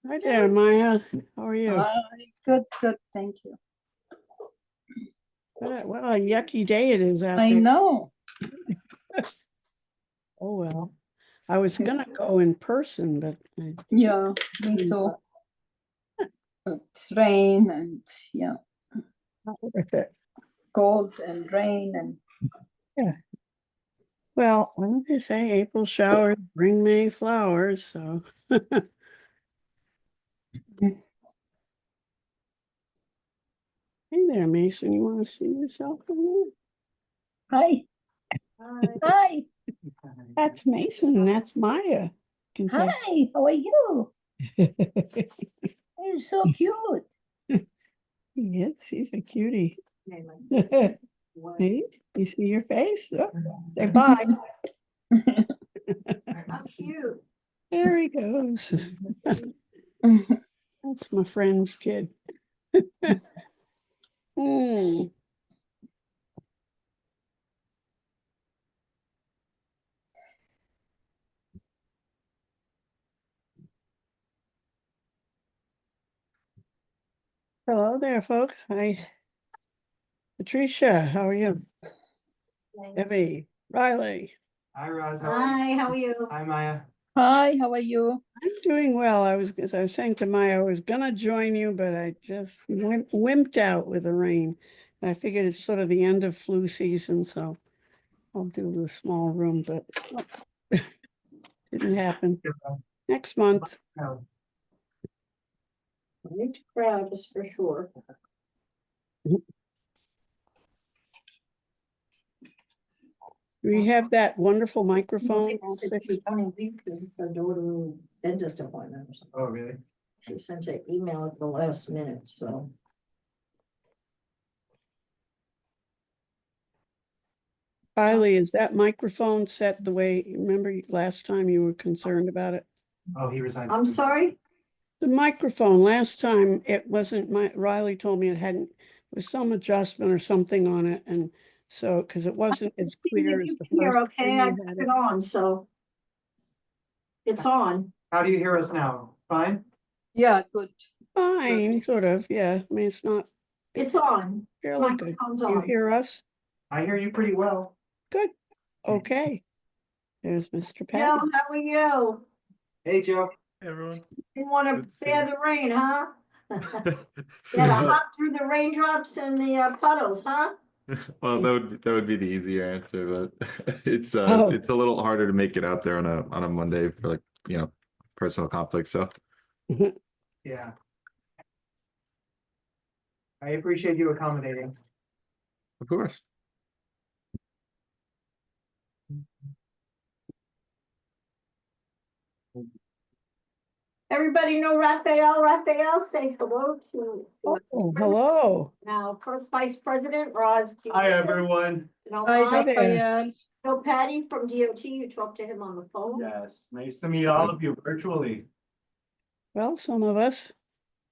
Hi there, Maya. How are you? Good, thank you. What a yucky day it is out I there. know. Oh, well. I was gonna go in person, but Yeah, me too. It's rain and yeah, not worth it. cold and rain and Well, what did they say? April showers bring May flowers, so. Hey there, Mason. You want to see yourself in hi. Hi. there? That's Mason. That's Maya. You can say. Hi, how are you? You're so cute. Yes, he's a cutie. See? You see your face? Oh, say bye. How cute. There he goes. That's my friend's kid. Hmm. Hello there, folks. Hi. Patricia, how are you? Evie, Riley. Hi, Roz. Hi, how are you? Hi, Maya. Hi, how are you? I'm doing well. As I was saying to Maya, I was gonna join you, but I just wimped out with the rain. I figured it's sort of the end of flu season, so I'll do the small room, but didn't happen. Next month. Oh, Need to crowd is for sure. We have that wonderful microphone all Said fixed she's up. gonna leave because her daughter dentist appointment or something. oh, really? She sent an email at the last minute, so. Riley, is that microphone set the way, remember last time you were concerned about it? Oh, he resigned. I'm sorry? The microphone, last time it wasn't Riley told me it hadn't, there was some adjustment or something on it. And so, because it wasn't as clear as the Here, first okay, time I you put had it it. on, so. It's on. How do you hear us now? Fine? Yeah, good. Fine, sort of, yeah. I mean, it's not It's on. fairly good. Microphone's You on. hear us? I hear you pretty well. Good. Okay. There's Mr. Joe, Patty. how are you? Hey, Joe. Hey, everyone. Didn't want Good to to see bear you. the rain, huh? You had to hop through the raindrops and the puddles, huh? Well, that would be the easier answer, but it's Oh. it's a little harder to make it out there on a Monday for like, personal conflicts. So Yeah. I appreciate you accommodating. of course. Everybody know Raphael? Raphael, say hello to. Oh, hello. Now, first Vice President, Roz. Hi, everyone. Hi, Hi there. Raphael. So Patty from DOT, you talked to him on the phone? Yes, nice to meet all of you virtually. Well, some of us,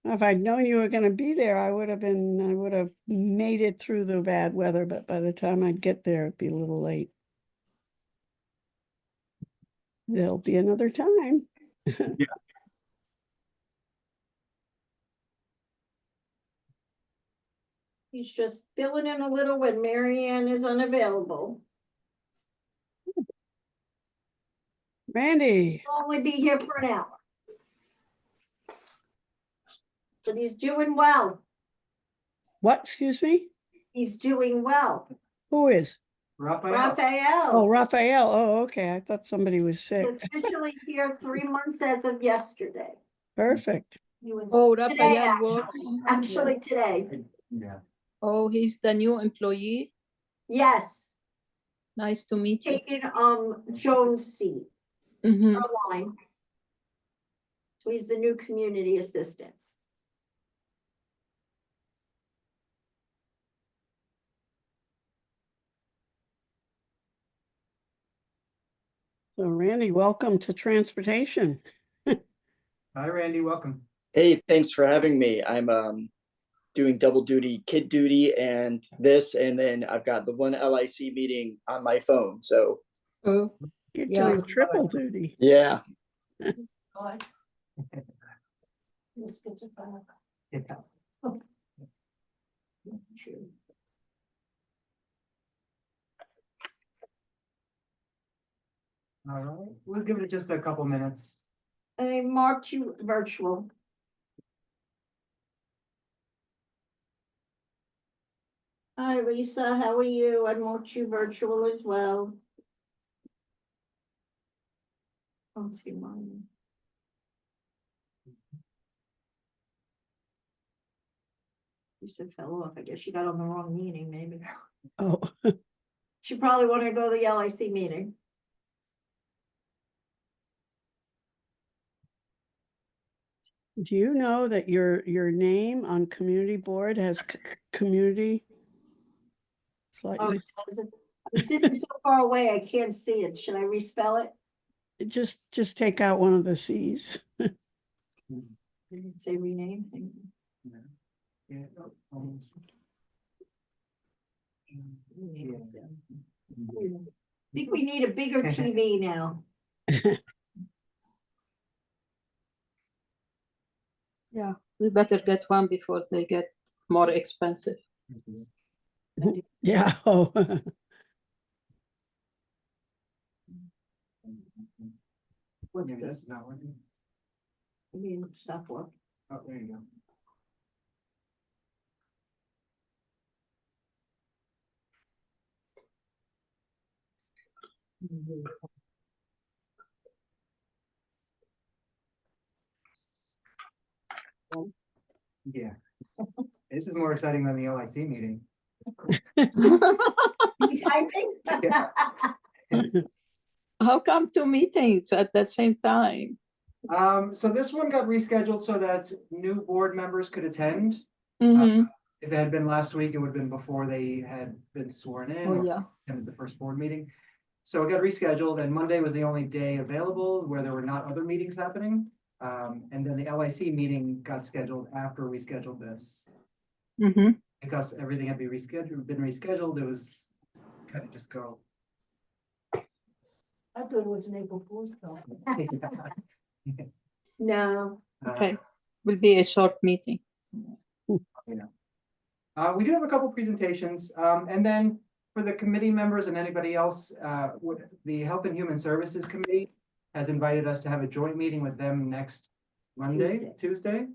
if I'd known you were going to be there, I would have made it through the bad weather, but by the time I'd get there, it'd be a little late. There'll be another time. He's just filling in a little when Mary Ann is unavailable. Randy, He'll only be here for an hour. But he's doing well. what, excuse me? He's doing well. Who is? Raphael. Oh, Raphael Raphael. Oh, okay. I thought somebody was sick. is officially here 3 months as of yesterday. Perfect. He was Oh, today, Raphael works. actually today. Yeah. Oh, he's the new employee. Yes, Nice to meet you. taking Joan's seat. Mhm. Line. So he's the new community assistant. So Randy, welcome to transportation. Hi, Randy. Welcome. Hey, thanks for having me. I'm doing double duty, kid duty and this, and then I've got the one LIC meeting on my phone. So Oh, You're Yeah. doing triple duty. yeah, God. Let's get it back. Yeah. True. All right, we'll give it just a couple minutes. I marked you virtual. Hi, Lisa, how are you? I marked you virtual as well. Don't see mine. Lisa fell off. I guess she got on the wrong meeting, maybe. Oh, She probably wanted to go to the LIC meeting. do you know that your name on community board has community? Oh, Slightly, I'm sitting so far away, I can't see it. Should I respell it? just take out one of the Cs. Did it say rename? Yeah, oh, almost. I think we need a bigger TV now. Yeah, we better get one before they get more expensive. Yeah, oh, What's Maybe this? that's not working. I mean, stuff work. Oh, there you go. Yeah. This is more exciting than the LIC meeting. You typing? How come two meetings at the same time? So this one got rescheduled so that new board members could attend. Mhm. If it had been last week, it would have been before they had been sworn in. Oh, or yeah. attended the first board meeting. So it got rescheduled and Monday was the only day available where there were not other meetings happening. And then the LIC meeting got scheduled after we scheduled this. Mhm. Because everything had been rescheduled, it was kind of just go. I thought it was an April Fool's joke. No, Okay, will be a short meeting. We do have a couple presentations, and then for the committee members and anybody else, the Health and Human Services Committee has invited us to have a joint meeting with them next Monday, Tuesday.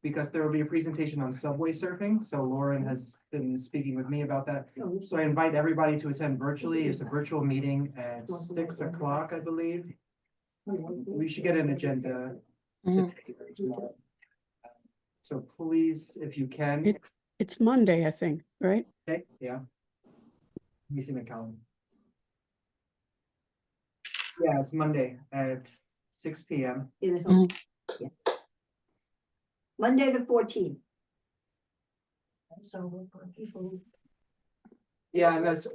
Because there will be a presentation on subway surfing, so Lauren has been speaking with me about that. So I invite everybody to attend virtually. It's a virtual meeting at 6 o'clock, I believe. We should get an agenda Mhm. today. So please, if you can. it's Monday, I think, right? Okay, yeah. Let me see my calendar. Yeah, it's Monday at 6 p.m. in the Mm. yeah. Monday, the 14th. So for people, Yeah, and that's,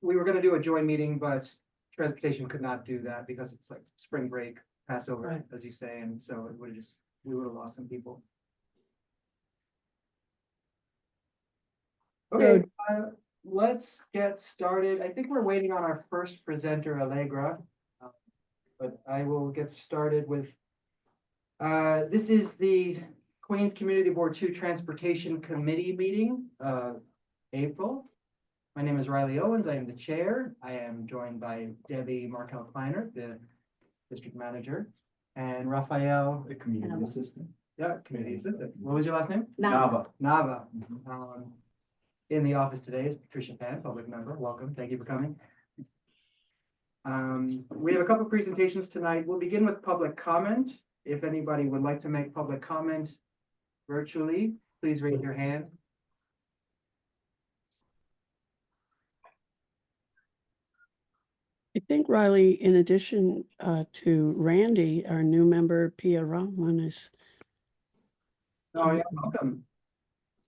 we were gonna do a joint meeting, but transportation could not do that because it's like spring break, Passover, Right. as you say, and so it would just, we would have lost some people. Okay, let's get started. I think we're waiting on our first presenter, Allegra. But I will get started with, this is the Queens Community Board 2 Transportation Committee meeting, April. My name is Riley Owens. I am the chair. I am joined by Debbie Markel Kleiner, the district manager, and Raphael, the community assistant. Yeah, community assistant. What was your last name? Nava. Nava. In the office today is Patricia Pan, public member. Welcome. Thank you for coming. We have a couple of presentations tonight. We'll begin with public comment. If anybody would like to make public comment virtually, please raise your hand. I think Riley, in addition to Randy, our new member, Pia Rahman is. Oh, yeah, welcome.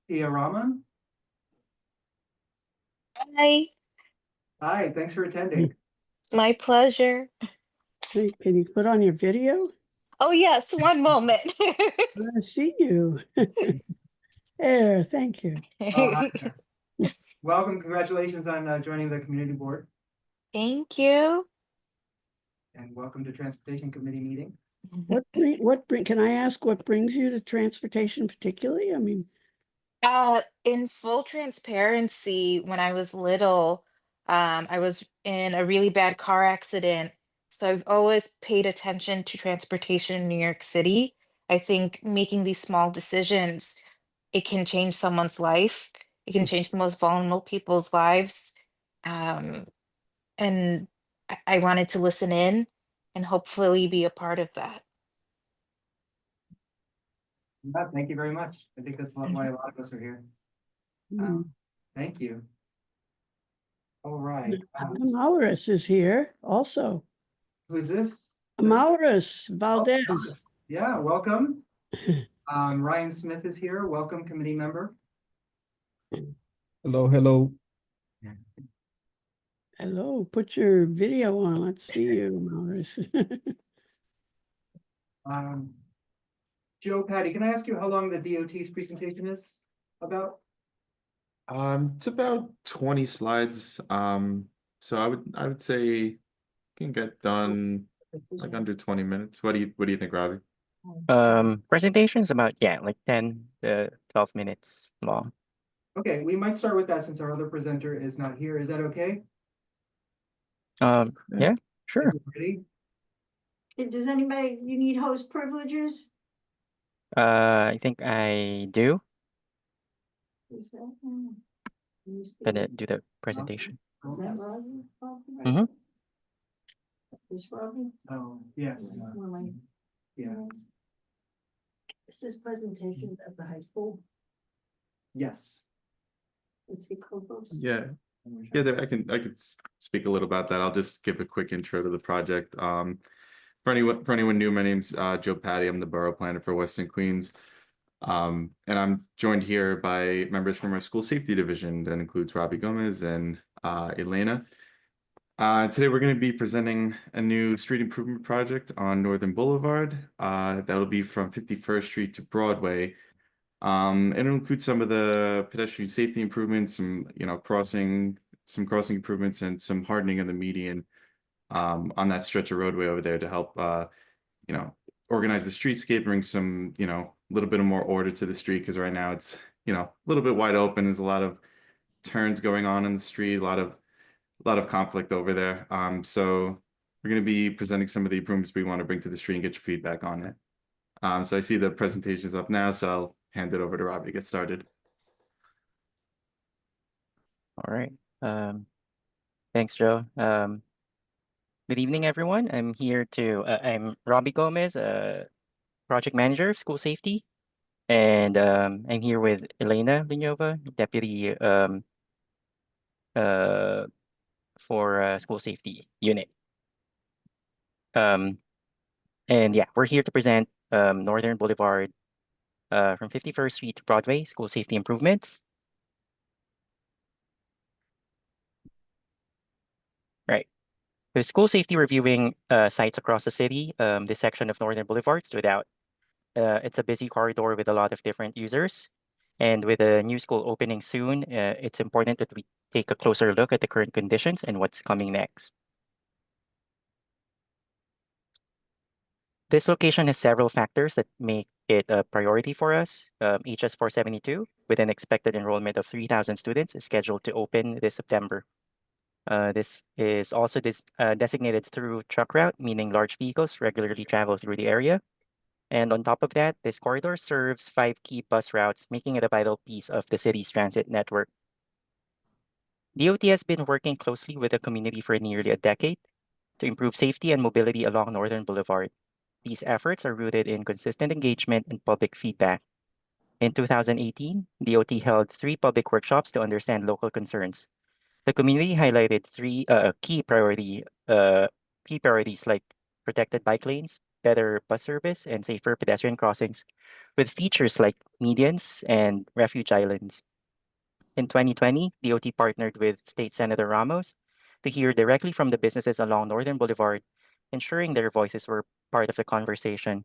Pia Raman. Hi, Hi, thanks for attending. it's my pleasure. Hey, can you put on your video? Oh, yes, one moment. I want to see you. There, thank you. Hi there. Welcome, congratulations on joining the community board. Thank you. and welcome to Transportation Committee meeting. Can I ask what brings you to transportation particularly? I mean, In full transparency, when I was little, I was in a really bad car accident. So I've always paid attention to transportation in New York City. I think making these small decisions, it can change someone's life. It can change the most vulnerable people's lives. Um, and I wanted to listen in and hopefully be a part of that. Yeah, thank you very much. I think that's why a lot of us are here. mm, Thank you. All right. Maurus is here also. Who's this? Maurus Oh, Valdez. Thomas. Yeah, welcome. Ryan Smith is here. Welcome, committee member. Hello, hello. Hello, put your video on. Let's see you, Maurus. Joe Patty, can I ask you how long the DOT's presentation is about? It's about 20 slides. So I would say can get done like under 20 minutes. What do you think, Robbie? Presentation is about, yeah, like 10 to 12 minutes long. Okay, we might start with that since our other presenter is not here. Is that okay? Yeah, sure. Ready? Does anybody, you need host privileges? I think I do. Is that, let me see. Gonna do the presentation. Is that Rosie? Mhm. Is Robbie? Oh, yes. Yeah, This is presentation at the high school. yes. It's the co-host. Yeah. Yeah, I could speak a little about that. I'll just give a quick intro to the project. For anyone new, my name's Joe Patty. I'm the borough planner for Weston Queens. And I'm joined here by members from our school safety division that includes Robbie Gomez and Elena. Today we're going to be presenting a new street improvement project on Northern Boulevard. That'll be from 51st Street to Broadway. It'll include some of the pedestrian safety improvements, some crossing improvements, and some hardening of the median on that stretch of roadway over there to help organize the streetscape, bring some little bit of more order to the street, because right now it's a little bit wide open. There's a lot of turns going on in the street, a lot of conflict over there. So we're going to be presenting some of the improvements we want to bring to the street and get your feedback on it. So I see the presentation is up now, so I'll hand it over to Robbie to get started. All right. Thanks, Joe. Good evening, everyone. I'm I'm Robbie Gomez, project manager of school safety. And I'm here with Elena Linova, deputy for school safety unit. And yeah, we're here to present Northern Boulevard from 51st Street to Broadway school safety improvements. Right. With school safety reviewing sites across the city, this section of Northern Boulevard stood out. It's a busy corridor with a lot of different users. And with a new school opening soon, it's important that we take a closer look at the current conditions and what's coming next. This location has several factors that make it a priority for us. HS 472, with an expected enrollment of 3,000 students, is scheduled to open this September. This is also designated through truck route, meaning large vehicles regularly travel through the area. And on top of that, this corridor serves 5 key bus routes, making it a vital piece of the city's transit network. DOT has been working closely with the community for nearly a decade to improve safety and mobility along Northern Boulevard. These efforts are rooted in consistent engagement and public feedback. In 2018, DOT held 3 public workshops to understand local concerns. The community highlighted 3 key priorities like protected bike lanes, better bus service, and safer pedestrian crossings, with features like medians and refuge islands. In 2020, DOT partnered with State Senator Ramos to hear directly from the businesses along Northern Boulevard, ensuring their voices were part of the conversation.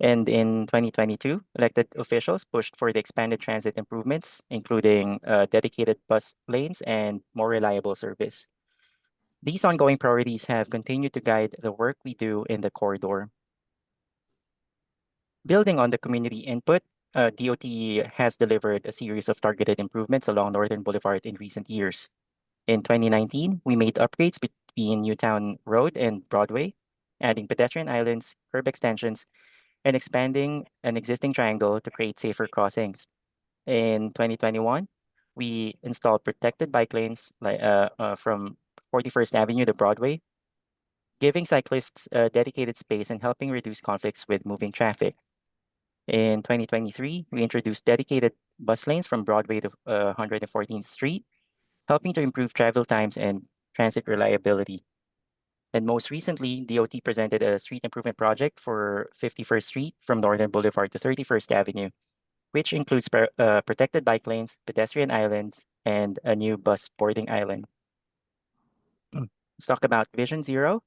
And in 2022, elected officials pushed for the expanded transit improvements, including dedicated bus lanes and more reliable service. These ongoing priorities have continued to guide the work we do in the corridor. Building on the community input, DOT has delivered a series of targeted improvements along Northern Boulevard in recent years. In 2019, we made upgrades between Newtown Road and Broadway, adding pedestrian islands, curb extensions, and expanding an existing triangle to create safer crossings. In 2021, we installed protected bike lanes from 41st Avenue to Broadway, giving cyclists dedicated space and helping reduce conflicts with moving traffic. In 2023, we introduced dedicated bus lanes from Broadway to 114th Street, helping to improve travel times and transit reliability. And most recently, DOT presented a street improvement project for 51st Street from Northern Boulevard to 31st Avenue, which includes protected bike lanes, pedestrian islands, and a new bus boarding island. Let's talk about Vision Zero.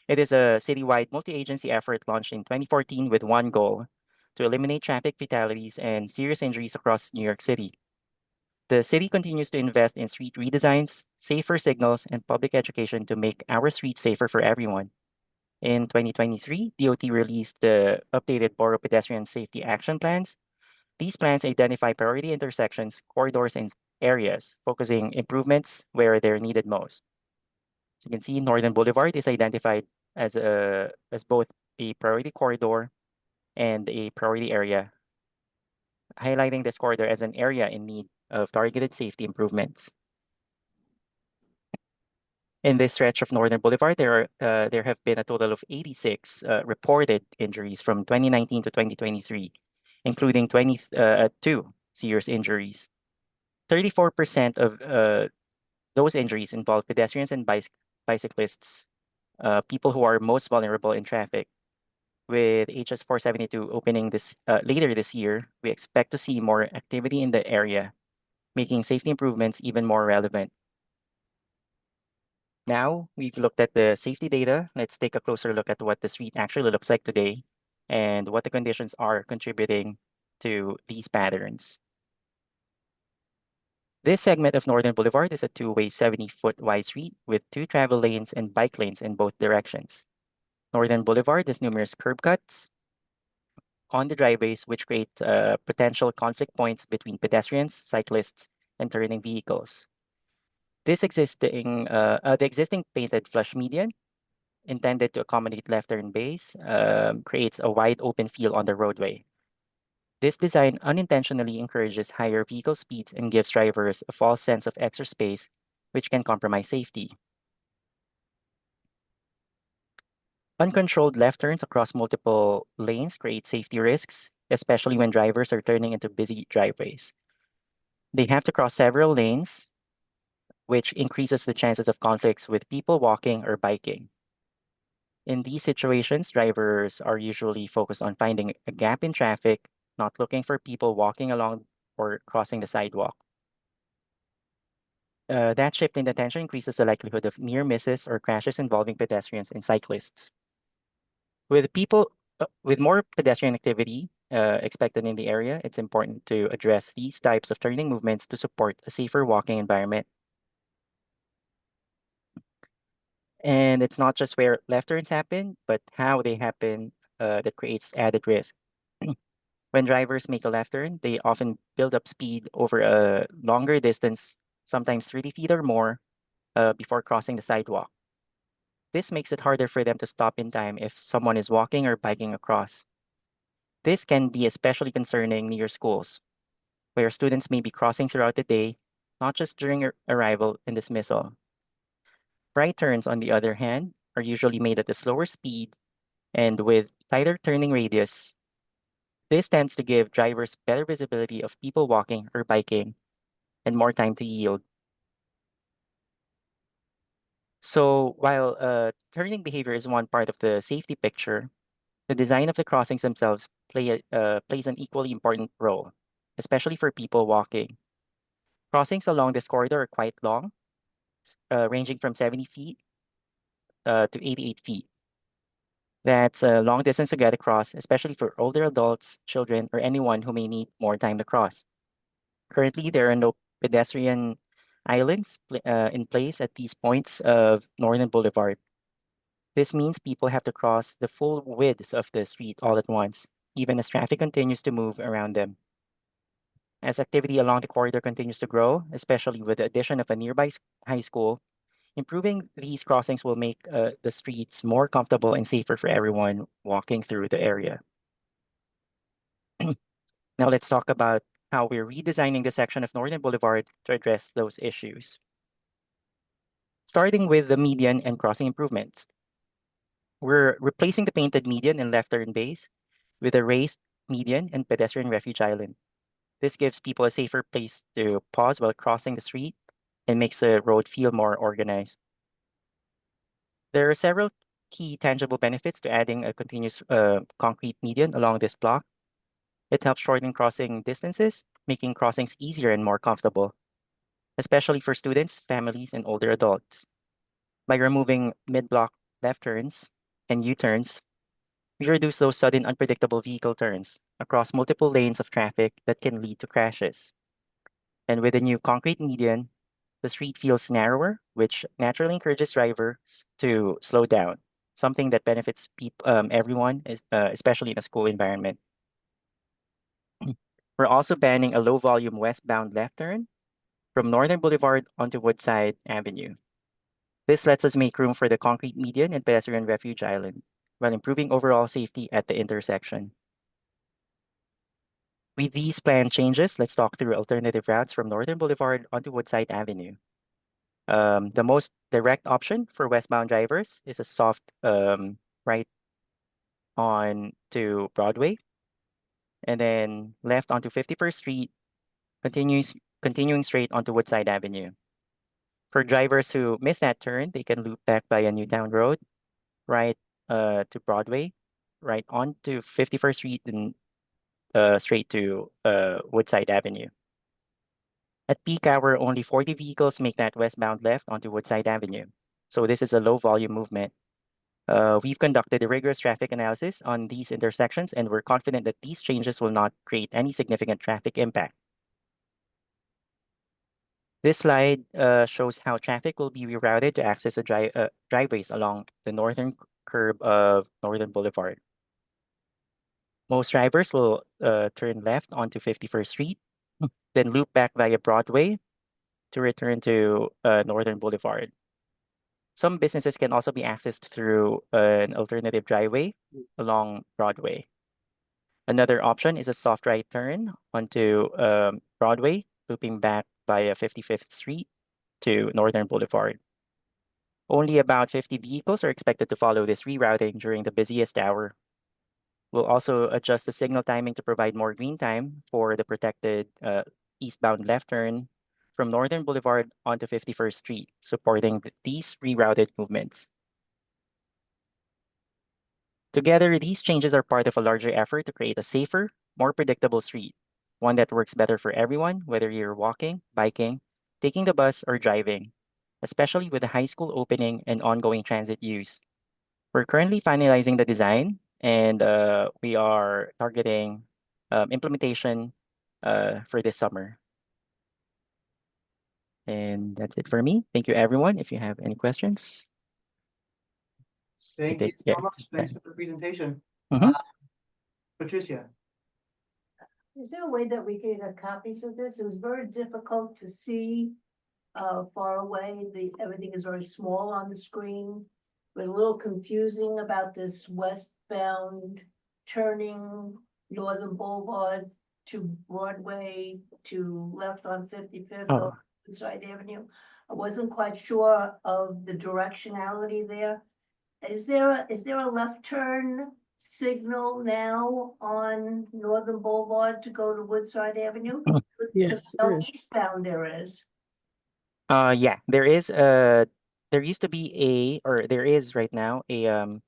It is a citywide multi-agency effort launched in 2014 with one goal: to eliminate traffic fatalities and serious injuries across New York City. The city continues to invest in street redesigns, safer signals, and public education to make our streets safer for everyone. In 2023, DOT released the updated Borough Pedestrian Safety Action Plans. These plans identify priority intersections, corridors, and areas, focusing improvements where they're needed most. As you can see, Northern Boulevard is identified as both a priority corridor and a priority area, highlighting this corridor as an area in need of targeted safety improvements. In this stretch of Northern Boulevard, there have been a total of 86 reported injuries from 2019 to 2023, including 22 serious injuries. 34% of those injuries involve pedestrians and bicyclists, people who are most vulnerable in traffic. With HS 472 opening later this year, we expect to see more activity in the area, making safety improvements even more relevant. Now we've looked at the safety data, let's take a closer look at what the street actually looks like today and what the conditions are contributing to these patterns. This segment of Northern Boulevard is a two-way 70-foot wide street with 2 travel lanes and bike lanes in both directions. Northern Boulevard has numerous curb cuts on the driveways, which create potential conflict points between pedestrians, cyclists, and turning vehicles. The existing painted flush median, intended to accommodate left turn bays, creates a wide open field on the roadway. This design unintentionally encourages higher vehicle speeds and gives drivers a false sense of extra space, which can compromise safety. Uncontrolled left turns across multiple lanes create safety risks, especially when drivers are turning into busy driveways. They have to cross several lanes, which increases the chances of conflicts with people walking or biking. In these situations, drivers are usually focused on finding a gap in traffic, not looking for people walking along or crossing the sidewalk. That shift in attention increases the likelihood of near misses or crashes involving pedestrians and cyclists. With more pedestrian activity expected in the area, it's important to address these types of turning movements to support a safer walking environment. And it's not just where left turns happen, but how they happen that creates added risk. When drivers make a left turn, they often build up speed over a longer distance, sometimes 30 feet or more, before crossing the sidewalk. This makes it harder for them to stop in time if someone is walking or biking across. This can be especially concerning near schools, where students may be crossing throughout the day, not just during arrival and dismissal. Right turns, on the other hand, are usually made at a slower speed and with tighter turning radius. This tends to give drivers better visibility of people walking or biking and more time to yield. So while turning behavior is one part of the safety picture, the design of the crossings themselves plays an equally important role, especially for people walking. Crossings along this corridor are quite long, ranging from 70 feet to 88 feet. That's a long distance to get across, especially for older adults, children, or anyone who may need more time to cross. Currently, there are no pedestrian islands in place at these points of Northern Boulevard. This means people have to cross the full width of the street all at once, even as traffic continues to move around them. As activity along the corridor continues to grow, especially with the addition of a nearby high school, improving these crossings will make the streets more comfortable and safer for everyone walking through the area. Now let's talk about how we're redesigning the section of Northern Boulevard to address those issues. Starting with the median and crossing improvements. We're replacing the painted median and left turn bays with a raised median and pedestrian refuge island. This gives people a safer place to pause while crossing the street and makes the road feel more organized. There are several key tangible benefits to adding a continuous concrete median along this block. It helps shorten crossing distances, making crossings easier and more comfortable, especially for students, families, and older adults. By removing mid-block left turns and U-turns, we reduce those sudden unpredictable vehicle turns across multiple lanes of traffic that can lead to crashes. And with the new concrete median, the street feels narrower, which naturally encourages drivers to slow down, something that benefits everyone, especially in a school environment. We're also banning a low-volume westbound left turn from Northern Boulevard onto Woodside Avenue. This lets us make room for the concrete median and pedestrian refuge island, while improving overall safety at the intersection. With these planned changes, let's talk through alternative routes from Northern Boulevard onto Woodside Avenue. The most direct option for westbound drivers is a soft right on to Broadway, and then left onto 51st Street, continuing straight onto Woodside Avenue. For drivers who miss that turn, they can loop back via Newtown Road, right to Broadway, right onto 51st Street, and straight to Woodside Avenue. At peak hour, only 40 vehicles make that westbound left onto Woodside Avenue. So this is a low volume movement. We've conducted a rigorous traffic analysis on these intersections, and we're confident that these changes will not create any significant traffic impact. This slide shows how traffic will be rerouted to access the driveways along the northern curb of Northern Boulevard. Most drivers will turn left onto 51st Street, then loop back via Broadway to return to Northern Boulevard. Some businesses can also be accessed through an alternative driveway along Broadway. Another option is a soft right turn onto Broadway, looping back via 55th Street to Northern Boulevard. Only about 50 vehicles are expected to follow this rerouting during the busiest hour. We'll also adjust the signal timing to provide more green time for the protected eastbound left turn from Northern Boulevard onto 51st Street, supporting these rerouted movements. Together, these changes are part of a larger effort to create a safer, more predictable street, one that works better for everyone, whether you're walking, biking, taking the bus, or driving, especially with the high school opening and ongoing transit use. We're currently finalizing the design, and we are targeting implementation for this summer. And that's it for me. Thank you, everyone. If you have any questions. Thank you Yeah, so much. Thanks for the presentation. Mhm. Patricia. Is there a way that we can get copies of this? It was very difficult to see far away. Everything is very small on the screen. It was a little confusing about this westbound turning Northern Boulevard to Broadway to left on 55th Oh. Side Avenue. I wasn't quite sure of the directionality there. Is there a left turn signal now on Northern Boulevard to go to Woodside Avenue? Yes, No there is. eastbound there is. Yeah, there is there used to be or there is right now a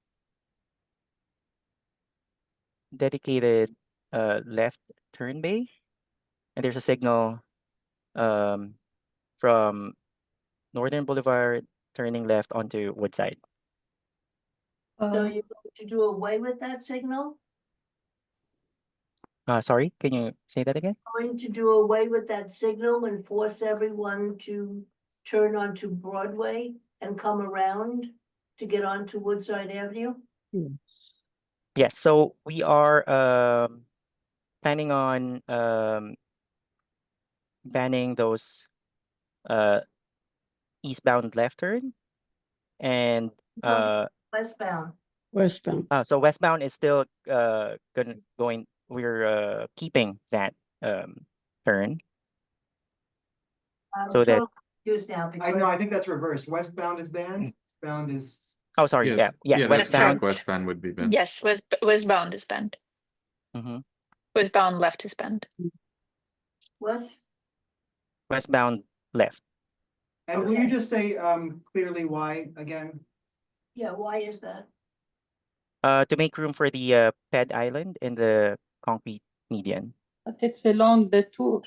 dedicated left turn bay, and there's a signal from Northern Boulevard turning left onto Woodside. So you're going to do away with that signal? Sorry, can you say that again? Going to do away with that signal and force everyone to turn onto Broadway and come around to get onto Woodside Avenue? Yes, so we are planning on banning those eastbound left turn and Westbound. Westbound. so westbound is still we're keeping that turn I'm so that totally confused now I know, because I think that's reversed. Westbound is banned, eastbound is, oh sorry yeah Yeah, that's westbound. correct. Westbound would be banned. Yes, westbound is banned. Mhm. Westbound left is banned. Westbound left. and will you Okay. just say clearly why again? yeah, why is that? To make room for the ped island and the concrete median. But it's along the tour.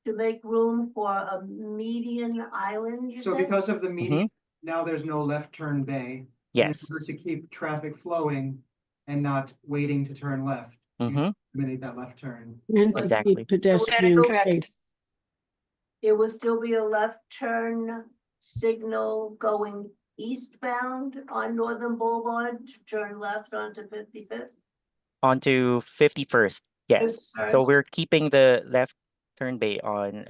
To make room for a median island, you So said? because of the median, now there's no left turn bay. In order Yes. to keep traffic flowing and not waiting to turn left. Mm-hmm. Eliminate that left turn. And to Exactly. keep pedestrian That is safe. correct. There will still be a left turn signal going eastbound on Northern Boulevard to turn left onto 55th. Onto 51st. Yes. So 51st. we're keeping the left turn bay on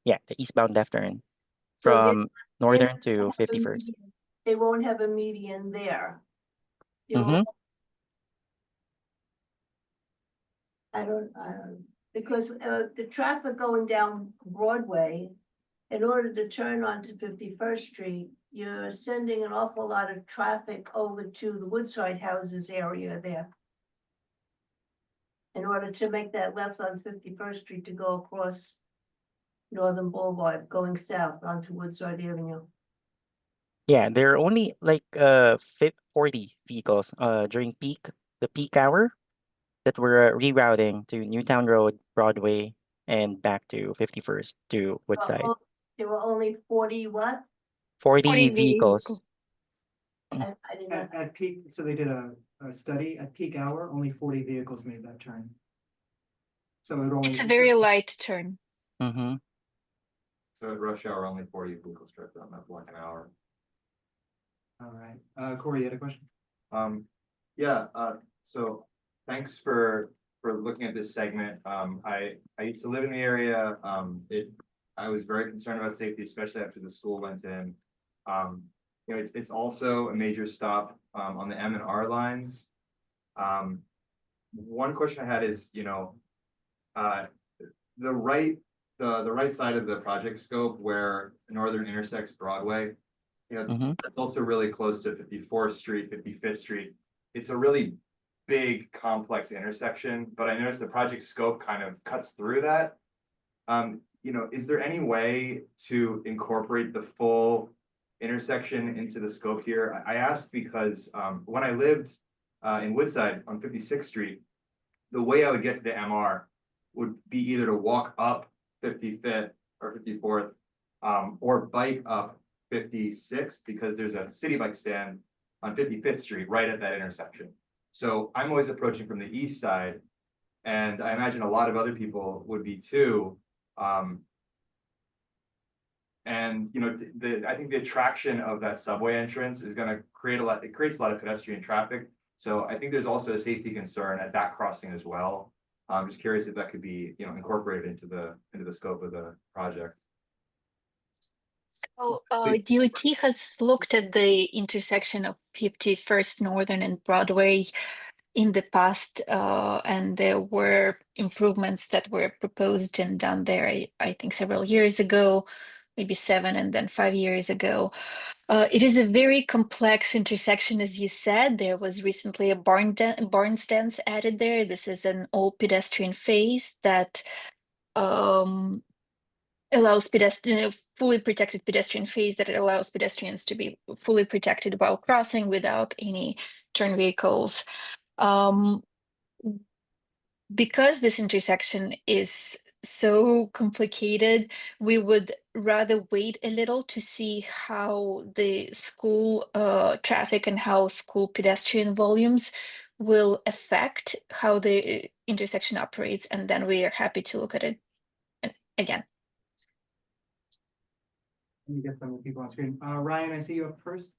the eastbound left turn So from northern they to won't have a 51st. median- They won't have a median there. It will- Mhm. I don't, because the traffic going down Broadway, in order to turn onto 51st Street, you're sending an awful lot of traffic over to the Woodside Houses area there. In order to make that left on 51st Street to go across Northern Boulevard, going south onto Woodside Avenue. Yeah, there are only like 40 vehicles during the peak hour that we're rerouting to Newtown Road, Broadway, and back to 51st to Woodside. There were only 40 what? 40 40 vehicles. I did not. At peak, so they did a study at peak hour, only 40 vehicles made that turn. So it only. It's a very light turn. Mm-hmm. So at rush hour, only 40 vehicles drive down that block an hour. All right, Corey, you had a question? So thanks for looking at this segment. I used to live in the area. I was very concerned about safety, especially after the school went in. It's also a major stop on the M and R lines. One question I had is, the right side of the project scope where Northern intersects Broadway, Mhm. that's also really close to 54th Street, 55th Street. It's a really big, complex intersection, but I noticed the project scope kind of cuts through that. Is there any way to incorporate the full intersection into the scope here? I asked because when I lived in Woodside on 56th Street, the way I would get to the MR would be either to walk up 55th or 54th or bike up 56th because there's a city bike stand on 55th Street right at that intersection. So I'm always approaching from the east side, and I imagine a lot of other people would be too. And I think the attraction of that subway entrance is going to create it creates a lot of pedestrian traffic. So I think there's also a safety concern at that crossing as well. I'm just curious if that could be, incorporated into the scope of the project. So DOT has looked at the intersection of 51st Northern and Broadway in the past, and there were improvements that were proposed and done there, I think several years ago, maybe 7 and then 5 years ago. It is a very complex intersection, as you said. There was recently a barn stance added there. This is an all pedestrian phase that allows fully protected pedestrian phase that allows pedestrians to be fully protected while crossing without any turn vehicles. Because this intersection is so complicated, we would rather wait a little to see how the school traffic and how school pedestrian volumes will affect how the intersection operates, and then we are happy to look at it again. Let me get some of the people on screen. Ryan, I see you up first.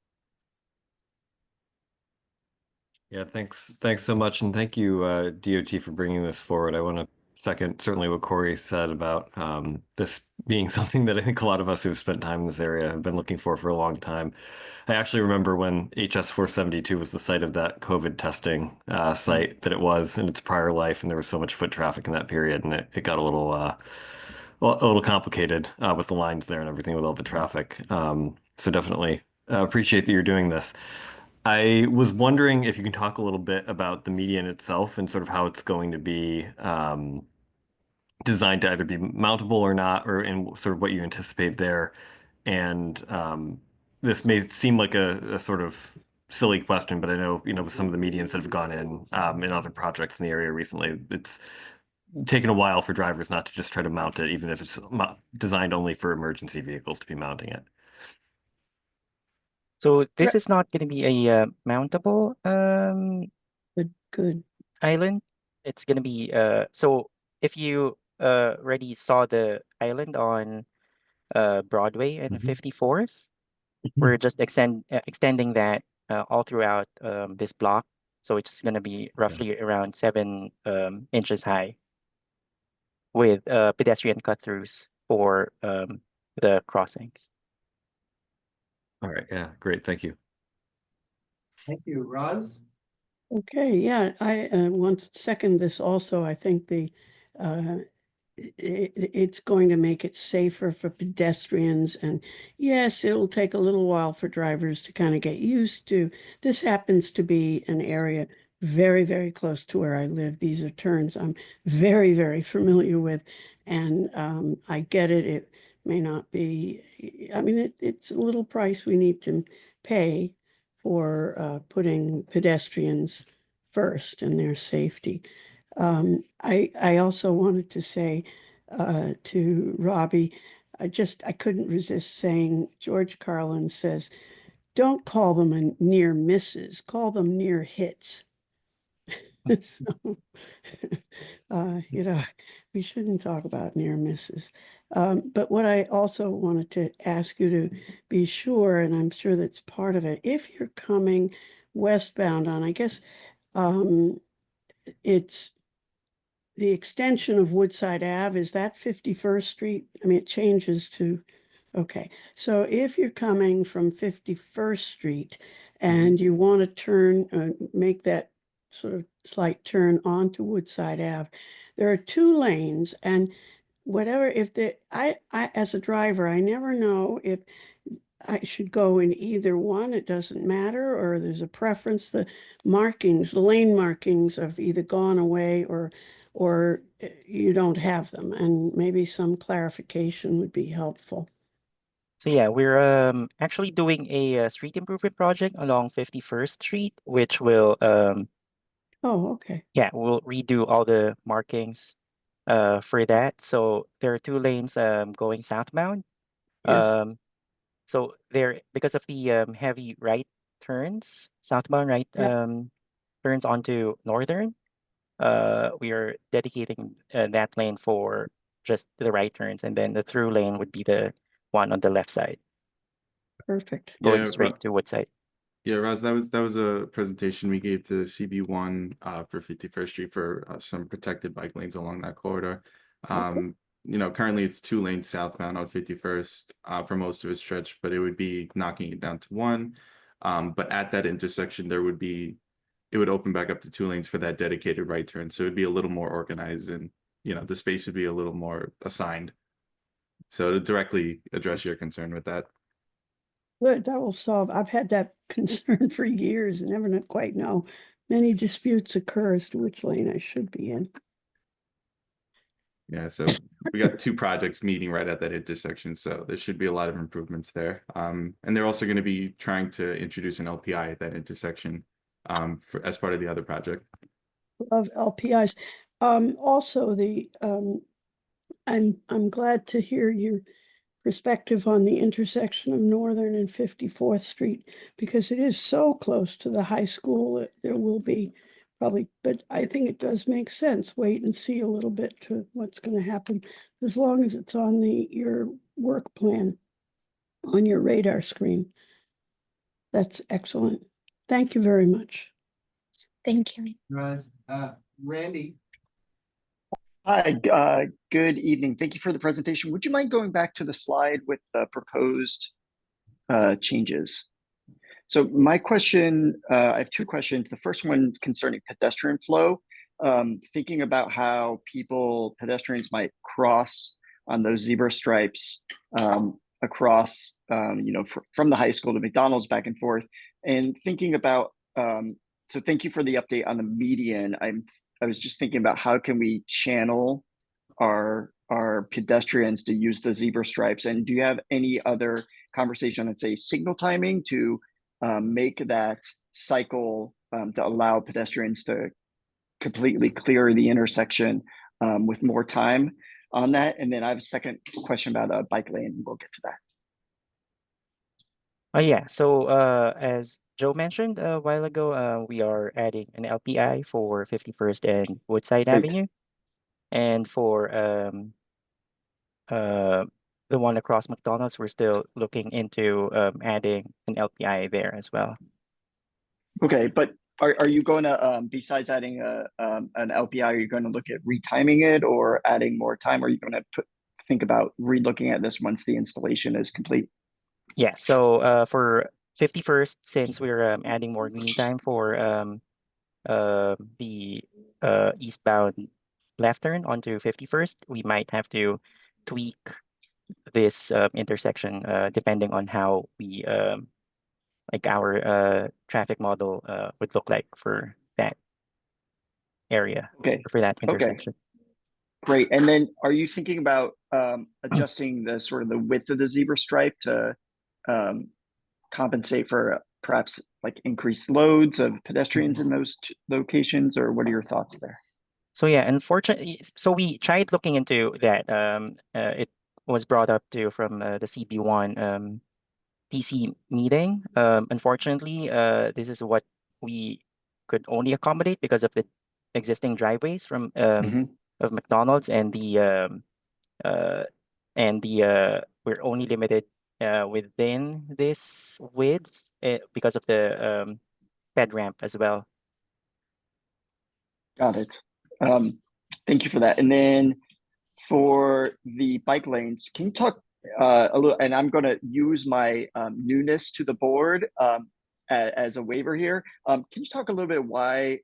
Yeah, thanks so much, and thank you, DOT, for bringing this forward. I want to second certainly what Corey said about this being something that I think a lot of us who've spent time in this area have been looking for a long time. I actually remember when HS 472 was the site of that COVID testing site that it was in its prior life, and there was so much foot traffic in that period, and it got a little complicated with the lines there and everything with all the traffic. So definitely appreciate that you're doing this. I was wondering if you can talk a little bit about the median itself and sort of how it's going to be designed to either be mountable or not, or in sort of what you anticipate there. And this may seem like a sort of silly question, but I know, with some of the medians that have gone in other projects in the area recently, it's taken a while for drivers not to just try to mount it, even if it's designed only for emergency vehicles to be mounting it. So this is not going to be a mountable Good. island. It's going to be so if you already saw the island on Broadway and 54th, we're just extending that all throughout this block. So it's going to be roughly around 7 inches high with pedestrian cut-throughs for the crossings. All right. Yeah. Great. Thank you. Thank you, Roz. Okay, yeah, I want to second this also. I think it's going to make it safer for pedestrians, and yes, it'll take a little while for drivers to kind of get used to. This happens to be an area very, very close to where I live. These are turns I'm very, very familiar with, and I get it. It may not be, I mean, it's a little price we need to pay for putting pedestrians first and their safety. I also wanted to say to Robbie, I couldn't resist saying, George Carlin says, don't call them a near misses, call them near hits. So, we shouldn't talk about near misses. But what I also wanted to ask you to be sure, and I'm sure that's part of it, if you're coming westbound on, I guess, it's the extension of Woodside Ave, is that 51st Street? I mean, it changes to, okay. So if you're coming from 51st Street and you want to turn, make that sort of slight turn onto Woodside Ave, there are 2 lanes, and whatever, I as a driver, I never know if I should go in either one. It doesn't matter, or there's a preference. The lane markings have either gone away or you don't have them, and maybe some clarification would be helpful. So yeah, we're actually doing a street improvement project along 51st Street, which will Oh, okay. yeah, we'll redo all the markings for that. So there are 2 lanes going southbound. Yes. So there, because of the heavy right turns, southbound right turns onto Northern, we are dedicating that lane for just the right turns, and then the through lane would be the one on the left side, Perfect. going straight to Woodside. Yeah, Raz, that was a presentation we gave to CB1 for 51st Street for some protected bike lanes along that corridor. Currently it's 2 lanes southbound on 51st for most of its stretch, but it would be knocking it down to 1. But at that intersection, it would open back up to 2 lanes for that dedicated right turn. So it'd be a little more organized, and the space would be a little more assigned. So to directly address your concern with that. Good, that will solve. I've had that concern for years and never quite know. Many disputes occur as to which lane I should be in. Yeah, so we got 2 projects meeting right at that intersection, so there should be a lot of improvements there. And they're also going to be trying to introduce an LPI at that intersection as part of the other project. Of LPIs. Also, I'm glad to hear your perspective on the intersection of Northern and 54th Street, because it is so close to the high school that there will be probably, but I think it does make sense. Wait and see a little bit to what's gonna happen, as long as it's on your work plan, on your radar screen. That's excellent. Thank you very much. Thank you. Randy, Hi, good evening. Thank you for the presentation. Would you mind going back to the slide with the proposed changes? So my question, I have two questions. The first one concerning pedestrian flow. Thinking about how pedestrians might cross on those zebra stripes across, from the high school to McDonald's back and forth. And thinking about, so thank you for the update on the median. I was just thinking about how can we channel our pedestrians to use the zebra stripes, and do you have any other conversation on, say, signal timing to make that cycle to allow pedestrians to completely clear the intersection with more time on that? And then I have a second question about a bike lane, and we'll get to that. Yeah, so as Joe mentioned a while ago, we are adding an LPI for 51st and Woodside Great. Avenue. And for the one across McDonald's, we're still looking into adding an LPI there as well. Okay, but are you going to, besides adding an LPI, are you going to look at retiming it or adding more time? Or are you going to think about re-looking at this once the installation is complete? Yeah, so for 51st, since we're adding more green time for the eastbound left turn onto 51st, we might have to tweak this intersection depending on how we like our traffic model would look like for that area. Okay. For that intersection. Great. And then are you thinking about adjusting the sort of the width of the zebra stripe to compensate for perhaps like increased loads of pedestrians in those locations, or what are your thoughts there? So yeah, unfortunately, so we tried looking into that. It was brought up to from the CB1 TC meeting. Unfortunately, this is what we could only accommodate because of the existing driveways from of McDonald's, and we're only limited within this width because of the ped ramp as well. Got it. Thank you for that. And then for the bike lanes, can you talk a little, and I'm going to use my newness to the board as a waiver here. Can you talk a little bit why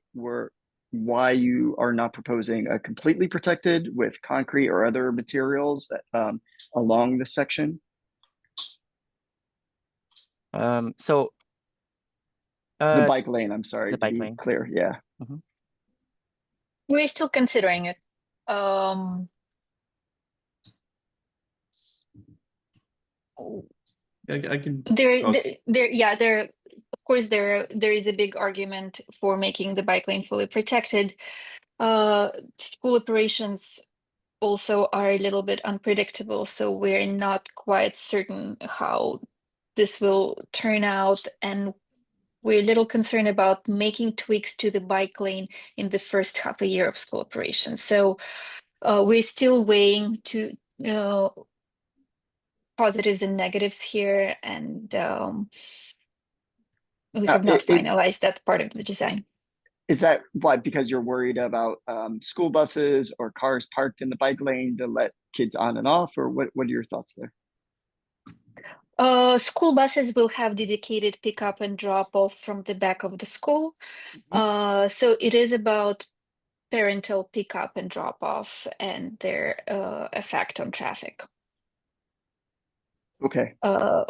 you are not proposing a completely protected with concrete or other materials that along this section? So the bike lane, I'm sorry, the to bike be lane. clear, yeah. We're still considering it. I can. Of course, there is a big argument for making the bike lane fully protected. School operations also are a little bit unpredictable, so we're not quite certain how this will turn out, and we're a little concerned about making tweaks to the bike lane in the first half a year of school operations. So we're still weighing positives and negatives here, and we have not finalized that part of the design. Is that why? Because you're worried about school buses or cars parked in the bike lane to let kids on and off, or what are your thoughts there? School buses will have dedicated pickup and drop off from the back of the school. So it is about parental pickup and drop off and their effect on traffic. Okay. But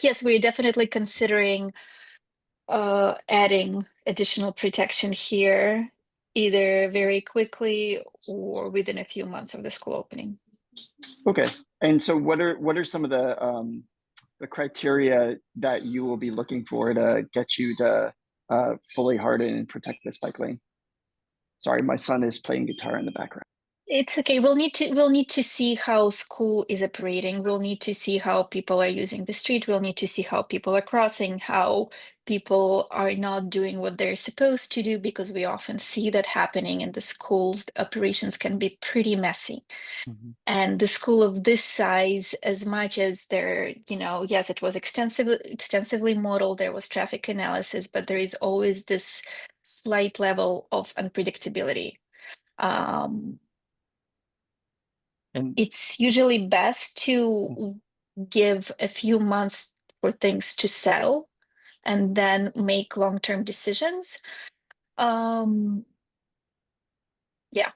yes, we're definitely considering adding additional protection here, either very quickly or within a few months of the school opening. Okay. And so what are some of the criteria that you will be looking for to get you to fully harden and protect this bike lane? Sorry, my son is playing guitar in the background. It's okay. We'll need to see how school is operating. We'll need to see how people are using the street. We'll need to see how people are crossing, how people are not doing what they're supposed to do, because we often see that happening in the schools. The operations can be pretty messy. Mhm. And the school of this size, as much as there, yes, it was extensively modeled, there was traffic analysis, but there is always this slight level of unpredictability. And It's usually best Mm. to give a few months for things to settle and then make long-term decisions. Um, yeah,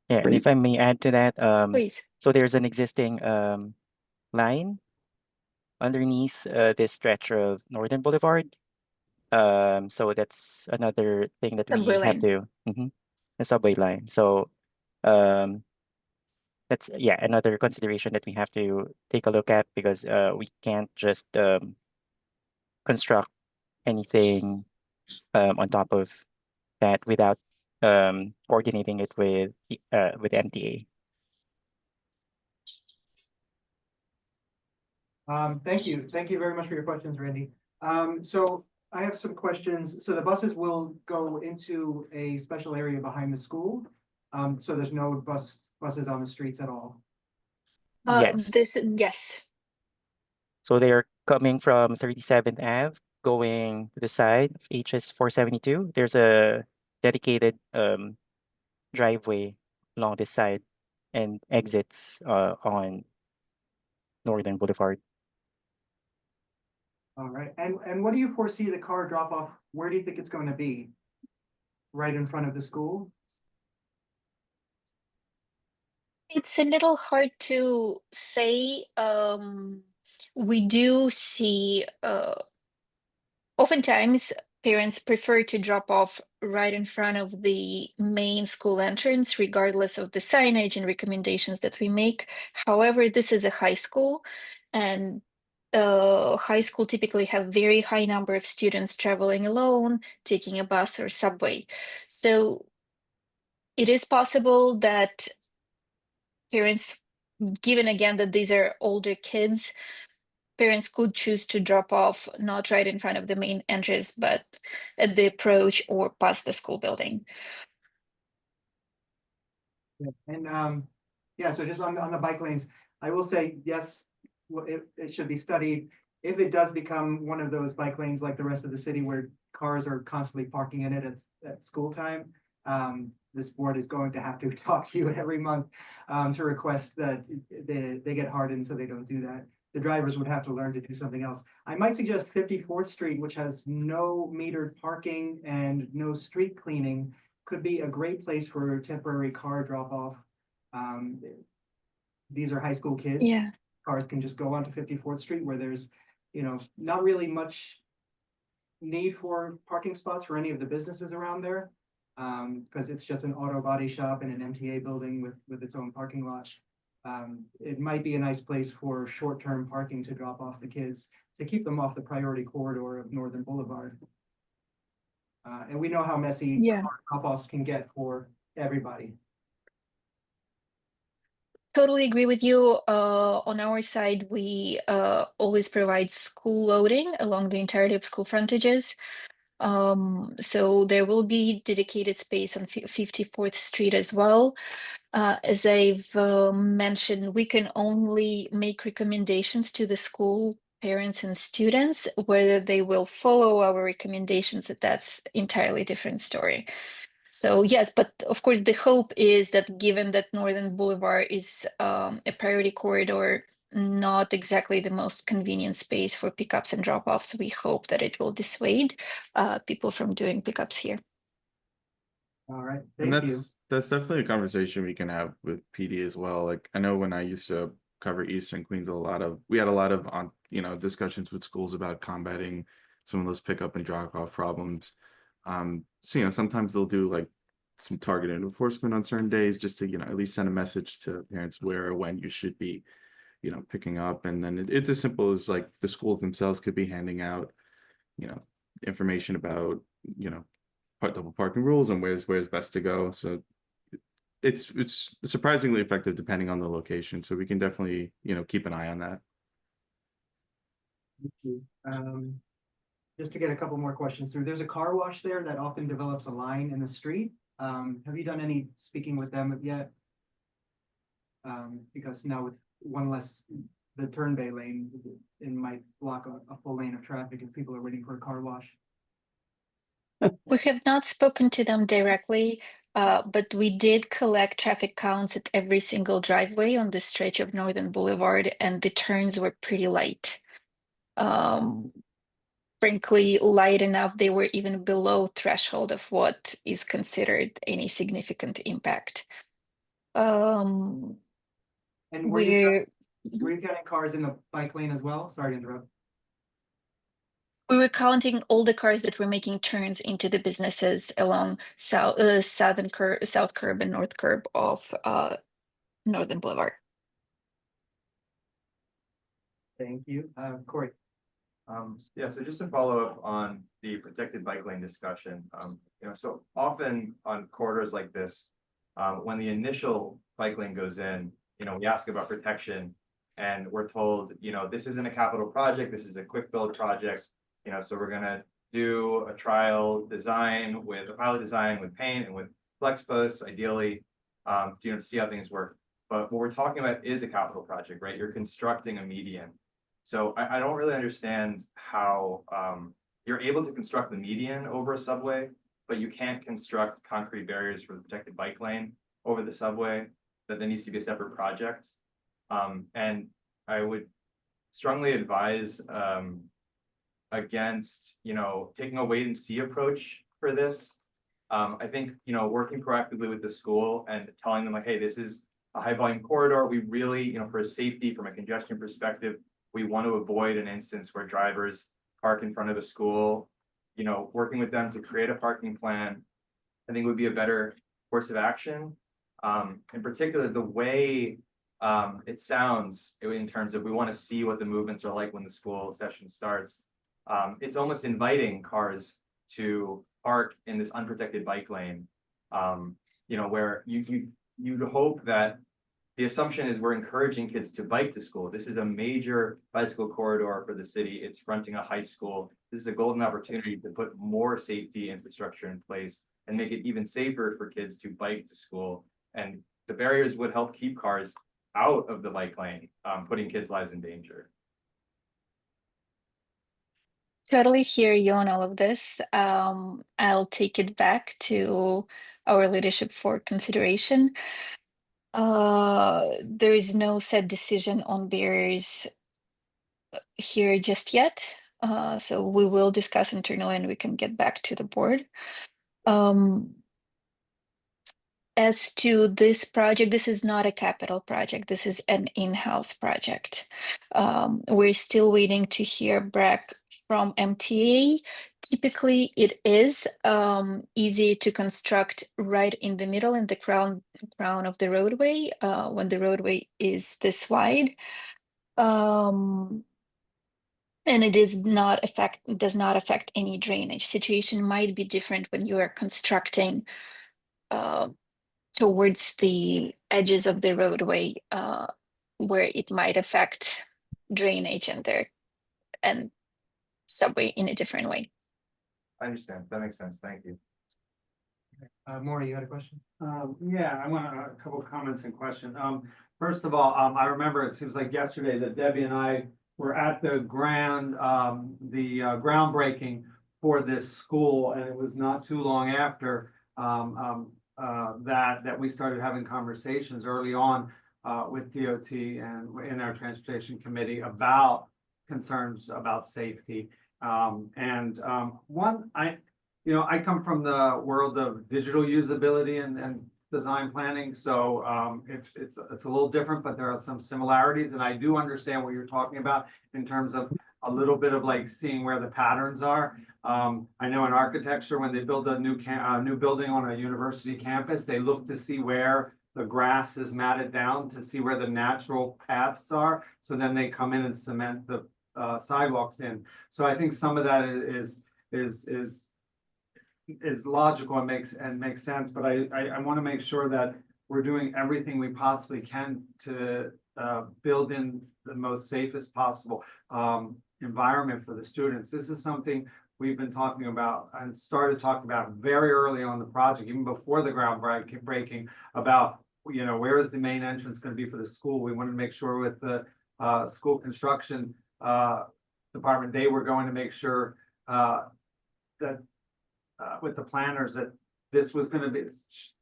yeah, and Great. if I may add to that, please. so there's an existing line underneath this stretch of Northern Boulevard. So that's another thing that Subway we have lane. to, the subway line. So um, that's another consideration that we have to take a look at, because we can't just construct anything on top of that without coordinating it with MTA. Thank you. Thank you very much for your questions, Randy. So I have some questions. So the buses will go into a special area behind the school. So there's no buses on the streets at all. Yes. Yes. So they're coming from 37th Ave, going to the side of HS 472. There's a dedicated driveway along this side and exits on Northern Boulevard. All right. And what do you foresee the car drop off? Where do you think it's going to be? Right in front of the school? It's a little hard to say. We do see oftentimes parents prefer to drop off right in front of the main school entrance, regardless of the signage and recommendations that we make. However, this is a high school, and high school typically have very high number of students traveling alone, taking a bus or subway. So it is possible that parents, given again that these are older kids, parents could choose to drop off not right in front of the main entrance, but at the approach or past the school building. And yeah, so just on the bike lanes, I will say, yes, it should be studied. If it does become one of those bike lanes like the rest of the city where cars are constantly parking in it at school time, this board is going to have to talk to you every month to request that they get hardened so they don't do that. The drivers would have to learn to do something else. I might suggest 54th Street, which has no metered parking and no street cleaning, could be a great place for temporary car drop off. These are high school kids. Yeah. Cars can just go onto 54th Street where there's, not really much need for parking spots for any of the businesses around there. Because it's just an auto body shop and an MTA building with its own parking lot. It might be a nice place for short-term parking to drop off the kids, to keep them off the priority corridor of Northern Boulevard. And we know how messy car drop-offs can get for everybody. Totally agree with you. On our side, we always provide school loading along the entirety of school frontages. So there will be dedicated space on 54th Street as well. As I've mentioned, we can only make recommendations to the school parents and students. Whether they will follow our recommendations, that's entirely different story. So yes, but of course the hope is that given that Northern Boulevard is a priority corridor, not exactly the most convenient space for pickups and drop-offs, we hope that it will dissuade people from doing pickups here. All right, And thank you. that's definitely a conversation we can have with PD as well. Like, I know when I used to cover Eastern Queens, we had a lot of discussions with schools about combating some of those pickup and drop off problems. So sometimes they'll do like some targeted enforcement on certain days just to at least send a message to parents where or when you should be picking up. And then it's as simple as like the schools themselves could be handing out information about double parking rules and where's best to go. So it's surprisingly effective depending on the location. So we can definitely, keep an eye on that. Thank you. Just to get a couple more questions through, there's a car wash there that often develops a line in the street. Have you done any speaking with them yet? Because now with one less, the turn bay lane, it might block a full lane of traffic if people are waiting for a car wash. We have not spoken to them directly, but we did collect traffic counts at every single driveway on the stretch of Northern Boulevard, and the turns were pretty light. Frankly, light enough, they were even below threshold of what is considered any significant impact. And were We're you counting cars in the bike lane as well? Sorry to interrupt. We were counting all the cars that were making turns into the businesses along south curb and north curb of Northern Boulevard. Thank you. Corey. Yeah, so just to follow up on the protected bike lane discussion, so often on corridors like this, when the initial bike lane goes in, we ask about protection and we're told, this isn't a capital project, this is a quick build project, so we're gonna do a trial design with a pilot design with paint and with flex posts, ideally, to see how things work. But what we're talking about is a capital project, right? You're constructing a median. So I don't really understand how you're able to construct the median over a subway, but you can't construct concrete barriers for the protected bike lane over the subway. That there needs to be a separate project. And I would strongly advise against, taking a wait and see approach for this. I think, working proactively with the school and telling them like, hey, this is a high volume corridor. We really, for safety, from a congestion perspective, we want to avoid an instance where drivers park in front of a school, working with them to create a parking plan, I think would be a better course of action. In particular, the way it sounds in terms of we want to see what the movements are like when the school session starts. It's almost inviting cars to park in this unprotected bike lane, where you'd hope that the assumption is we're encouraging kids to bike to school. This is a major bicycle corridor for the city. It's fronting a high school. This is a golden opportunity to put more safety infrastructure in place and make it even safer for kids to bike to school. And the barriers would help keep cars out of the bike lane, putting kids' lives in danger. Totally hear you on all of this. I'll take it back to our leadership for consideration. There is no set decision on barriers here just yet. So we will discuss internally and we can get back to the board. As to this project, this is not a capital project. This is an in-house project. We're still waiting to hear back from MTA. Typically, it is easy to construct right in the middle, in the crown of the roadway, when the roadway is this wide. And it does not affect any drainage. Situation might be different when you are constructing towards the edges of the roadway, where it might affect drainage and subway in a different way. I understand. That makes sense. Thank you. Maury, you had a question? Yeah, I want a couple of comments and questions. First of all, I remember it seems like yesterday that Debbie and I were at the groundbreaking for this school, and it was not too long after that we started having conversations early on with DOT and in our transportation committee about concerns about safety. I come from the world of digital usability and design planning, so it's a little different, but there are some similarities, and I do understand what you're talking about in terms of a little bit of like seeing where the patterns are. I know in architecture, when they build a new building on a university campus, they look to see where the grass is matted down to see where the natural paths are. So then they come in and cement the sidewalks in. So I think some of that is logical and makes sense. But I want to make sure that we're doing everything we possibly can to build in the most safest possible environment for the students. This is something we've been talking about and started talking about very early on the project, even before the groundbreaking, about, you know, where is the main entrance going to be for the school. We wanted to make sure with the school construction department, they were going to make sure that with the planners that this was going to be,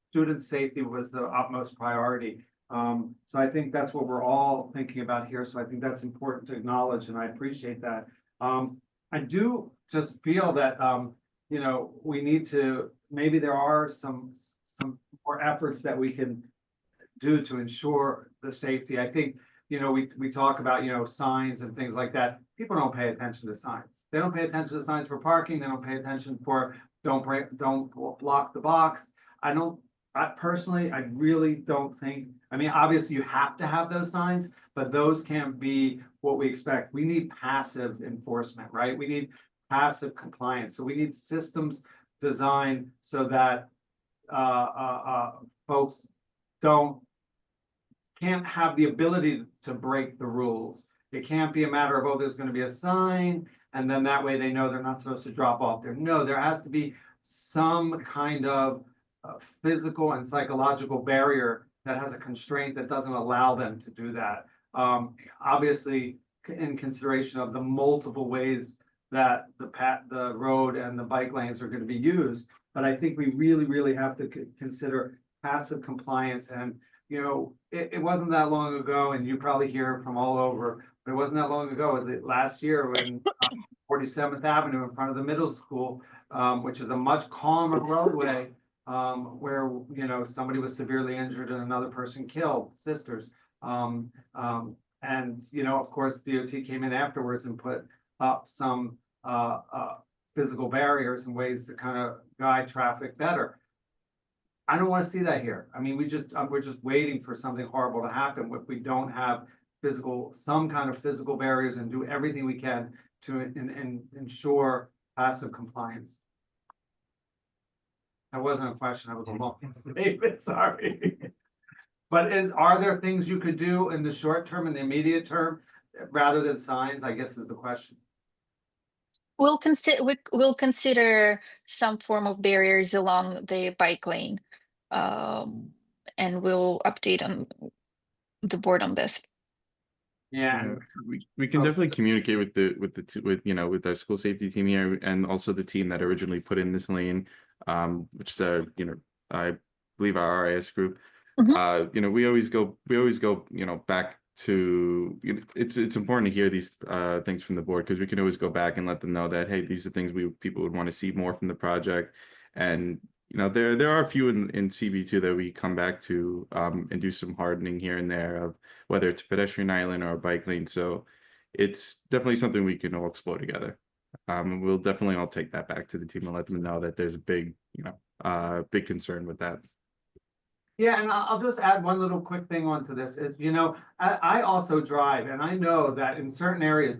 student safety was the utmost priority. So I think that's what we're all thinking about here. So I think that's important to acknowledge, and I appreciate that. I do just feel that, you know, we need to, maybe there are some more efforts that we can do to ensure the safety. I think, you know, we talk about, you know, signs and things like that. People don't pay attention to signs. They don't pay attention to signs for parking. They don't pay attention for don't block the box. I personally, I really don't think, I mean, obviously you have to have those signs, but those can't be what we expect. We need passive enforcement, right? We need passive compliance. So we need systems designed so that folks can't have the ability to break the rules. It can't be a matter of, oh, there's going to be a sign, and then that way they know they're not supposed to drop off there. No, there has to be some kind of physical and psychological barrier that has a constraint that doesn't allow them to do that. Obviously, in consideration of the multiple ways that the road and the bike lanes are going to be used, but I think we really, really have to consider passive compliance. And you know, it wasn't that long ago, and you probably hear it from all over, but it wasn't that long ago. Was it last year when 47th Avenue in front of the middle school, which is a much calmer roadway, where, you know, somebody was severely injured and another person killed, sisters. And, you know, of course, DOT came in afterwards and put up some physical barriers and ways to kind of guide traffic better. I don't want to see that here. I mean, we're just waiting for something horrible to happen if we don't have some kind of physical barriers and do everything we can to ensure passive compliance. That wasn't a question, that was a long statement, sorry. But are there things you could do in the short term, in the immediate term, rather than signs, I guess is the question. We'll consider some form of barriers along the bike lane. And we'll update on the board on this. Yeah, we can definitely communicate with you know, with our school safety team here, and also the team that originally put in this lane, which is you know, I believe our RIS group. Mm-hmm. You know, we always go, you know, back to, you know, it's important to hear these things from the board, because we can always go back and let them know that, hey, these are things people would want to see more from the project. And you know, there are a few in CB2 that we come back to and do some hardening here and there, of whether it's a pedestrian island or a bike lane. So it's definitely something we can all explore together. We'll definitely all take that back to the team and let them know that there's a big, you know, big concern with that. Yeah, and I'll just add one little quick thing onto this is, you know, I also drive, and I know that in certain areas,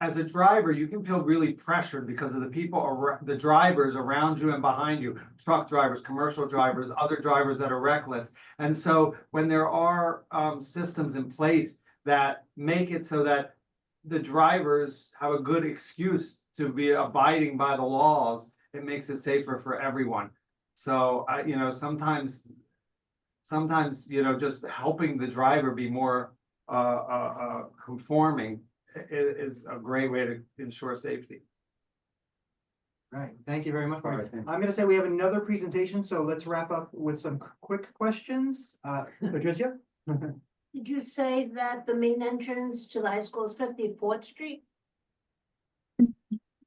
as a driver, you can feel really pressured because of the people, the drivers around you and behind you, truck drivers, commercial drivers, other drivers that are reckless. And so when there are systems in place that make it so that the drivers have a good excuse to be abiding by the laws, it makes it safer for everyone. So, you know, sometimes, you know, just helping the driver be more conforming is a great way to ensure safety. Right, thank you very much. I'm going to say we have another presentation, so let's wrap up with some quick questions. Patricia? Did you say that the main entrance to the high school is 54th Street?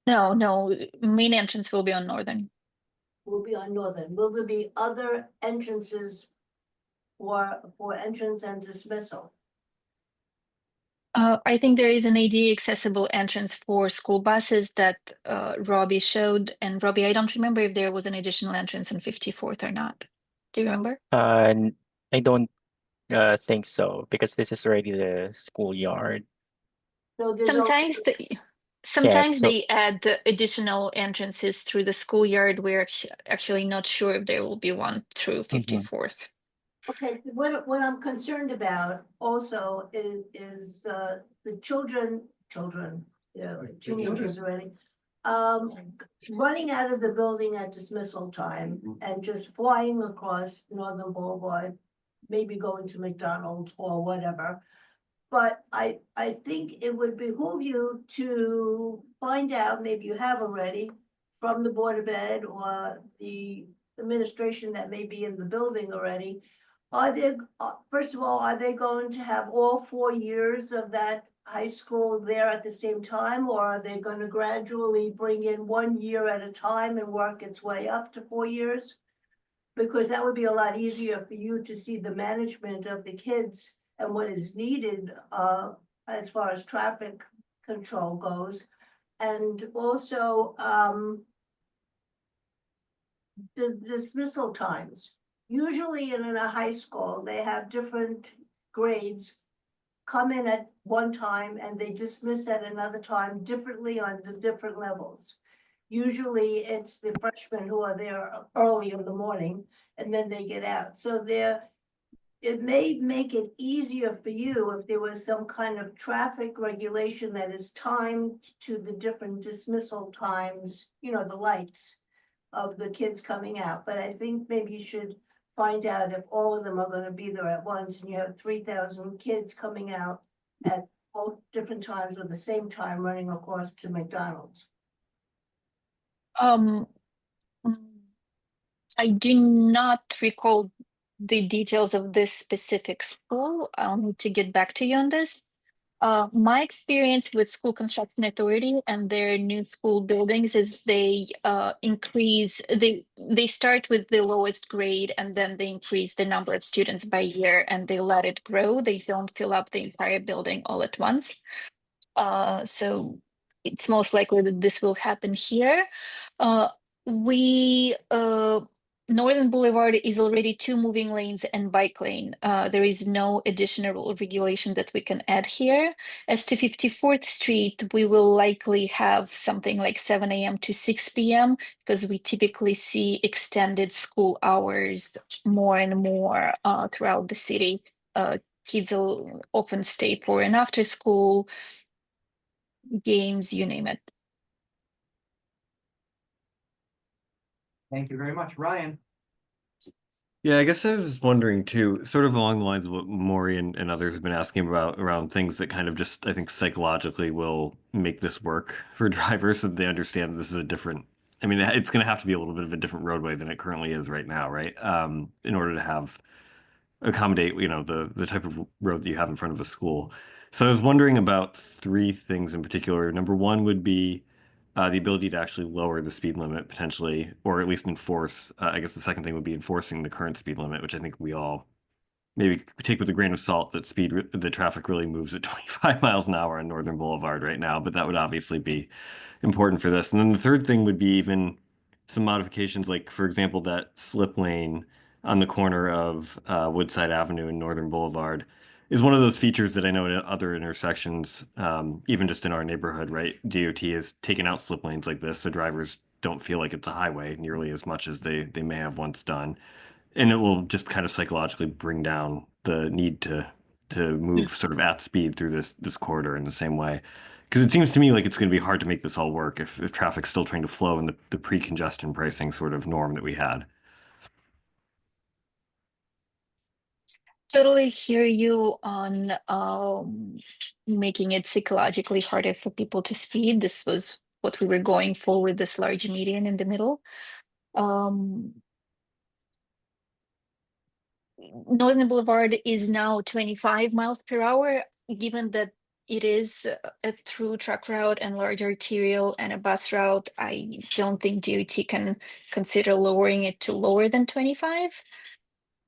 No, main entrance will be on Northern. Will be on Northern. Will there be other entrances for entrance and dismissal? I think there is an ADA accessible entrance for school buses that Robbie showed. And Robbie, I don't remember if there was an additional entrance on 54th or not. Do you remember? I don't think so, because this is already the schoolyard. So there's Sometimes so- they add the additional entrances through the schoolyard. We're actually not sure if there will be one through 54th. Okay, what I'm concerned about also is the children, like teenagers already. Running out of the building at dismissal time and just flying across Northern Boulevard, maybe going to McDonald's or whatever. But I think it would behoove you to find out, maybe you have already, from the Board of Ed or the administration that may be in the building already. Are they, first of all, are they going to have all 4 years of that high school there at the same time? Or are they going to gradually bring in 1 year at a time and work its way up to 4 years? Because that would be a lot easier for you to see the management of the kids and what is needed as far as traffic control goes. And also the dismissal times. Usually in a high school, they have different grades come in at one time and they dismiss at another time differently on the different levels. Usually it's the freshmen who are there early in the morning and then they get out. So it may make it easier for you if there was some kind of traffic regulation that is timed to the different dismissal times, you know, the lights of the kids coming out. But I think maybe you should find out if all of them are going to be there at once and you have 3,000 kids coming out at both different times or the same time running across to McDonald's. Mm, I do not recall the details of this specific school. I'll need to get back to you on this. My experience with School Construction Authority and their new school buildings is they they start with the lowest grade and then they increase the number of students by year and they let it grow. They don't fill up the entire building all at once. So it's most likely that this will happen here. Northern Boulevard is already 2 moving lanes and bike lane. There is no additional regulation that we can add here. As to 54th Street, we will likely have something like 7 a.m. to 6 p.m. because we typically see extended school hours more and more throughout the city. Kids will often stay for an after school, games, you name it. Thank you very much, Ryan. Yeah, I guess I was wondering too, sort of along the lines of what Maury and others have been asking about around things that kind of just, I think, psychologically will make this work for drivers so that they understand that this is a different, I mean, it's going to have to be a little bit of a different roadway than it currently is right now, right? In order to accommodate, you know, the type of road that you have in front of a school. So I was wondering about 3 things in particular. Number 1 would be the ability to actually lower the speed limit potentially, or at least enforce. I guess the second thing would be enforcing the current speed limit, which I think we all maybe take with a grain of salt that the traffic really moves at 25 miles an hour on Northern Boulevard right now, but that would obviously be important for this. And then the third thing would be even some modifications, like for example, that slip lane on the corner of Woodside Avenue and Northern Boulevard is one of those features that I know at other intersections, even just in our neighborhood, right? DOT has taken out slip lanes like this so drivers don't feel like it's a highway nearly as much as they may have once done. And it will just kind of psychologically bring down the need to move sort of at speed through this corridor in the same way. Because it seems to me like it's going to be hard to make this all work if traffic's still trying to flow in the pre-congestion pricing sort of norm that we had. Totally hear you on making it psychologically harder for people to speed. This was what we were going for with this large median in the middle. Northern Boulevard is now 25 miles per hour, given that it is a through truck route and large arterial and a bus route. I don't think DOT can consider lowering it to lower than 25.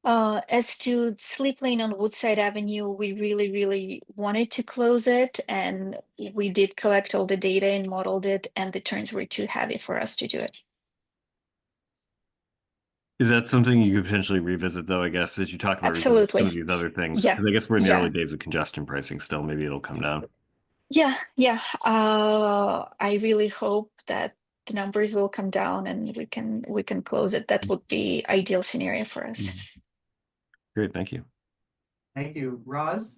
As to slip lane on Woodside Avenue, we really wanted to close it, and we did collect all the data and modeled it, and the turns were too heavy for us to do it. Is that something you could potentially revisit, though, I guess, as you talk about Absolutely. some of these other things? Yeah. Because I guess we're in the Yeah. early days of congestion pricing still. Maybe it'll come down. Yeah. I really hope that the numbers will come down and we can close it. That would be ideal scenario for us. Great, thank you. Thank you. Roz?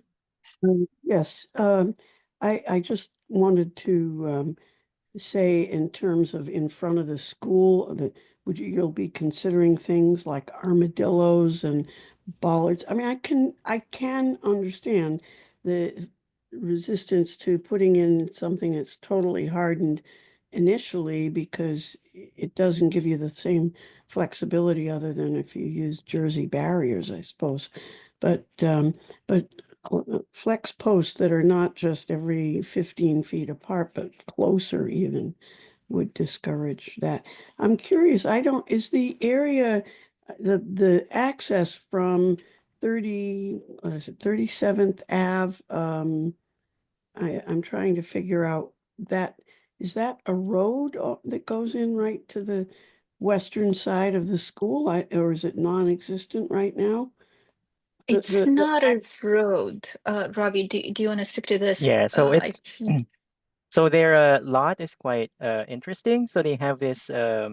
Yes, I just wanted to say in terms of in front of the school that you'll be considering things like armadillos and bollards. I mean, I can understand the resistance to putting in something that's totally hardened initially because it doesn't give you the same flexibility other than if you use Jersey barriers, I suppose. But flex posts that are not just every 15 feet apart, but closer even would discourage that. I'm curious, is the area, the access from 37th Ave, I'm trying to figure out is that a road that goes in right to the western side of the school, or is it non-existent right now? It's not a road. Robbie, do you want to speak to this? Yeah, so I it's can- so their lot is quite interesting. So they have this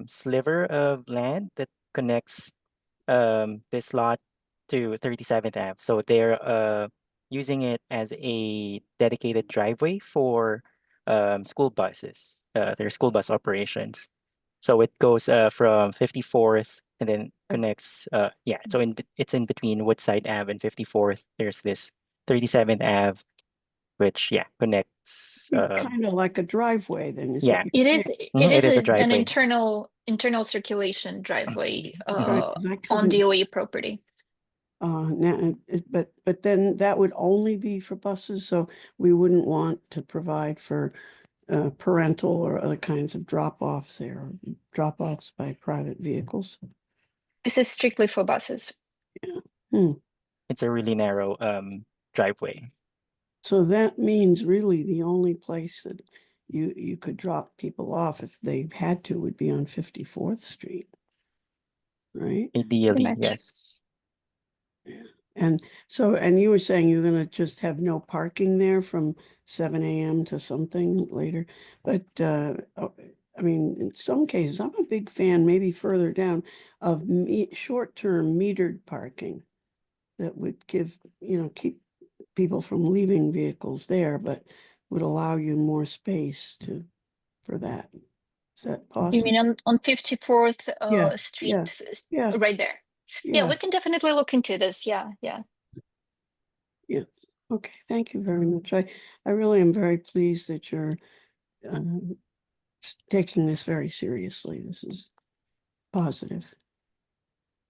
sliver of land that connects this lot to 37th Ave. So they're using it as a dedicated driveway for school buses, their school bus operations. So it goes from 54th and then connects, yeah, so it's in between Woodside Ave and 54th. There's this 37th Ave, which, yeah, connects, Kind of like a driveway then, is yeah. what It you're is. saying, It it is is a an driveway. internal circulation driveway right? 'Cause I on couldn't- DOE property. Now, but then that would only be for buses, so we wouldn't want to provide for parental or other kinds of drop-offs there, or drop-offs by private vehicles. This is strictly for buses. It's a really narrow driveway. So that means really the only place that you could drop people off if they had to would be on 54th Street, right? Ideally, much. yes. And so, and you were saying you're gonna just have no parking there from 7 AM to something later, but I mean, in some cases, I'm a big fan, maybe further down, of short-term metered parking that would give, keep people from leaving vehicles there, but would allow you more space for that. Is that You possible? mean on 54th Yeah, Street, yeah. right there? Yeah, we can definitely look into this. Yeah. Yeah. Okay, thank you very much. I really am very pleased that you're taking this very seriously. This is positive.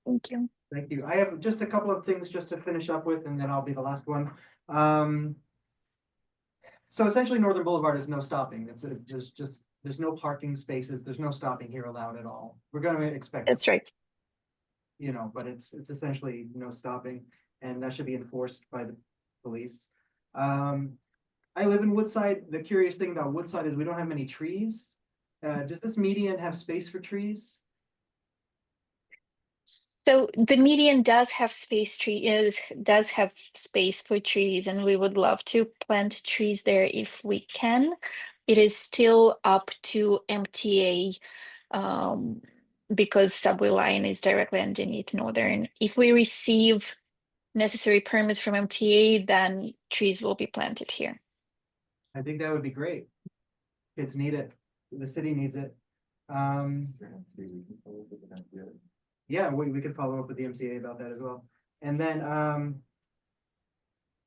Thank you. Thank you. I have just a couple of things just to finish up with, and then I'll be the last one. So essentially Northern Boulevard is no stopping. There's no parking spaces. There's no stopping here allowed at all. We're going to expect. That's right. But it's essentially no stopping, and that should be enforced by the police. I live in Woodside. The curious thing about Woodside is we don't have many trees. Does this median have space for trees? So the median does have does have space for trees, and we would love to plant trees there if we can. It is still up to MTA because subway line is directly underneath Northern. If we receive necessary permits from MTA, then trees will be planted here. I think that would be great. Kids need it. The city needs it. Yeah, we could follow up with the MTA about that as well. And then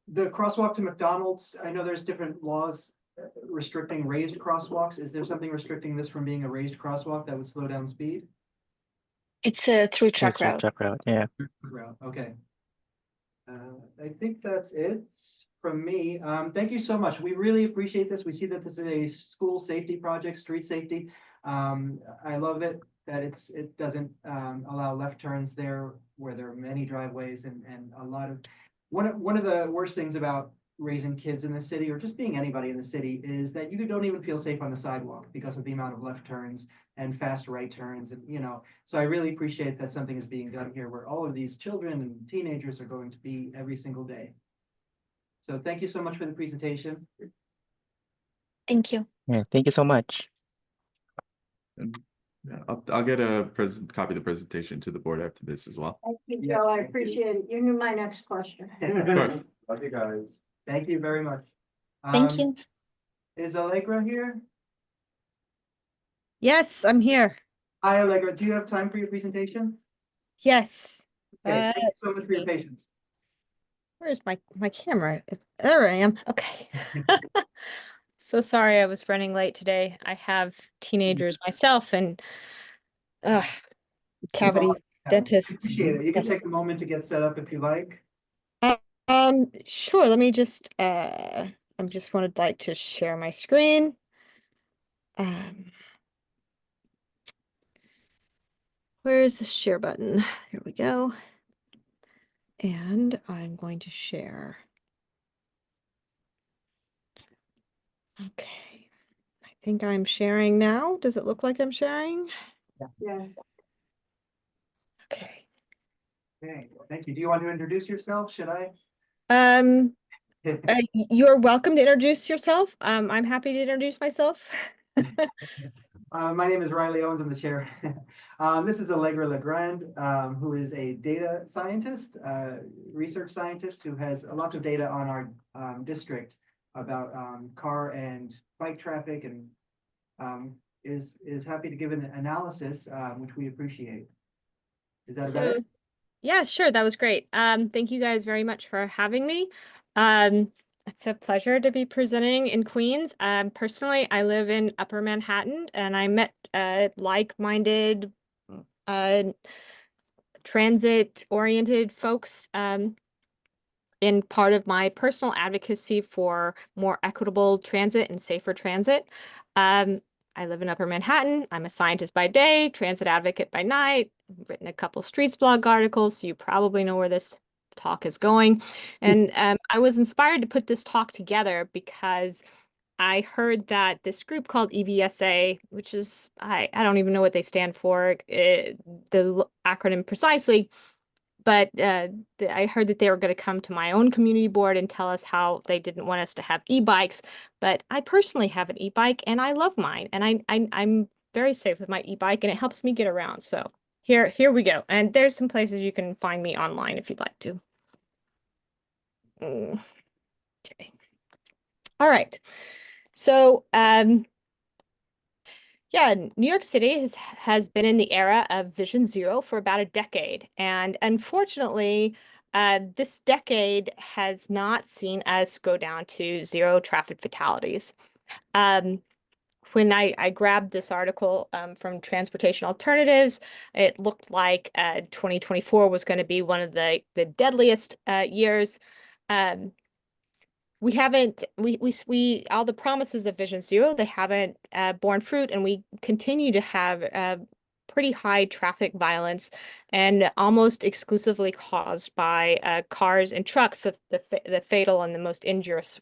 the crosswalk to McDonald's, I know there's different laws restricting raised crosswalks. Is there something restricting this from being a raised crosswalk that would slow down speed? It's a through truck route. Truck route, yeah. Okay. I think that's it from me. Thank you so much. We really appreciate this. We see that this is a school safety project, street safety. I love it that it doesn't allow left turns there where there are many driveways and a lot of one of the worst things about raising kids in the city or just being anybody in the city is that you don't even feel safe on the sidewalk because of the amount of left turns and fast right turns. And, so I really appreciate that something is being done here where all of these children and teenagers are going to be every single day. So thank you so much for the presentation. Thank you. Yeah, thank you so much. Yeah, I'll get a copy of the presentation to the board after this as well. Thank you, Yeah, Joe. I thank you. appreciate it. You knew my next question. course. Love you guys. Thank you very much. Thank you. Is Allegra here? Yes, I'm here. Hi, Allegra. Do you have time for your presentation? Yes. Okay, thank you so much let's for your see. patience. Where's my camera? There I am. Okay. So sorry I was running late today. I have teenagers myself and cavity Yeah, dentists. Appreciate it. You can Yes. take a moment to get set up if you like. Sure. Let me just I'm just like to share my screen. Where's the share button? Here we go. And I'm going to share. Okay. I think I'm sharing now. Does it look like I'm sharing? Yeah. Okay. Okay, thank you. Do you want to introduce yourself? Should I? You're welcome to introduce yourself. I'm happy to introduce myself. My name is Riley Owens. I'm the chair. This is Allegra Legrand, who is a data scientist, research scientist who has lots of data on our district about car and bike traffic, and is happy to give an analysis, which we appreciate. Is that about it? Yeah, sure. That was great. Thank you guys very much for having me. It's a pleasure to be presenting in Queens. Personally, I live in Upper Manhattan and I met like-minded transit-oriented folks in part of my personal advocacy for more equitable transit and safer transit. I live in Upper Manhattan. I'm a scientist by day, transit advocate by night. I've written a couple Streets blog articles, so you probably know where this talk is going. And I was inspired to put this talk together because I heard that this group called EVSA, which is, I don't even know what they stand for, the acronym precisely, but I heard that they were going to come to my own community board and tell us how they didn't want us to have e-bikes. But I personally have an e-bike and I love mine. And I'm very safe with my e-bike and it helps me get around. So here we go. And there's some places you can find me online if you'd like to. Okay. All right. So yeah, New York City has been in the era of Vision Zero for about a decade. And unfortunately, this decade has not seen us go down to zero traffic fatalities. When I grabbed this article from Transportation Alternatives, it looked like 2024 was going to be one of the deadliest years. We haven't, all the promises of Vision Zero, they haven't borne fruit, and we continue to have pretty high traffic violence and almost exclusively caused by cars and trucks, the fatal and the most injurious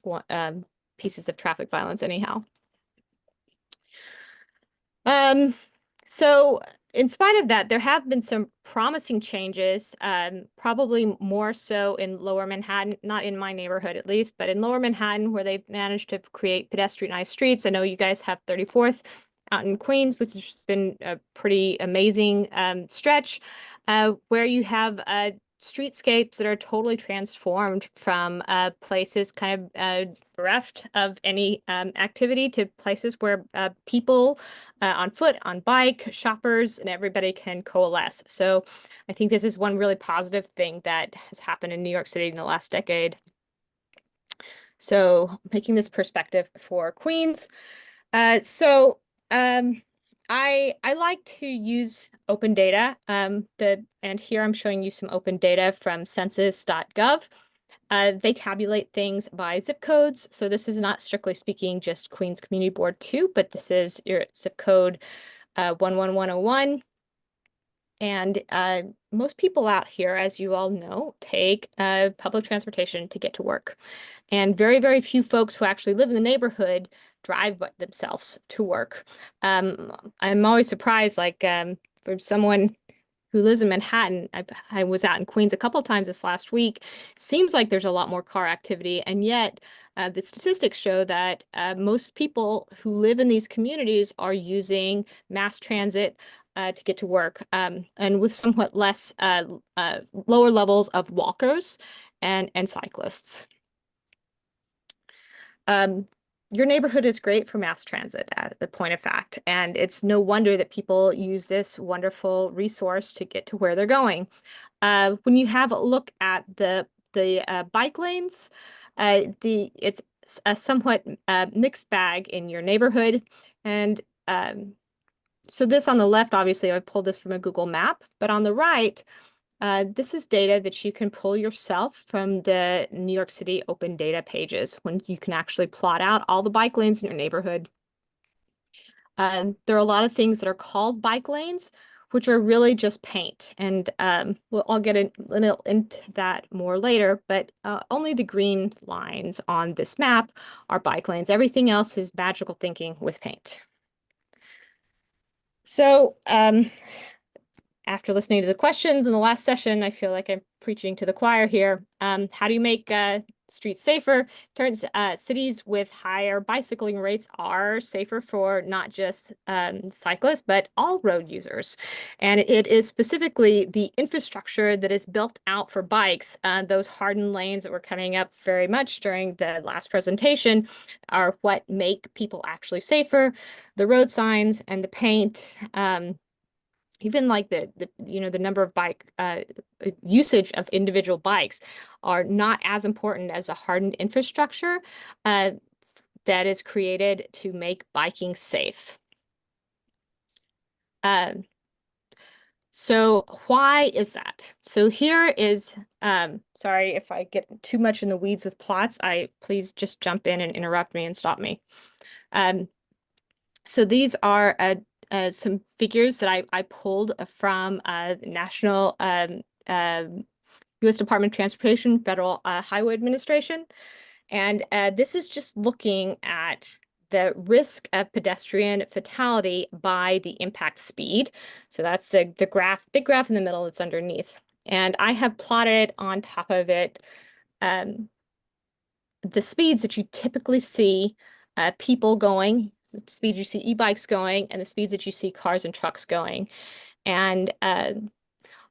pieces of traffic violence anyhow. So in spite of that, there have been some promising changes, probably more so in Lower Manhattan, not in my neighborhood at least, but in Lower Manhattan, where they've managed to create pedestrianized streets. I know you guys have 34th out in Queens, which has been a pretty amazing stretch, where you have streetscapes that are totally transformed from places kind of bereft of any activity to places where people on foot, on bike, shoppers, and everybody can coalesce. So I think this is one really positive thing that has happened in New York City in the last decade. So making this perspective for Queens. I like to use open data. And here I'm showing you some open data from census.gov. They tabulate things by zip codes. So this is not strictly speaking just Queens Community Board 2, but this is your zip code 11101. And most people out here, as you all know, take public transportation to get to work. And very, very few folks who actually live in the neighborhood drive themselves to work. I'm always surprised, like for someone who lives in Manhattan, I was out in Queens a couple times this last week. Seems like there's a lot more car activity, and yet the statistics show that most people who live in these communities are using mass transit to get to work, and with somewhat less lower levels of walkers and cyclists. Your neighborhood is great for mass transit, at the point of fact, and it's no wonder that people use this wonderful resource to get to where they're going. When you have a look at the bike lanes, it's a somewhat mixed bag in your neighborhood, and so this on the left, obviously, I pulled this from a Google map, but on the right, this is data that you can pull yourself from the New York City open data pages, when you can actually plot out all the bike lanes in your neighborhood. There are a lot of things that are called bike lanes, which are really just paint. And I'll get into that more later, but only the green lines on this map are bike lanes. Everything else is magical thinking with paint. So after listening to the questions in the last session, I feel like I'm preaching to the choir here. How do you make streets safer? Turns cities with higher bicycling rates are safer for not just cyclists, but all road users. And it is specifically the infrastructure that is built out for bikes. Those hardened lanes that were coming up very much during the last presentation are what make people actually safer. The road signs and the paint, even like the number of bike usage of individual bikes are not as important as the hardened infrastructure that is created to make biking safe. So why is that? So here is, sorry if I get too much in the weeds with plots, please just jump in and interrupt me and stop me. So these are some figures that I pulled from National U.S. Department of Transportation, Federal Highway Administration. And this is just looking at the risk of pedestrian fatality by the impact speed. So that's the graph, big graph in the middle that's underneath. And I have plotted on top of it the speeds that you typically see people going, the speeds you see e-bikes going, and the speeds that you see cars and trucks going. And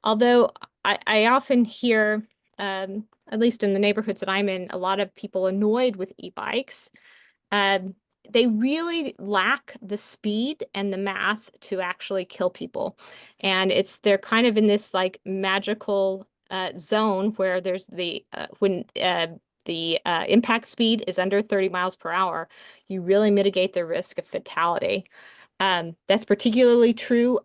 although I often hear, at least in the neighborhoods that I'm in, a lot of people annoyed with e-bikes, they really lack the speed and the mass to actually kill people. And they're kind of in this like magical zone where there's when the impact speed is under 30 miles per hour, you really mitigate the risk of fatality. That's particularly true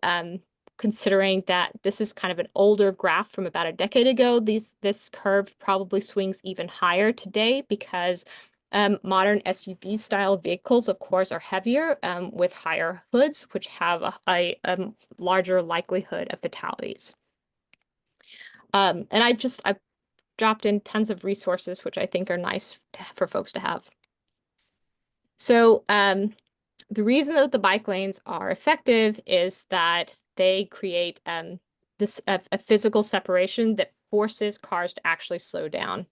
considering that this is kind of an older graph from about a decade ago. This curve probably swings even higher today because modern SUV style vehicles, of course, are heavier with higher hoods, which have a larger likelihood of fatalities. And I've dropped in tons of resources, which I think are nice for folks to have. So the reason that the bike lanes are effective is that they create a physical separation that forces cars to actually slow down.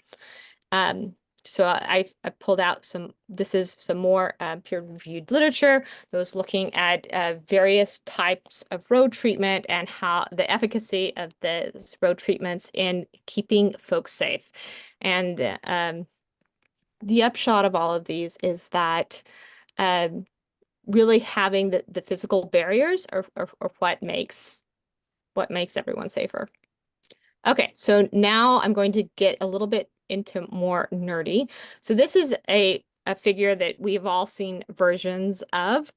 So I pulled out this is some more peer-reviewed literature that was looking at various types of road treatment and how the efficacy of the road treatments in keeping folks safe. And the upshot of all of these is that really having the physical barriers are what makes everyone safer. Okay, so now I'm going to get a little bit into more nerdy. So this is a figure that we've all seen versions of.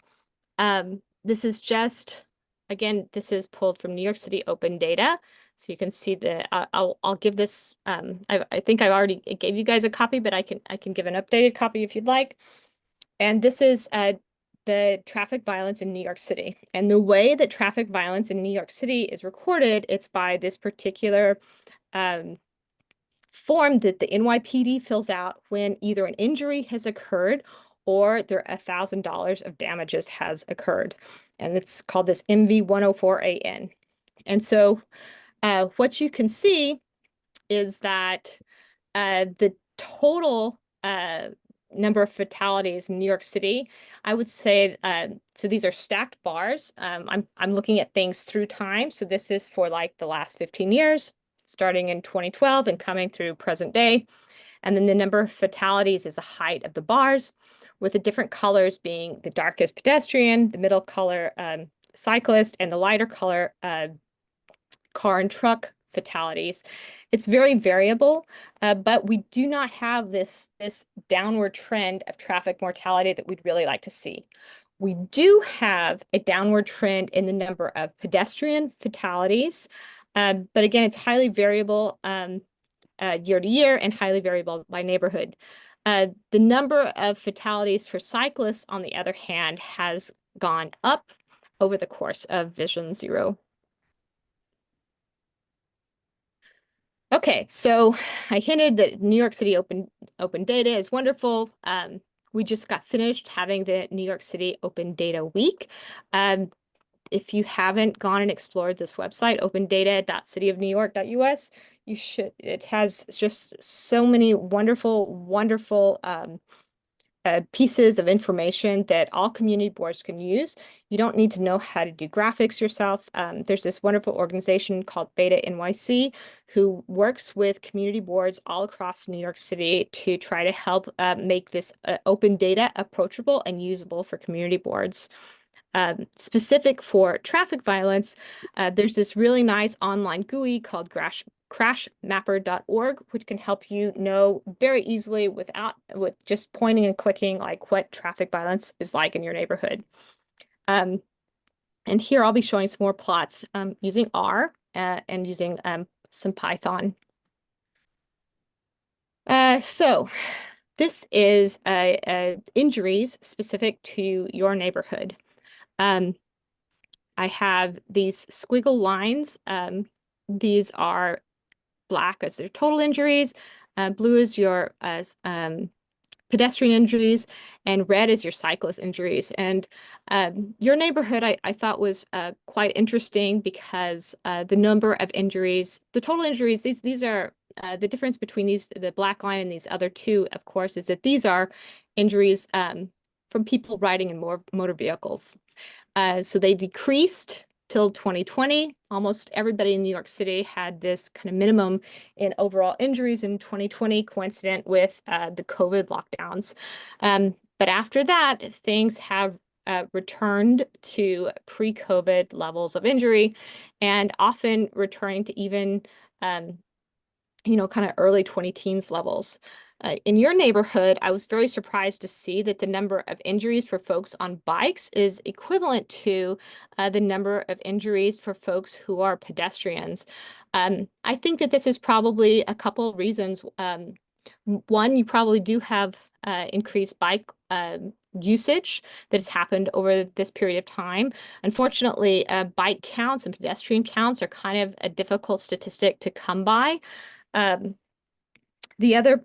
This is just, again, this is pulled from New York City open data. So you can see I'll give this, I think I already gave you guys a copy, but I can give an updated copy if you'd like. And this is the traffic violence in New York City. And the way that traffic violence in New York City is recorded, it's by this particular form that the NYPD fills out when either an injury has occurred or there $1,000 of damages has occurred. And it's called this MV104AN. And so what you can see is that the total number of fatalities in New York City, I would say, so these are stacked bars. I'm looking at things through time. So this is for like the last 15 years, starting in 2012 and coming through present day. And then the number of fatalities is the height of the bars, with the different colors being the darkest pedestrian, the middle color cyclist, and the lighter color car and truck fatalities. It's very variable, but we do not have this downward trend of traffic mortality that we'd really like to see. We do have a downward trend in the number of pedestrian fatalities, but again, it's highly variable year to year and highly variable by neighborhood. The number of fatalities for cyclists, on the other hand, has gone up over the course of Vision Zero. Okay, so I hinted that New York City open data is wonderful. We just got finished having the New York City Open Data Week. If you haven't gone and explored this website, opendata.cityofnewyork.us, you should. It has just so many wonderful pieces of information that all community boards can use. You don't need to know how to do graphics yourself. There's this wonderful organization called Beta NYC who works with community boards all across New York City to try to help make this open data approachable and usable for community boards. Specific for traffic violence, there's this really nice online GUI called crashmapper.org, which can help you know very easily with just pointing and clicking like what traffic violence is like in your neighborhood. And here I'll be showing some more plots using R and using some Python. So this is injuries specific to your neighborhood. I have these squiggle lines. These are black as their total injuries, blue is your pedestrian injuries, and red is your cyclist injuries. And your neighborhood, I thought was quite interesting because the number of injuries, the total injuries, these are the difference between the black line and these other two, of course, is that these are injuries from people riding in motor vehicles. So they decreased till 2020. Almost everybody in New York City had this kind of minimum in overall injuries in 2020, coincident with the COVID lockdowns. But after that, things have returned to pre-COVID levels of injury, and often returning to even, kind of early 20-teens levels. In your neighborhood, I was very surprised to see that the number of injuries for folks on bikes is equivalent to the number of injuries for folks who are pedestrians. I think that this is probably a couple of reasons. One, you probably do have increased bike usage that has happened over this period of time. Unfortunately, bike counts and pedestrian counts are kind of a difficult statistic to come by. The other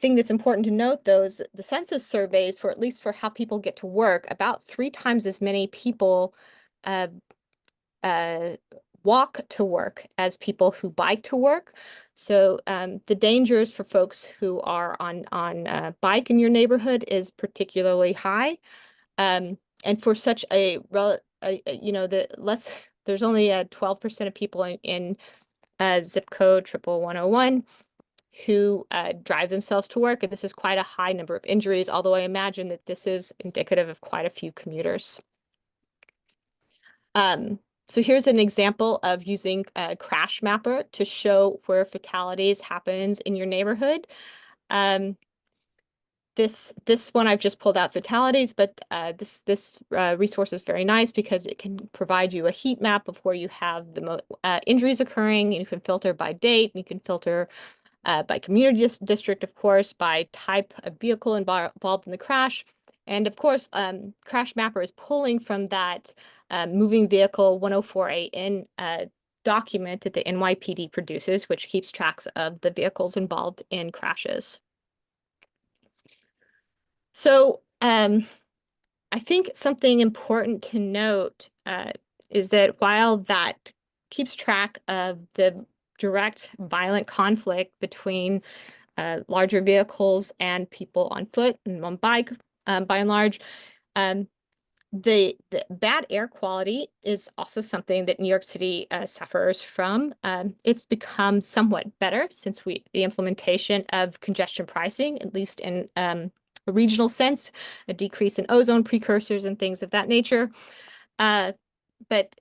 thing that's important to note, though, is the census surveys, for at least for how people get to work, about 3 times as many people walk to work as people who bike to work. So the dangers for folks who are on bike in your neighborhood is particularly high. And for such there's only 12% of people in zip code 11101 who drive themselves to work, and this is quite a high number of injuries, although I imagine that this is indicative of quite a few commuters. So here's an example of using Crash Mapper to show where fatalities happens in your neighborhood. This one I've just pulled out fatalities, but this resource is very nice because it can provide you a heat map of where you have the injuries occurring. You can filter by date, and you can filter by community district, of course, by type of vehicle involved in the crash. And of course, Crash Mapper is pulling from that moving vehicle 104AN document that the NYPD produces, which keeps tracks of the vehicles involved in crashes. So I think something important to note is that while that keeps track of the direct violent conflict between larger vehicles and people on foot and on bike, by and large. The bad air quality is also something that New York City suffers from. It's become somewhat better since the implementation of congestion pricing, at least in a regional sense, a decrease in ozone precursors and things of that nature. But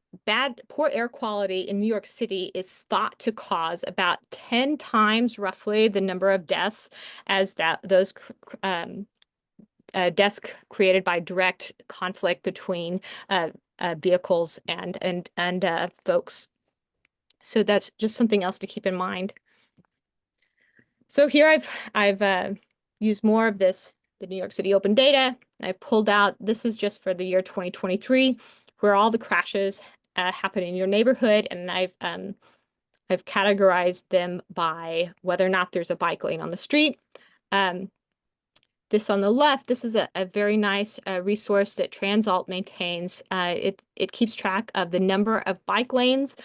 poor air quality in New York City is thought to cause about 10 times roughly the number of deaths as those deaths created by direct conflict between vehicles and folks. So that's just something else to keep in mind. So here I've used more of the New York City open data. I've pulled out, this is just for the year 2023, where all the crashes happen in your neighborhood, and I've categorized them by whether or not there's a bike lane on the street. This on the left, this is a very nice resource that Transalt maintains. It keeps track of the number of bike lanes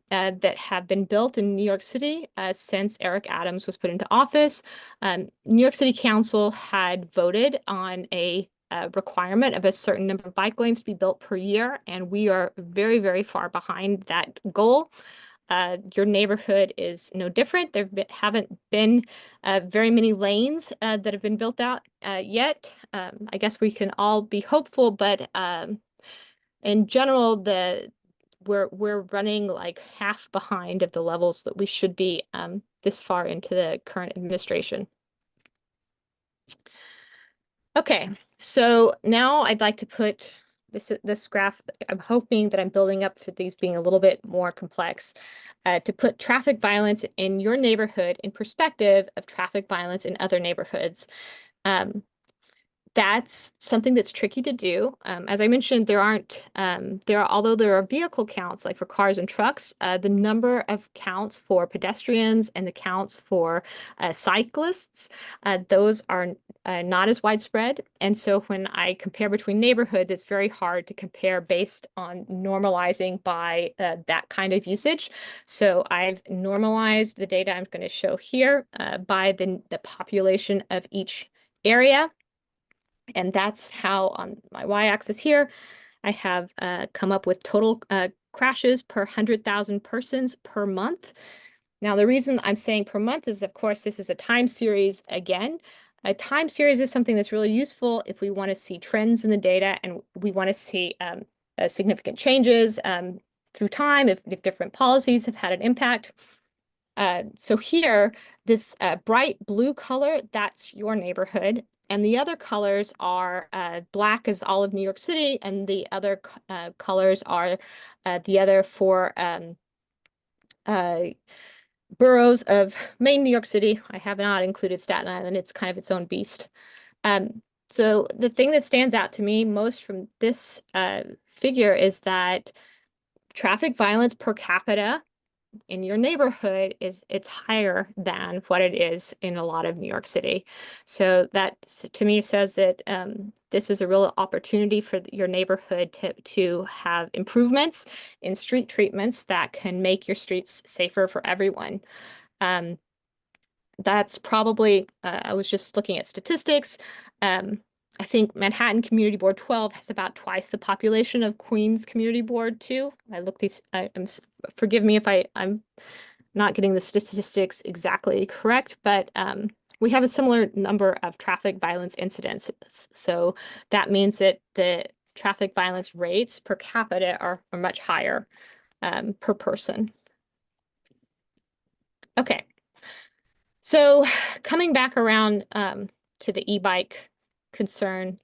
that have been built in New York City since Eric Adams was put into office. New York City Council had voted on a requirement of a certain number of bike lanes to be built per year, and we are very, very far behind that goal. Your neighborhood is no different. There haven't been very many lanes that have been built out yet. I guess we can all be hopeful, but in general, we're running like half behind of the levels that we should be this far into the current administration. Okay, so now I'd like to put this graph. I'm hoping that I'm building up for these being a little bit more complex, to put traffic violence in your neighborhood in perspective of traffic violence in other neighborhoods. That's something that's tricky to do. As I mentioned, although there are vehicle counts, like for cars and trucks, the number of counts for pedestrians and the counts for cyclists, those are not as widespread. And so when I compare between neighborhoods, it's very hard to compare based on normalizing by that kind of usage. So I've normalized the data I'm going to show here by the population of each area. And that's how on my y-axis here, I have come up with total crashes per 100,000 persons per month. Now, the reason I'm saying per month is, of course, this is a time series again. A time series is something that's really useful if we want to see trends in the data and we want to see significant changes through time, if different policies have had an impact. So here, this bright blue color, that's your neighborhood. And the other colors are black is all of New York City, and the other colors are the other four boroughs of main New York City. I have not included Staten Island. It's kind of its own beast. So the thing that stands out to me most from this figure is that traffic violence per capita in your neighborhood it's higher than what it is in a lot of New York City. So that to me says that this is a real opportunity for your neighborhood to have improvements in street treatments that can make your streets safer for everyone. That's probably, I was just looking at statistics. I think Manhattan Community Board 12 has about twice the population of Queens Community Board 2. I looked these, forgive me if I'm not getting the statistics exactly correct, but we have a similar number of traffic violence incidents. So that means that the traffic violence rates per capita are much higher per person. Okay, so coming back around to the e-bike concern.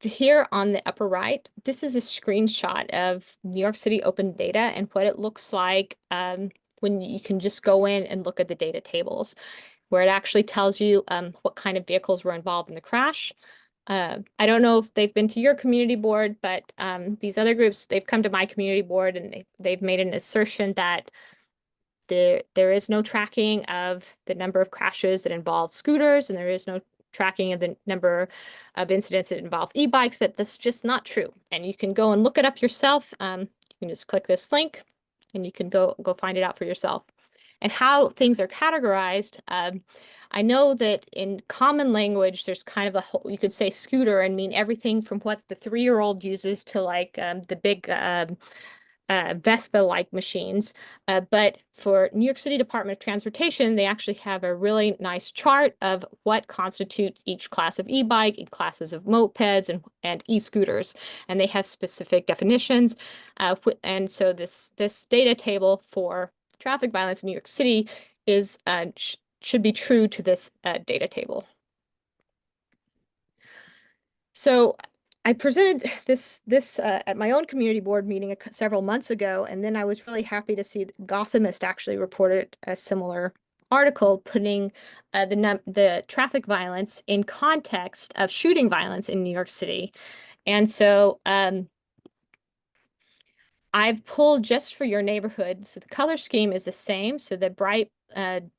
Here on the upper right, this is a screenshot of New York City open data and what it looks like when you can just go in and look at the data tables, where it actually tells you what kind of vehicles were involved in the crash. I don't know if they've been to your community board, but these other groups, they've come to my community board and they've made an assertion that there is no tracking of the number of crashes that involve scooters, and there is no tracking of the number of incidents that involve e-bikes, but that's just not true. And you can go and look it up yourself. You can just click this link and you can go find it out for yourself. And how things are categorized, I know that in common language, there's kind of a whole, you could say scooter and mean everything from what the 3-year-old uses to like the big Vespa-like machines. But for New York City Department of Transportation, they actually have a really nice chart of what constitutes each class of e-bike, each classes of mopeds and e-scooters. And they have specific definitions. And so this data table for traffic violence in New York City is should be true to this data table. So I presented this at my own community board meeting several months ago, and then I was really happy to see that Gothamist actually reported a similar article putting the traffic violence in context of shooting violence in New York City. And so I've pulled just for your neighborhood. So the color scheme is the same. So the bright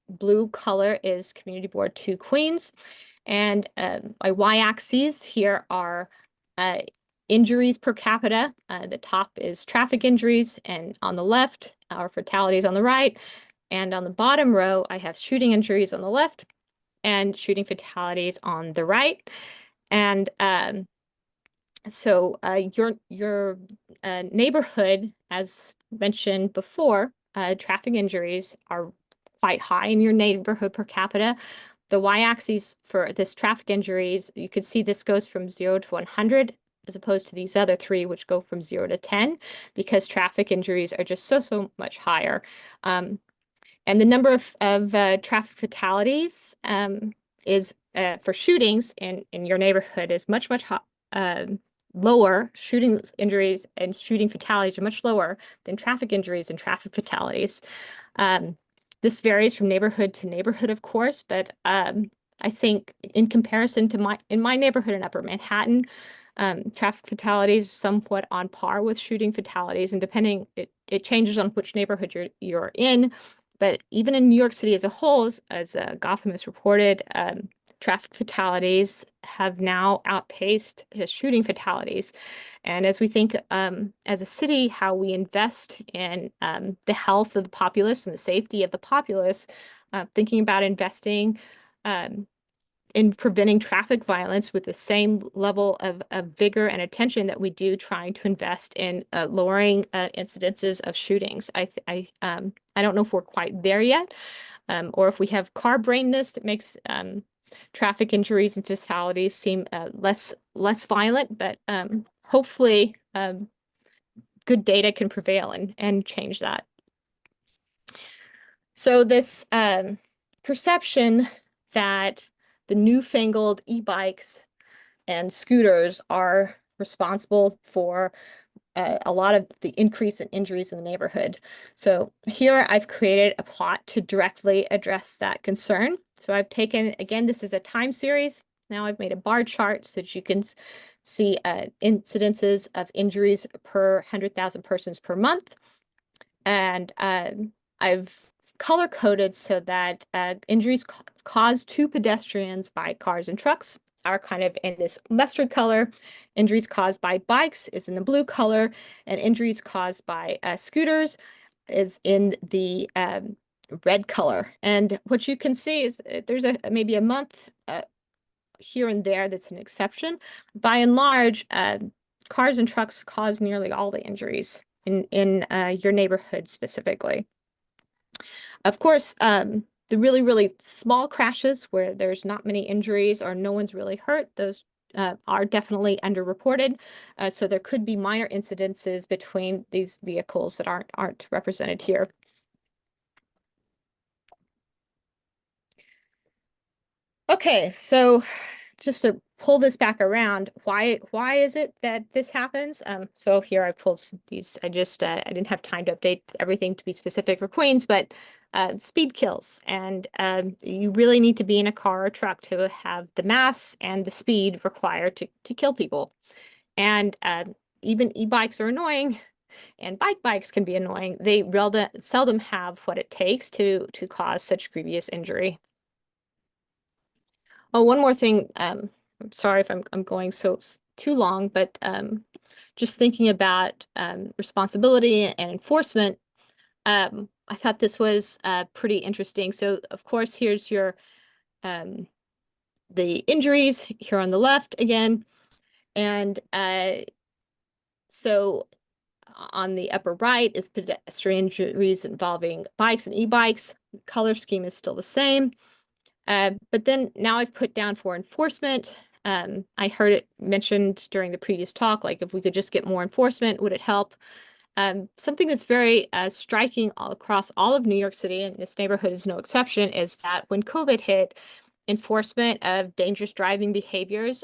blue color is Community Board 2 Queens. And my y-axes here are injuries per capita. The top is traffic injuries, and on the left are fatalities on the right. And on the bottom row, I have shooting injuries on the left and shooting fatalities on the right. And so your neighborhood, as mentioned before, traffic injuries are quite high in your neighborhood per capita. The y-axis for this traffic injuries, you could see this goes from 0 to 100, as opposed to these other three, which go from 0 to 10, because traffic injuries are just so much higher. And the number of traffic fatalities is for shootings in your neighborhood is much lower. Shooting injuries and shooting fatalities are much lower than traffic injuries and traffic fatalities. This varies from neighborhood to neighborhood, of course, but I think in comparison to in my neighborhood in Upper Manhattan, traffic fatalities are somewhat on par with shooting fatalities, and depending, it changes on which neighborhood you're in. But even in New York City as a whole, as Gotham has reported, traffic fatalities have now outpaced shooting fatalities. And as we think as a city, how we invest in the health of the populace and the safety of the populace, thinking about investing in preventing traffic violence with the same level of vigor and attention that we do trying to invest in lowering incidences of shootings. I don't know if we're quite there yet, or if we have car brainness that makes traffic injuries and fatalities seem less violent, but hopefully good data can prevail and change that. So this perception that the newfangled e-bikes and scooters are responsible for a lot of the increase in injuries in the neighborhood. So here I've created a plot to directly address that concern. So I've taken, again, this is a time series. Now I've made a bar chart so that you can see incidences of injuries per 100,000 persons per month. And I've color coded so that injuries caused to pedestrians by cars and trucks are kind of in this mustard color. Injuries caused by bikes is in the blue color, and injuries caused by scooters is in the red color. And what you can see is there's maybe a month here and there that's an exception. By and large, cars and trucks cause nearly all the injuries in your neighborhood specifically. Of course, the really small crashes where there's not many injuries or no one's really hurt, those are definitely underreported. So there could be minor incidences between these vehicles that aren't represented here. Okay, so just to pull this back around, why is it that this happens? So here I pulled these. I didn't have time to update everything to be specific for Queens, but speed kills, and you really need to be in a car or truck to have the mass and the speed required to kill people. And even e-bikes are annoying, and bikes can be annoying. They seldom have what it takes to cause such grievous injury. Oh, one more thing. I'm sorry if I'm going too long, but just thinking about responsibility and enforcement, I thought this was pretty interesting. So of course, here's your the injuries here on the left again. And so on the upper right is pedestrian injuries involving bikes and e-bikes. The color scheme is still the same. But then now I've put down for enforcement. I heard it mentioned during the previous talk, like if we could just get more enforcement, would it help? Something that's very striking all across all of New York City, and this neighborhood is no exception, is that when COVID hit, enforcement of dangerous driving behaviors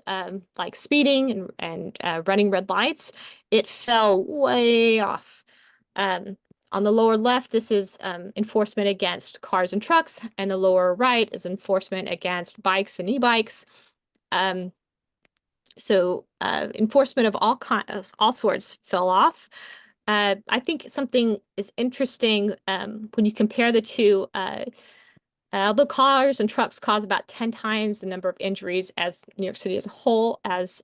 like speeding and running red lights, it fell way off. On the lower left, this is enforcement against cars and trucks, and the lower right is enforcement against bikes and e-bikes. So enforcement of all sorts fell off. I think something is interesting when you compare the two. Although cars and trucks cause about 10 times the number of injuries as New York City as a whole as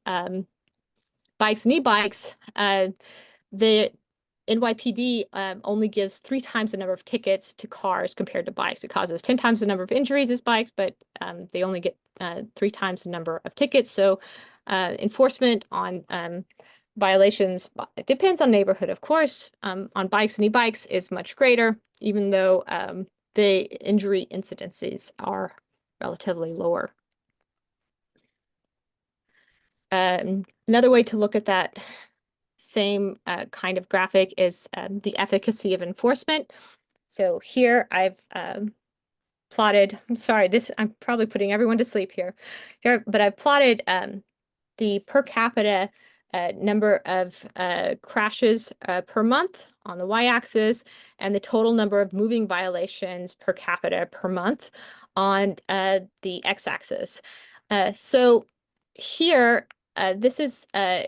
bikes and e-bikes, the NYPD only gives 3 times the number of tickets to cars compared to bikes. It causes 10 times the number of injuries as bikes, but they only get 3 times the number of tickets. So enforcement on violations, it depends on neighborhood, of course, on bikes and e-bikes is much greater, even though the injury incidences are relatively lower. Another way to look at that same kind of graphic is the efficacy of enforcement. So here I've plotted, I'm sorry, I'm probably putting everyone to sleep here, but I've plotted the per capita number of crashes per month on the y-axis and the total number of moving violations per capita per month on the x-axis. So here, this is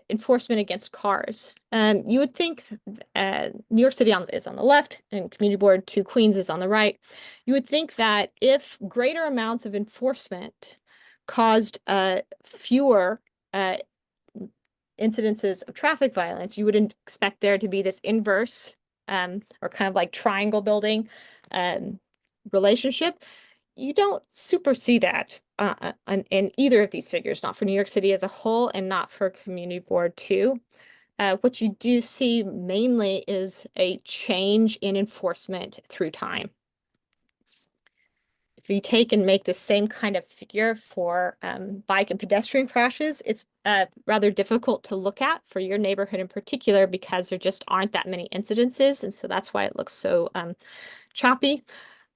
enforcement against cars. You would think New York City is on the left and Community Board 2 Queens is on the right. You would think that if greater amounts of enforcement caused fewer incidences of traffic violence, you wouldn't expect there to be this inverse or kind of like triangle building relationship. You don't super see that in either of these figures, not for New York City as a whole and not for Community Board 2. What you do see mainly is a change in enforcement through time. If you take and make the same kind of figure for bike and pedestrian crashes, it's rather difficult to look at for your neighborhood in particular because there just aren't that many incidences. And so that's why it looks so choppy.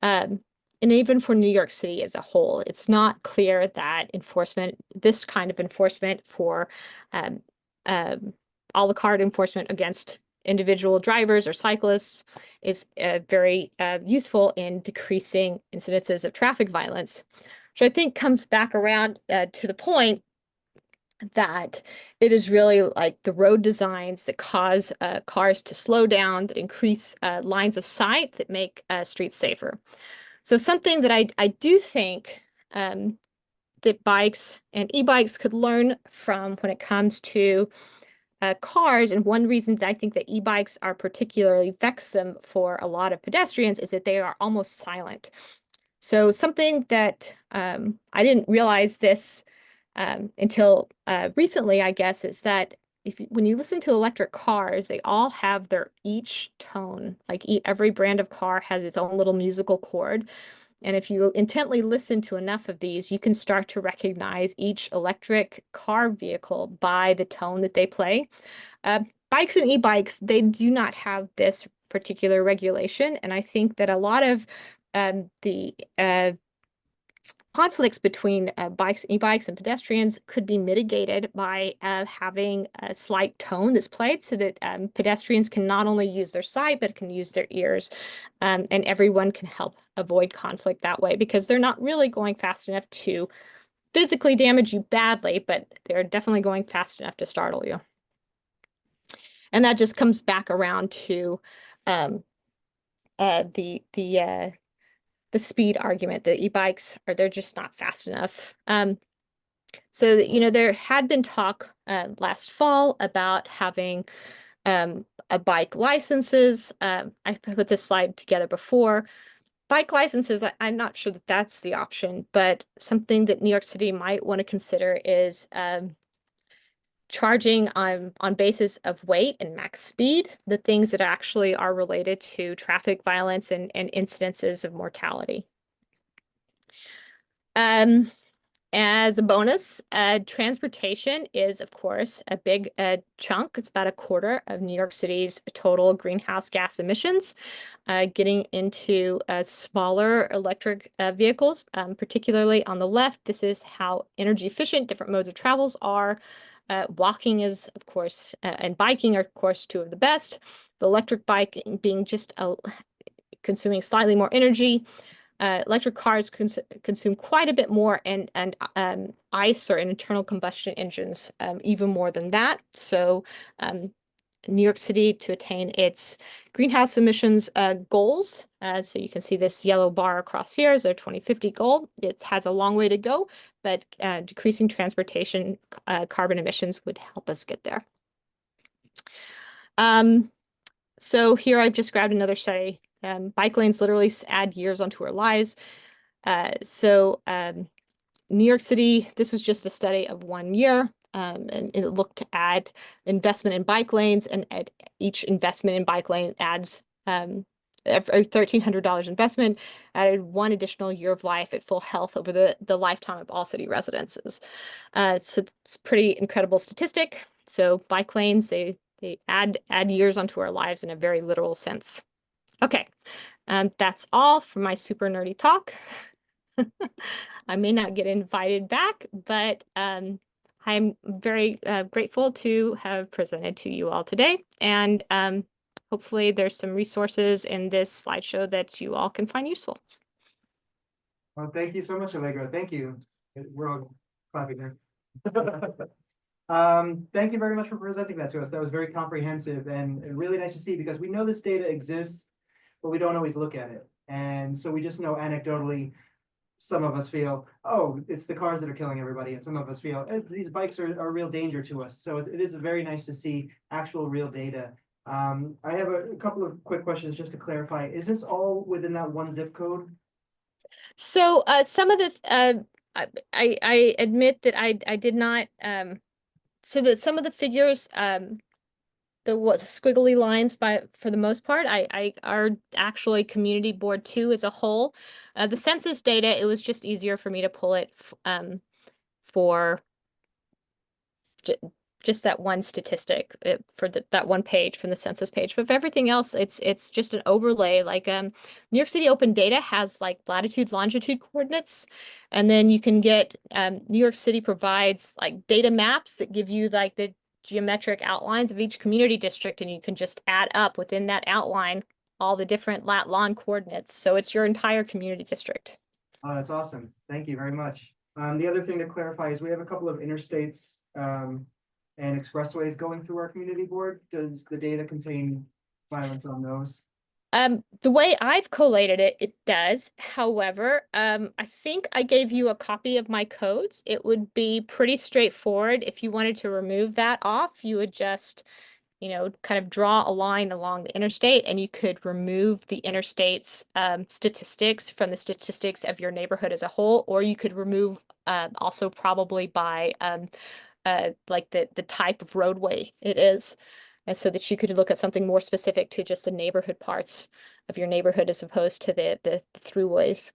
And even for New York City as a whole, it's not clear that enforcement, this kind of enforcement for a la carte enforcement against individual drivers or cyclists is very useful in decreasing incidences of traffic violence, which I think comes back around to the point that it is really like the road designs that cause cars to slow down, that increase lines of sight, that make streets safer. So something that I do think that bikes and e-bikes could learn from when it comes to cars, and one reason that I think that e-bikes are particularly vexsome for a lot of pedestrians is that they are almost silent. So something that I didn't realize this until recently, I guess, is that when you listen to electric cars, they all have their each tone. Like every brand of car has its own little musical chord. And if you intently listen to enough of these, you can start to recognize each electric car vehicle by the tone that they play. Bikes and e-bikes, they do not have this particular regulation. And I think that a lot of the conflicts between bikes, e-bikes, and pedestrians could be mitigated by having a slight tone that's played so that pedestrians can not only use their sight, but can use their ears. And everyone can help avoid conflict that way because they're not really going fast enough to physically damage you badly, but they're definitely going fast enough to startle you. And that just comes back around to the speed argument. The e-bikes they're just not fast enough. So that, there had been talk last fall about having Bike licenses. I put this slide together before. Bike licenses, I'm not sure that that's the option, but something that New York City might want to consider is charging on basis of weight and max speed, the things that actually are related to traffic violence and incidences of mortality. As a bonus, transportation is, of course, a big chunk. It's about a quarter of New York City's total greenhouse gas emissions. Getting into smaller electric vehicles, particularly on the left, this is how energy efficient different modes of travels are. Walking is, of course, and biking are, of course, two of the best. The electric bike being just consuming slightly more energy. Electric cars consume quite a bit more, and ICE or internal combustion engines even more than that. So New York City, to attain its greenhouse emissions goals, so you can see this yellow bar across here is their 2050 goal. It has a long way to go, but decreasing transportation carbon emissions would help us get there. So here I've just grabbed another study. Bike lanes literally add years onto our lives. New York City, this was just a study of 1 year, and it looked at investment in bike lanes, and at each investment in bike lane adds every $1,300 investment added 1 additional year of life at full health over the lifetime of all city residences. So it's a pretty incredible statistic. So bike lanes, they add years onto our lives in a very literal sense. Okay, that's all for my super nerdy talk. I may not get invited back, but I'm very grateful to have presented to you all today. And hopefully there's some resources in this slideshow that you all can find useful. Well, thank you so much, Allegra. Thank you. We're all clapping there. Thank you very much for presenting that to us. That was very comprehensive and really nice to see, because we know this data exists, but we don't always look at it. And so we just know anecdotally, some of us feel, oh, it's the cars that are killing everybody. And some of us feel these bikes are a real danger to us. So it is very nice to see actual real data. I have a couple of quick questions just to clarify. Is this all within that one zip code? So some of the, I admit that I did not, so that some of the figures, the squiggly lines for the most part, I are actually Community Board 2 as a whole. The census data, it was just easier for me to pull it for just that one statistic for that one page from the census page. But for everything else, it's just an overlay. Like New York City Open Data has like latitude, longitude coordinates, and then you can get New York City provides like data maps that give you like the geometric outlines of each community district, and you can just add up within that outline all the different lat-long coordinates. So it's your entire community district. Oh, that's awesome. Thank you very much. The other thing to clarify is we have a couple of interstates and expressways going through our community board. Does the data contain violence on those? The way I've collated it, it does. However, I think I gave you a copy of my codes. It would be pretty straightforward. If you wanted to remove that off, you would just, kind of draw a line along the interstate, and you could remove the interstate's statistics from the statistics of your neighborhood as a whole, or you could remove also probably by like the type of roadway it is. And so that you could look at something more specific to just the neighborhood parts of your neighborhood as opposed to the throughways.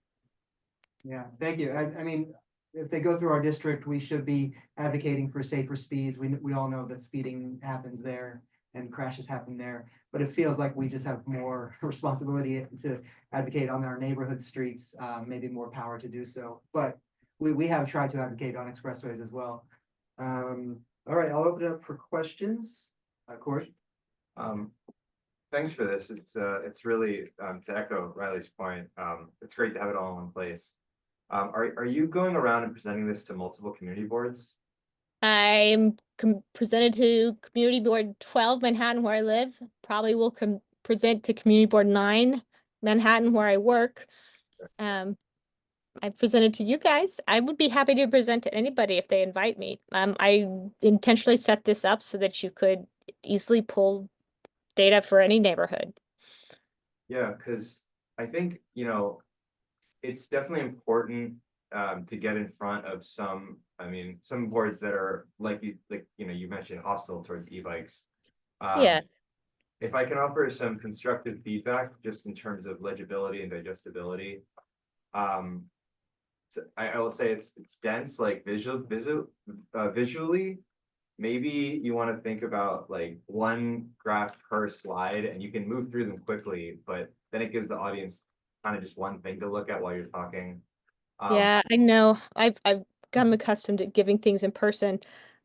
Yeah, thank you. I mean, if they go through our district, we should be advocating for safer speeds. We all know that speeding happens there and crashes happen there, but it feels like we just have more responsibility to advocate on our neighborhood streets, maybe more power to do so. But we have tried to advocate on expressways as well. All right, I'll open it up for questions. Corey? Thanks for this. It's really, to echo Riley's point, it's great to have it all in one place. Are you going around and presenting this to multiple community boards? I'm presented to Community Board 12 Manhattan, where I live. Probably will present to Community Board 9 Manhattan, where I work. I presented to you guys. I would be happy to present to anybody if they invite me. I intentionally set this up so that you could easily pull data for any neighborhood. Yeah, because I think, you know, it's definitely important to get in front of some, I mean, some boards that are like you know, you mentioned hostile towards e-bikes. Yeah. If I can offer some constructive feedback, just in terms of legibility and digestibility. So I will say it's dense, like visually. Maybe you want to think about like one graph per slide and you can move through them quickly, but then it gives the audience kind of just one thing to look at while you're talking. Yeah, I know. I've gotten accustomed to giving things in person.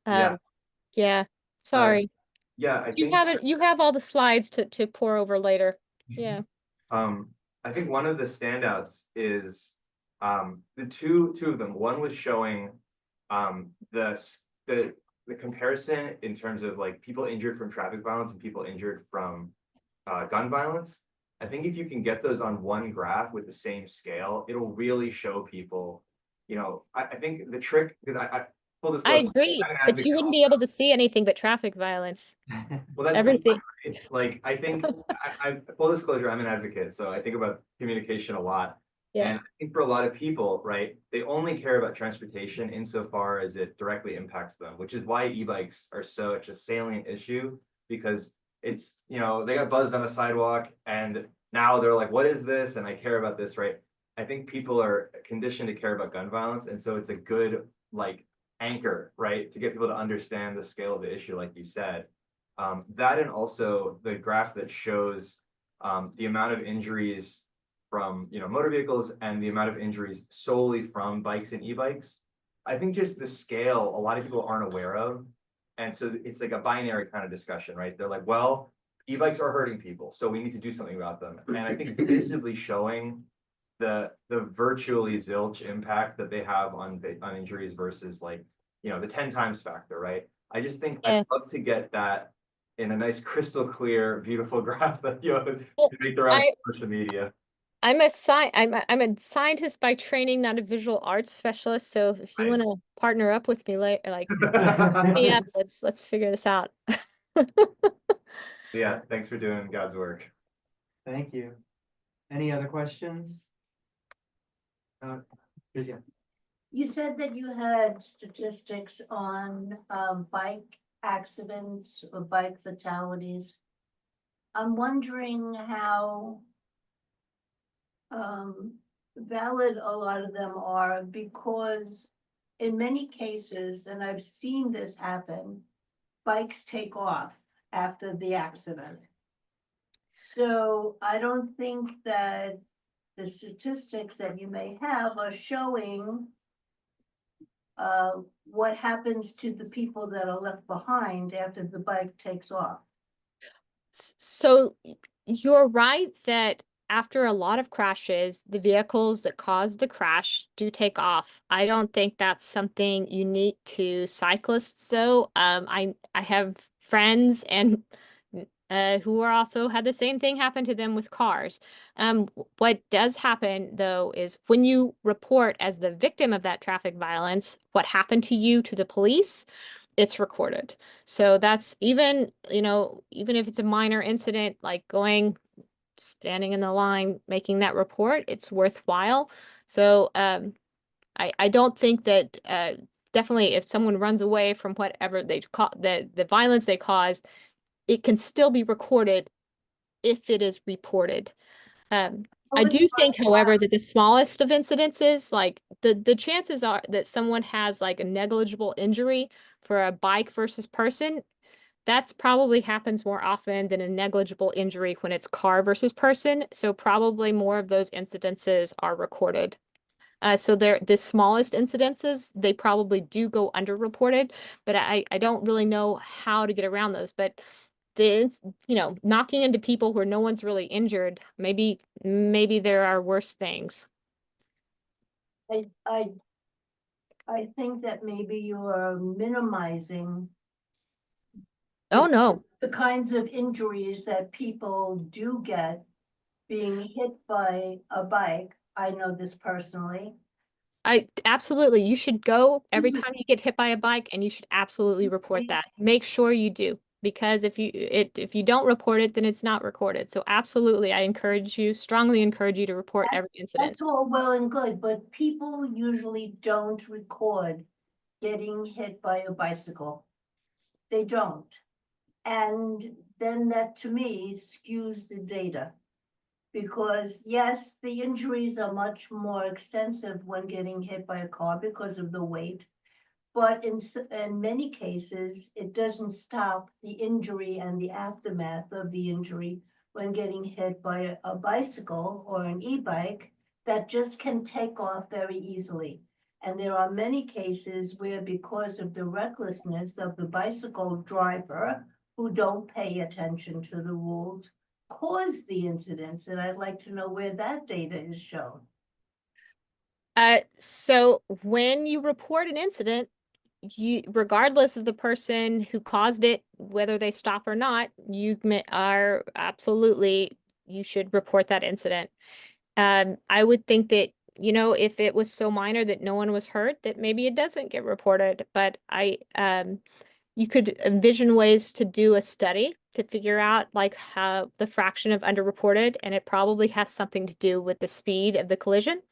Yeah. Yeah. Uh, Sorry. Yeah, I You think have it, you have all the slides to pour over later. Yeah. I think one of the standouts is the two of them. One was showing the comparison in terms of like people injured from traffic violence and people injured from gun violence. I think if you can get those on one graph with the same scale, it'll really show people, you know, I think the trick, because I full I disclosure, agree, I'm an but you advocate wouldn't be able to see anything but traffic violence. well, that's Everything. like I think I full disclosure, I'm an advocate, so I think about communication a lot. Yeah. And I think for a lot of people, right, they only care about transportation insofar as it directly impacts them, which is why e-bikes are such a salient issue, because it's, you know, they got buzzed on a sidewalk and now they're like, what is this? And I care about this, right? I think people are conditioned to care about gun violence. And so it's a good like anchor, right, to get people to understand the scale of the issue, like you said. That and also the graph that shows the amount of injuries from, you know, motor vehicles and the amount of injuries solely from bikes and e-bikes. I think just the scale a lot of people aren't aware of. And so it's like a binary kind of discussion, right? They're like, well, e-bikes are hurting people, so we need to do something about them. And I think visibly showing the virtually zilch impact that they have on injuries versus like, you know, the 10 times factor, right? I just think Yeah. I'd love to get that in a nice crystal clear, beautiful graph that you know, Well, to make the rounds I- of social media. I'm a scientist by training, not a visual arts specialist. So if you Right. want to partner up with me, like yeah, let's figure this out. Yeah, thanks for doing God's work. Thank you. Any other questions? Yeah. You said that you had statistics on bike accidents or bike fatalities. I'm wondering how valid a lot of them are, because in many cases, and I've seen this happen, bikes take off after the accident. So I don't think that the statistics that you may have are showing what happens to the people that are left behind after the bike takes off. So you're right that after a lot of crashes, the vehicles that caused the crash do take off. I don't think that's something unique to cyclists, though. I have friends and who are also had the same thing happen to them with cars. What does happen though is when you report as the victim of that traffic violence, what happened to you to the police, it's recorded. So that's even, you know, even if it's a minor incident, like standing in the line, making that report, it's worthwhile. So I don't think that definitely if someone runs away from whatever they the violence they caused, it can still be recorded if it is reported. I do think, however, that the smallest of incidences, like the chances are that someone has like a negligible injury for a bike versus person, that's probably happens more often than a negligible injury when it's car versus person. So probably more of those incidences are recorded. So they're the smallest incidences, they probably do go underreported, but I don't really know how to get around those. But you know, knocking into people where no one's really injured, maybe there are worse things. I think that maybe you are minimizing Oh no. the kinds of injuries that people do get being hit by a bike. I know this personally. Absolutely, you should go every time you get hit by a bike, and you should absolutely report that. Make sure you do. because if you don't report it, then it's not recorded. So absolutely, I strongly encourage you to report every incident. That's all well and good, but people usually don't record getting hit by a bicycle. They don't. And then that, to me, skews the data. Because yes, the injuries are much more extensive when getting hit by a car because of the weight. But in many cases, it doesn't stop the injury and the aftermath of the injury when getting hit by a bicycle or an e-bike that just can take off very easily. And there are many cases where, because of the recklessness of the bicycle driver who don't pay attention to the rules, cause the incidents. And I'd like to know where that data is shown. So when you report an incident, regardless of the person who caused it, whether they stop or not, you should report that incident. I would think that, if it was so minor that no one was hurt, that maybe it doesn't get reported. But you could envision ways to do a study to figure out like how the fraction of underreported, and it probably has something to do with the speed of the collision.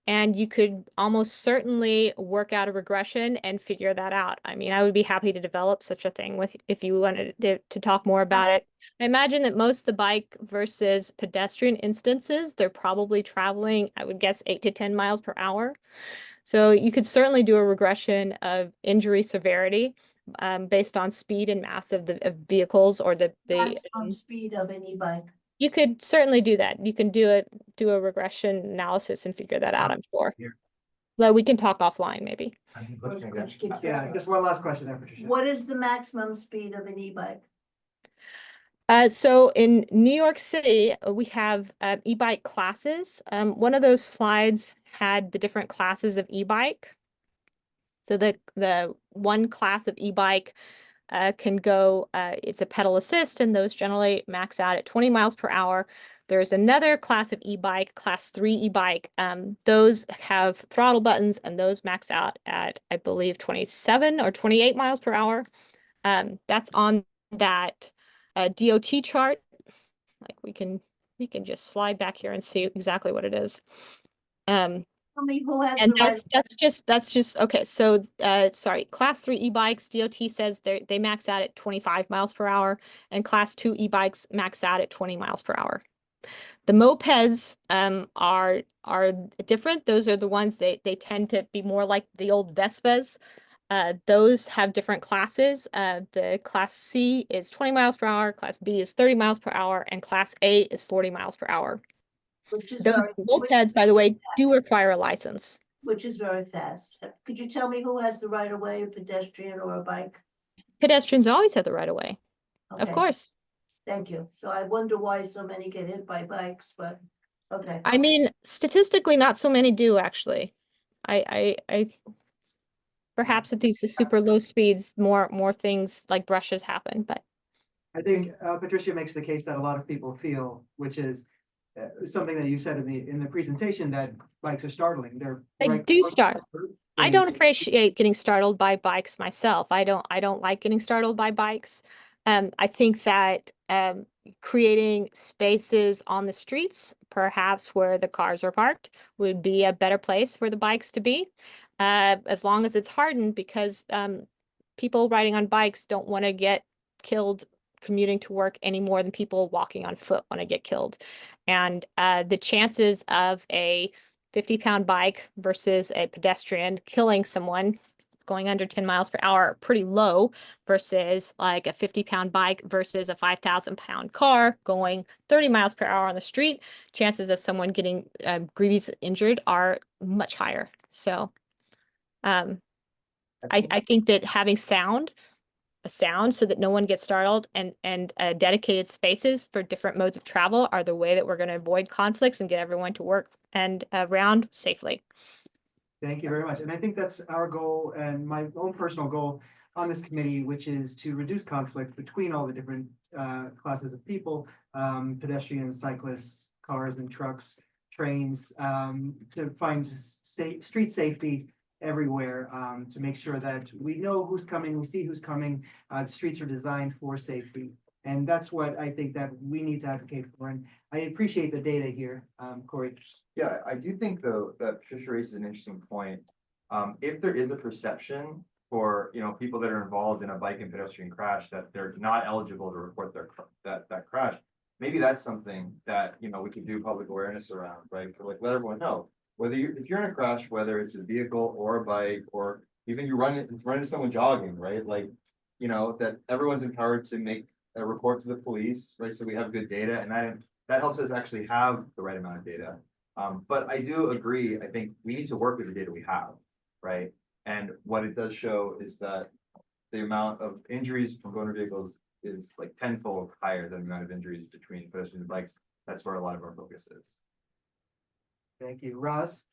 And you could almost certainly work out a regression and figure that out. I mean, I would be happy to develop such a thing if you wanted to talk more about it. I imagine that most of the bike versus pedestrian instances, they're probably traveling, I would guess, 8 to 10 miles per hour. So you could certainly do a regression of injury severity based on speed and mass of the vehicles or the Maximum speed of an e-bike. You could certainly do that. You can do a regression analysis and figure that out, I'm sure. But we can talk offline maybe. Yeah, just one last question there, Patricia. What is the maximum speed of an e-bike? So in New York City, we have e-bike classes. One of those slides had the different classes of e-bike. So the one class of e-bike can go, it's a pedal assist, and those generally max out at 20 miles per hour. There's another class of e-bike, class 3 e-bike. Those have throttle buttons, and those max out at, I believe, 27 or 28 miles per hour. That's on that DOT chart. Like we can just slide back here and see exactly what it is. Tell me who has And the that's just okay. So sorry, class 3 e-bikes, DOT says they max out at 25 miles per hour, and class 2 e-bikes max out at 20 miles per hour. The mopeds are different. Those are the ones they tend to be more like the old Vespas. Those have different classes. The class C is 20 miles per hour, class B is 30 miles per hour, and class A is 40 miles per hour. Those mopeds, by the way, do require a license. Which is very fast. Could you tell me who has the right of way, a pedestrian or a bike? Pedestrians always have the right of way. Of Okay. course. Thank you. So I wonder why so many get hit by bikes, but okay. I mean, statistically, not so many do actually. I perhaps at these super low speeds, more things like brushes happen, but I think Patricia makes the case that a lot of people feel, which is something that you said in the presentation, that bikes are startling. I don't appreciate getting startled by bikes myself. I don't like getting startled by bikes. I think that creating spaces on the streets, perhaps where the cars are parked, would be a better place for the bikes to be, as long as it's hardened, because people riding on bikes don't want to get killed commuting to work any more than people walking on foot want to get killed. And the chances of a 50-pound bike versus a pedestrian killing someone going under 10 miles per hour are pretty low, versus like a 50-pound bike versus a 5,000-pound car going 30 miles per hour on the street. Chances of someone getting grievously injured are much higher. So I think that having a sound so that no one gets startled, and dedicated spaces for different modes of travel are the way that we're going to avoid conflicts and get everyone to work and around safely. Thank you very much. And I think that's our goal and my own personal goal on this committee, which is to reduce conflict between all the different classes of people, pedestrians, cyclists, cars and trucks, trains, to find street safety everywhere to make sure that we know who's coming, we see who's coming. The streets are designed for safety. And that's what I think that we need to advocate for. And I appreciate the data here, Corey. Yeah, I do think though that Patricia raises an interesting point. If there is a perception for, people that are involved in a bike and pedestrian crash that they're not eligible to report that crash, maybe that's something that, we could do public awareness around, right? To let everyone know, if you're in a crash, whether it's a vehicle or a bike, or even you run into someone jogging, right? That everyone's empowered to make a report to the police, right? So we have good data, and that helps us actually have the right amount of data. But I do agree, I think we need to work with the data we have, right? And what it does show is that the amount of injuries from motor vehicles is like tenfold higher than the amount of injuries between pedestrians and bikes. That's where a lot of our focus is. Thank you. Roz?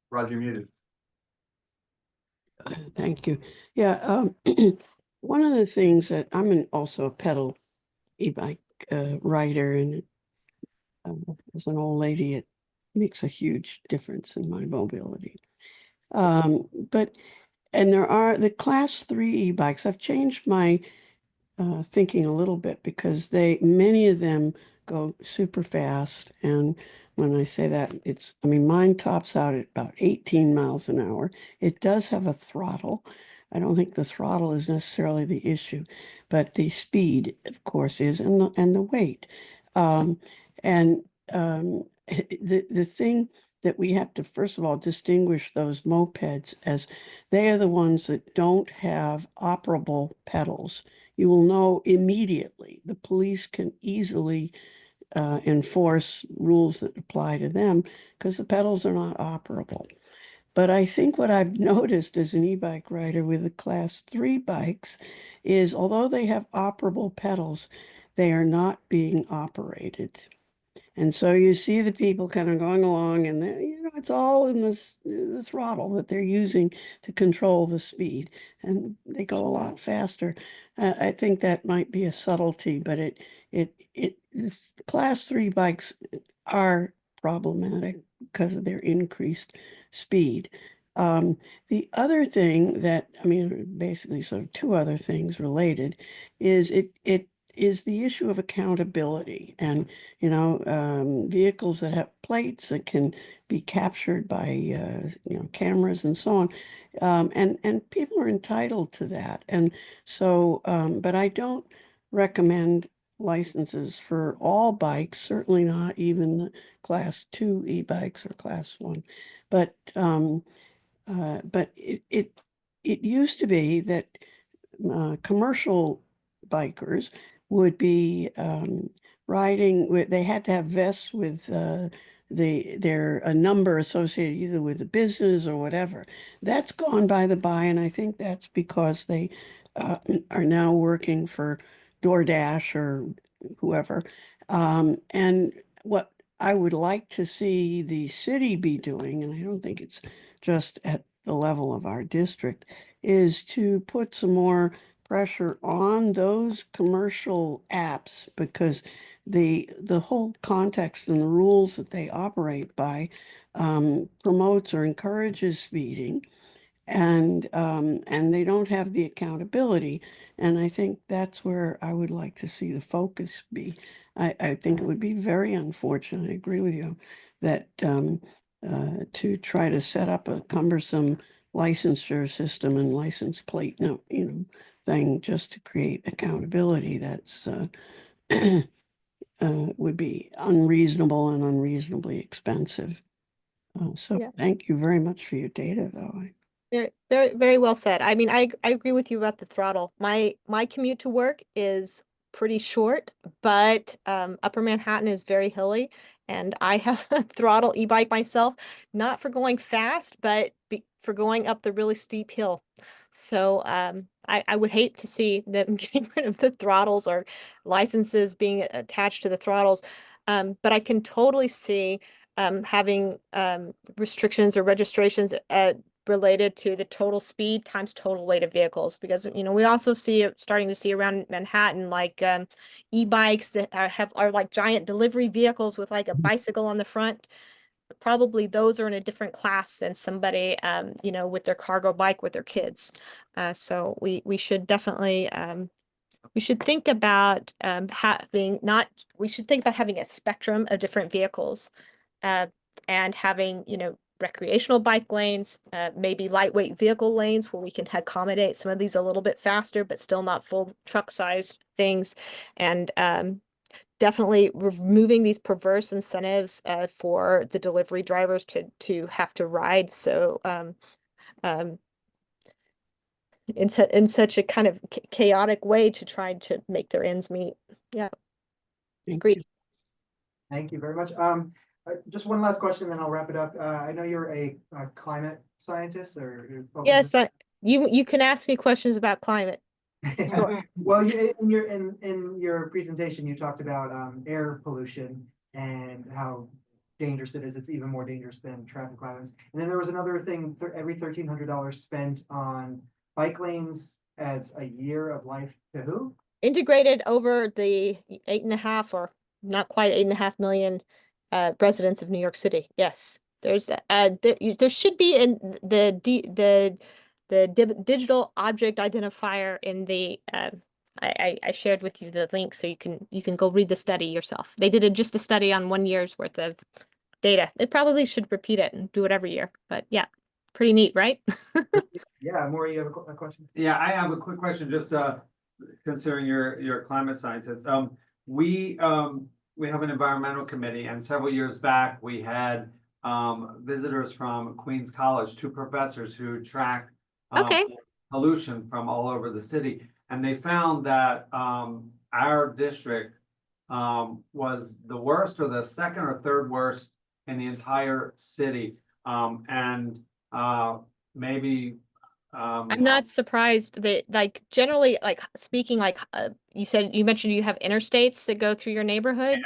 Roz, you're muted. Thank you. Yeah, one of the things that also a pedal e-bike rider, and as an old lady, it makes a huge difference in my mobility. And there are the class 3 e-bikes. I've changed my thinking a little bit because many of them go super fast. And when I say that, mine tops out at about 18 miles an hour. It does have a throttle. I don't think the throttle is necessarily the issue, but the speed, of course, is, and the weight. The thing that we have to, first of all, distinguish those mopeds as they are the ones that don't have operable pedals. You will know immediately. The police can easily enforce rules that apply to them because the pedals are not operable. But I think what I've noticed as an e-bike rider with the class 3 bikes is although they have operable pedals, they are not being operated. And so you see the people kind of going along and it's all in the throttle that they're using to control the speed, and they go a lot faster. I think that might be a subtlety, but this class 3 bikes are problematic because of their increased speed. The other thing basically sort of two other things related is it is the issue of accountability, and vehicles that have plates that can be captured by cameras and so on, and people are entitled to that. And so but I don't recommend licenses for all bikes, certainly not even the class 2 e-bikes or class 1. But it used to be that commercial bikers would be riding with, they had to have vests with a number associated either with the business or whatever. That's gone by the by, and I think that's because they are now working for DoorDash or whoever. And what I would like to see the city be doing, and I don't think it's just at the level of our district, is to put some more pressure on those commercial apps, because the whole context and the rules that they operate by promotes or encourages speeding, and they don't have the accountability. And I think that's where I would like to see the focus be. I think it would be very unfortunate, I agree with you, that to try to set up a cumbersome licensure system and license plate thing just to create accountability, that's would be unreasonable and unreasonably expensive. So Yeah. thank you very much for your data, though. Very, very, very well said. I mean, I agree with you about the throttle. My commute to work is pretty short, but Upper Manhattan is very hilly, and I have a throttle e-bike myself, not for going fast, but for going up the really steep hill. So I would hate to see them getting rid of the throttles or licenses being attached to the throttles. But I can totally see having restrictions or registrations related to the total speed times total weight of vehicles, because we also starting to see around Manhattan like e-bikes that are like giant delivery vehicles with like a bicycle on the front. probably those are in a different class than somebody, you know, with their cargo bike with their kids. So we should definitely, we should think about we should think about having a spectrum of different vehicles, and having, you know, recreational bike lanes, maybe lightweight vehicle lanes where we can accommodate some of these a little bit faster, but still not full truck size things. And definitely removing these perverse incentives for the delivery drivers to have to ride. So in such a kind of chaotic way to try to make their ends meet. Yeah. Agreed. Thank you very much. Just one last question, then I'll wrap it up. I know you're a climate scientist or. you're focused Yes, on- you can ask me questions about climate. Sure. Well, in your presentation, you talked about air pollution and how dangerous it is. It's even more dangerous than traffic violence. And then there was another thing, every $1,300 spent on bike lanes adds a year of life to who? Integrated over the 8.5 or not quite 8.5 million residents of New York City. Yes, there's there should be in the digital object identifier in the I shared with you the link so you can go read the study yourself. They did just a study on 1 year's worth of data. They probably should repeat it and do it every year. But yeah, pretty neat, right? Yeah, Maury, you have a question? Yeah, I have a quick question, just considering you're a climate scientist. We have an environmental committee, and several years back, we had visitors from Queens College, 2 professors who track Okay. pollution from all over the city. And they found that our district was the worst or the second or third worst in the entire city. Maybe I'm not surprised that, like, generally, like speaking, like you mentioned you have interstates that go through your neighborhood.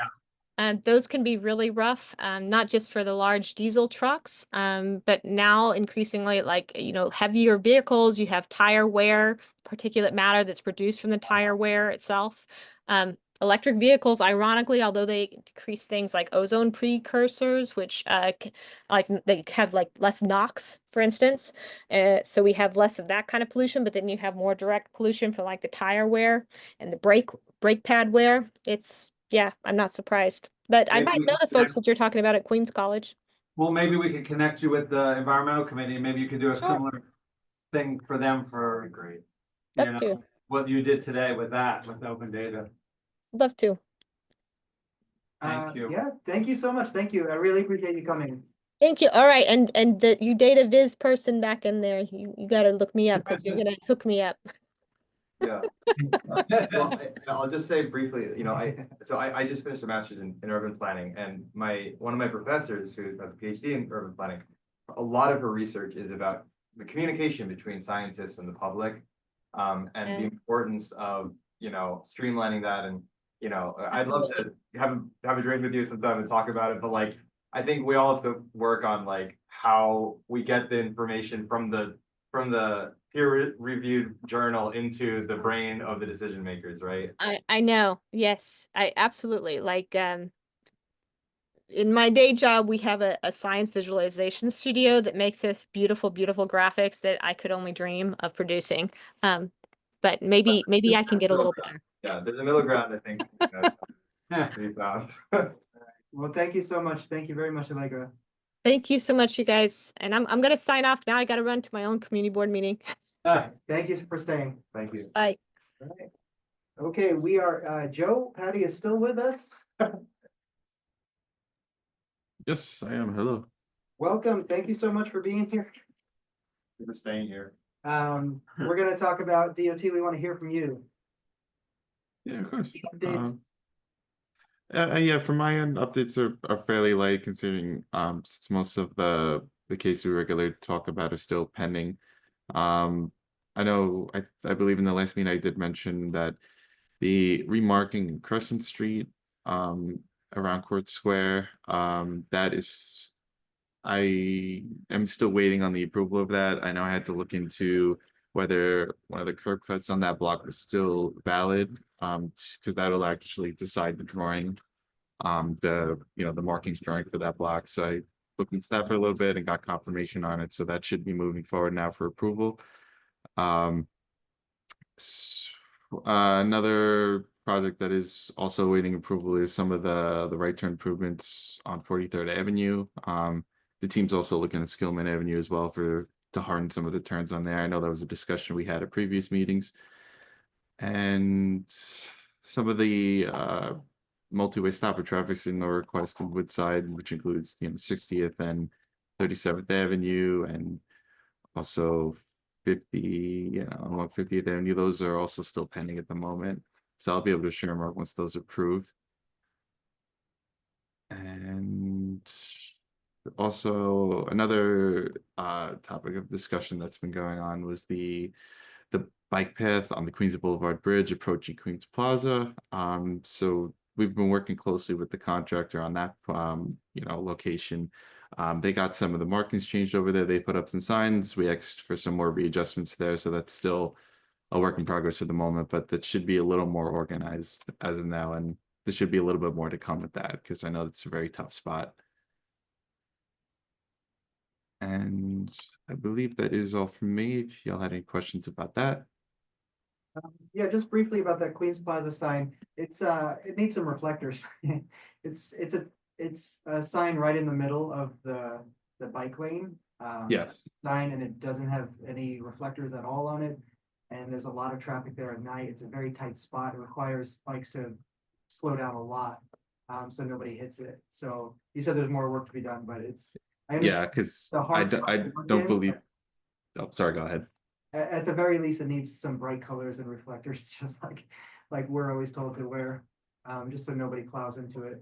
And those can be really rough, not just for the large diesel trucks, but now increasingly, like, you know, heavier vehicles, you have tire wear, particulate matter that's produced from the tire wear itself. Electric vehicles, ironically, although they decrease things like ozone precursors, which like they have like less NOx, for instance. So we have less of that kind of pollution, but then you have more direct pollution for like the tire wear and the brake pad wear. Yeah, I'm not surprised. But I Maybe might we know can the folks connect- that you're talking about at Queens College. well, maybe we could connect you with the environmental committee, and maybe you could do a Sure. similar thing for them for Great. Love to. what you did today with open data. Love to. Thank you. Yeah, thank you so much. Thank you. I really appreciate you coming. Thank you. All right, and the you data viz person back in there, you got to look me up because you're gonna hook me up. Yeah. Well, I'll just say briefly, you know, I just finished a master's in urban planning, and one of my professors who has a PhD in urban planning, a lot of her research is about the communication between scientists and the public, and Yeah. the importance of, you know, streamlining that. And, you know, I'd love to have a drink with you sometime and talk about it, but like, I think we all have to work on like how we get the information from the peer-reviewed journal into the brain of the decision makers, right? I know. Yes, I absolutely like. In my day job, we have a science visualization studio that makes us beautiful, beautiful graphics that I could only dream of producing. But maybe I can get a little better. Yeah, there's a middle ground, I think, to be found. Well, thank you so much. Thank you very much, Allegra. Thank you so much, you guys. And I'm gonna sign off now. I gotta run to my own community board meeting. Thank you for staying. Thank you. Bye. All right. Okay, we are, Joe, Patty is still with us. Yes, I am. Hello. Welcome. Thank you so much for being here. For staying here. We're gonna talk about DOT. We want to hear from you. Yeah, of course. Updates. Yeah, from my end, updates are fairly light considering since most of the cases we regularly talk about are still pending. I know I believe in the last meeting I did mention that the remarking Crescent Street around Court Square, that is, I am still waiting on the approval of that. I know I had to look into whether one of the curb cuts on that block was still valid, because that'll actually decide the drawing, the markings drawing for that block. So looking at staff for a little bit and got confirmation on it, so that should be moving forward now for approval. Another project that is also awaiting approval is some of the right turn improvements on 43rd Avenue. The team's also looking at Skillman Avenue as well to harden some of the turns on there. I know that was a discussion we had at previous meetings. And some of the multi-way stopper traffic signal requests in Woodside, which includes 60th and 37th Avenue, and also 50, along 50th Avenue. Those are also still pending at the moment, so I'll be able to share more once those are approved. And also another topic of discussion that's been going on was the bike path on the Queens Boulevard Bridge approaching Queens Plaza. So we've been working closely with the contractor on that location. They got some of the markings changed over there. They put up some signs. We asked for some more readjustments there, so that's still a work in progress at the moment, but that should be a little more organized as of now, and there should be a little bit more to come with that, because I know it's a very tough spot. And I believe that is all from me. If y'all had any questions about that. Yeah, just briefly about that Queens Plaza sign. It needs some reflectors. It's a sign right in the middle of the bike lane. Yes. Sign, and it doesn't have any reflectors at all on it. And there's a lot of traffic there at night. It's a very tight spot. It requires bikes to slow down a lot, so nobody hits it. So you said there's more work to be done, but Yeah, because I don't believe. Oh, sorry. Go ahead. At the very least, it needs some bright colors and reflectors, just like we're always told to wear, just so nobody plows into it.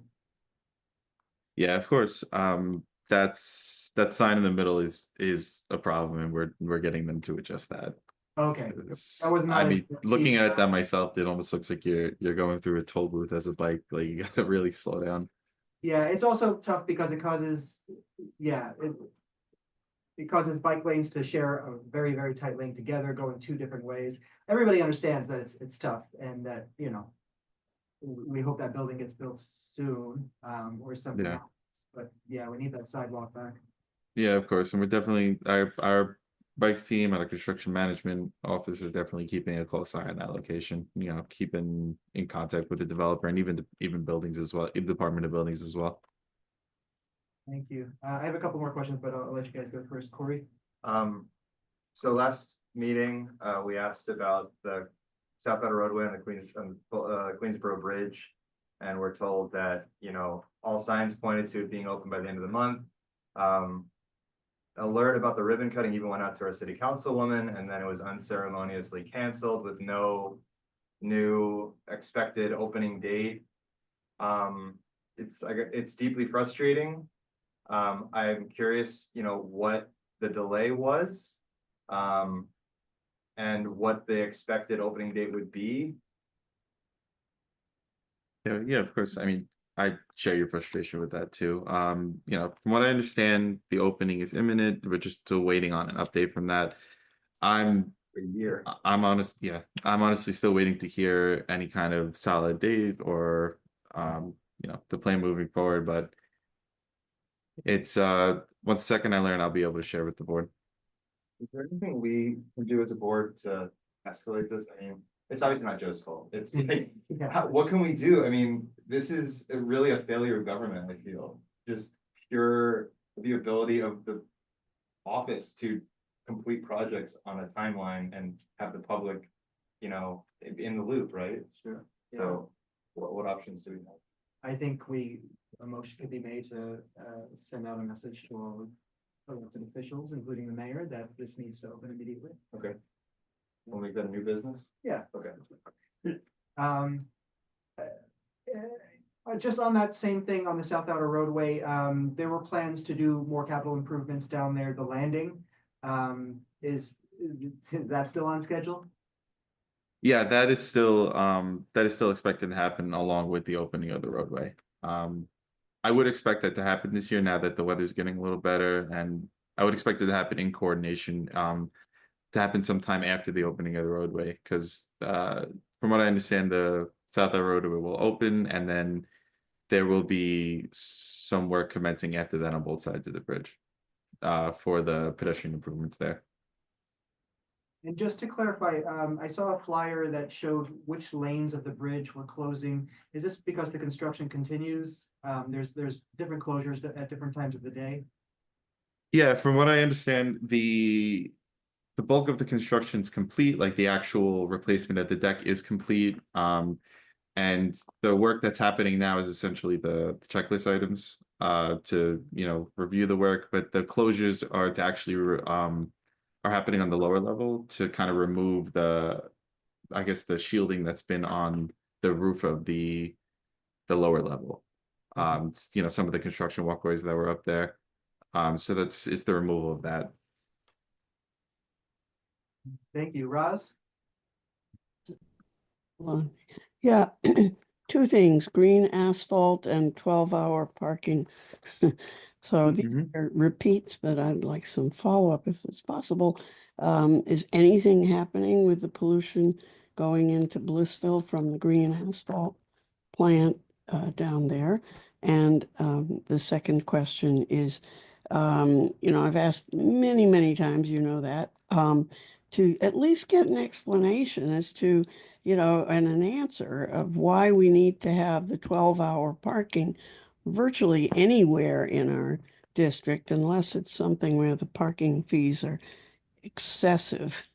Yeah, of course. That sign in the middle is a problem, and we're getting them to adjust that. Okay. I mean, looking at that myself, it almost looks like you're going through a toll booth as a bike. Like, you gotta really slow down. Yeah, it's also tough because it causes bike lanes to share a very, very tight lane together, going two different ways. Everybody understands that it's tough, and that we hope that building gets built soon, or something else. But yeah, we need that sidewalk back. Yeah, of course, and we're definitely our bikes team and our construction management office are definitely keeping a close eye on that location. Keeping in contact with the developer and even buildings as well, Department of Buildings as well. Thank you. I have a couple more questions, but I'll let you guys go first. Corey? So last meeting, we asked about the South Outer Roadway and the Queensboro Bridge, and we're told that, all signs pointed to it being open by the end of the month. Alert about the ribbon cutting even went out to our city councilwoman, and then it was unceremoniously canceled with no new expected opening date. It's deeply frustrating. I'm curious, what the delay was, and what the expected opening date would be. Yeah, of course. I mean, I share your frustration with that too. From what I understand, the opening is imminent. We're just still waiting on an update from that. I'm honestly still waiting to hear any kind of solid date or the plan moving forward, but it's once second I learn, I'll be able to share with the board. Is there anything we can do as a board to escalate this? I mean, it's obviously not Joe's fault. It's like, what can we do? I mean, this is really a failure of government, I feel. Just pure the ability of the office to complete projects on a timeline and have the public, in the loop, right? Sure. Yeah. So what options do we have? I think a motion could be made to send out a message to all elected officials, including the mayor, that this needs to open immediately. Okay. We'll make that a new business? Yeah. Okay. Just on that same thing on the South Outer Roadway, there were plans to do more capital improvements down there. The landing, is that still on schedule? Yeah, that is still expected to happen along with the opening of the roadway. I would expect that to happen this year now that the weather's getting a little better, and I would expect it to happen in coordination, to happen sometime after the opening of the roadway, because from what I understand, the South Outer Roadway will open, and then there will be some work commencing after that on both sides of the bridge. For the pedestrian improvements there. And just to clarify, I saw a flyer that showed which lanes of the bridge were closing. Is this because the construction continues? There's different closures at different times of the day. Yeah, from what I understand, the bulk of the construction is complete, like the actual replacement of the deck is complete. And the work that's happening now is essentially the checklist items to, you know, review the work, but the closures are to actually are happening on the lower level to kind of remove the, I guess, the shielding that's been on the roof of the lower level. You know, some of the construction walkways that were up there. So it's the removal of that. Thank you, Roz. Well, yeah, two things, green asphalt and 12-hour parking. So these are repeats, but I'd like some follow-up if it's possible. Is anything happening with the pollution going into Blissville from the green asphalt plant down there? And the second question is, you know, I've asked many, many times, you know that, to at least get an explanation as to, you know, and an answer of why we need to have the 12-hour parking virtually anywhere in our district, unless it's something where the parking fees are excessive.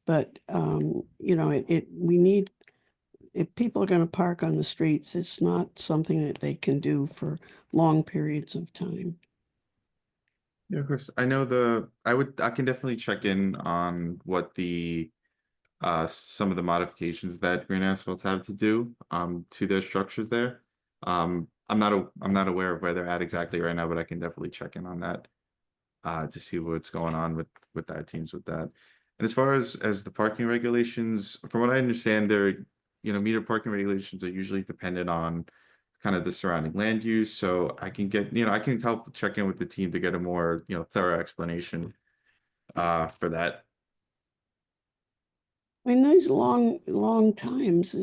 But, you know, we need, if people are going to park on the streets, it's not something that they can do for long periods of time. Yeah, of course. I know I can definitely check in on what the some of the modifications that green asphalts have to do to their structures there. I'm not aware of where they're at exactly right now, but I can definitely check in on that to see what's going on with our teams with that. And as far as the parking regulations, from what I understand, they're, you know, meter parking regulations are usually dependent on kind of the surrounding land use. So I can get, you know, I can help check in with the team to get a more, you know, thorough explanation for that. I mean, those long times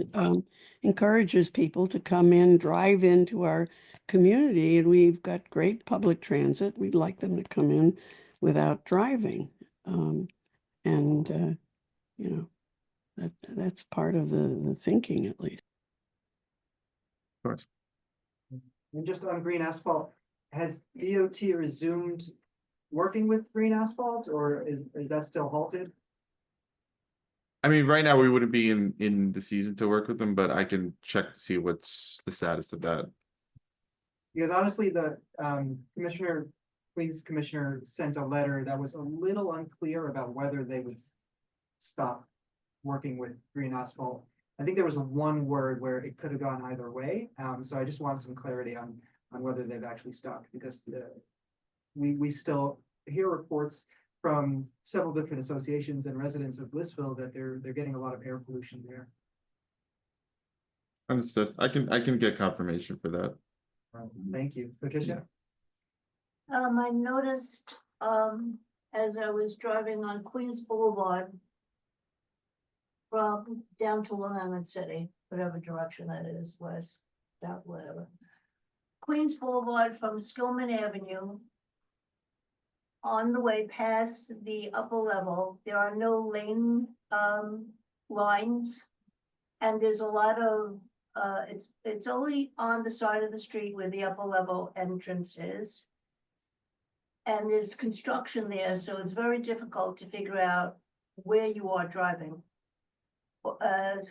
encourages people to come in, drive into our community, and we've got great public transit. We'd like them to come in without driving. And you know, that's part of the thinking, at least. Of course. And just on green asphalt, has DOT resumed working with green asphalt, or is that still halted? I mean, right now we wouldn't be in the season to work with them, but I can check to see what's the status of that. Because honestly, the Queens Commissioner sent a letter that was a little unclear about whether they would stop working with green asphalt. I think there was one word where it could have gone either way. So I just want some clarity on whether they've actually stopped, because we still hear reports from several different associations and residents of Blissville that they're getting a lot of air pollution there. Understood. I can get confirmation for that. Thank you, Patricia. I noticed, as I was driving on Queens Boulevard from down to Long Island City, whatever direction that is, west, south, whatever. Queens Boulevard from Skillman Avenue. On the way past the upper level, there are no lane lines. And there's a lot of, it's only on the side of the street where the upper level entrance is. And there's construction there, so it's very difficult to figure out where you are driving.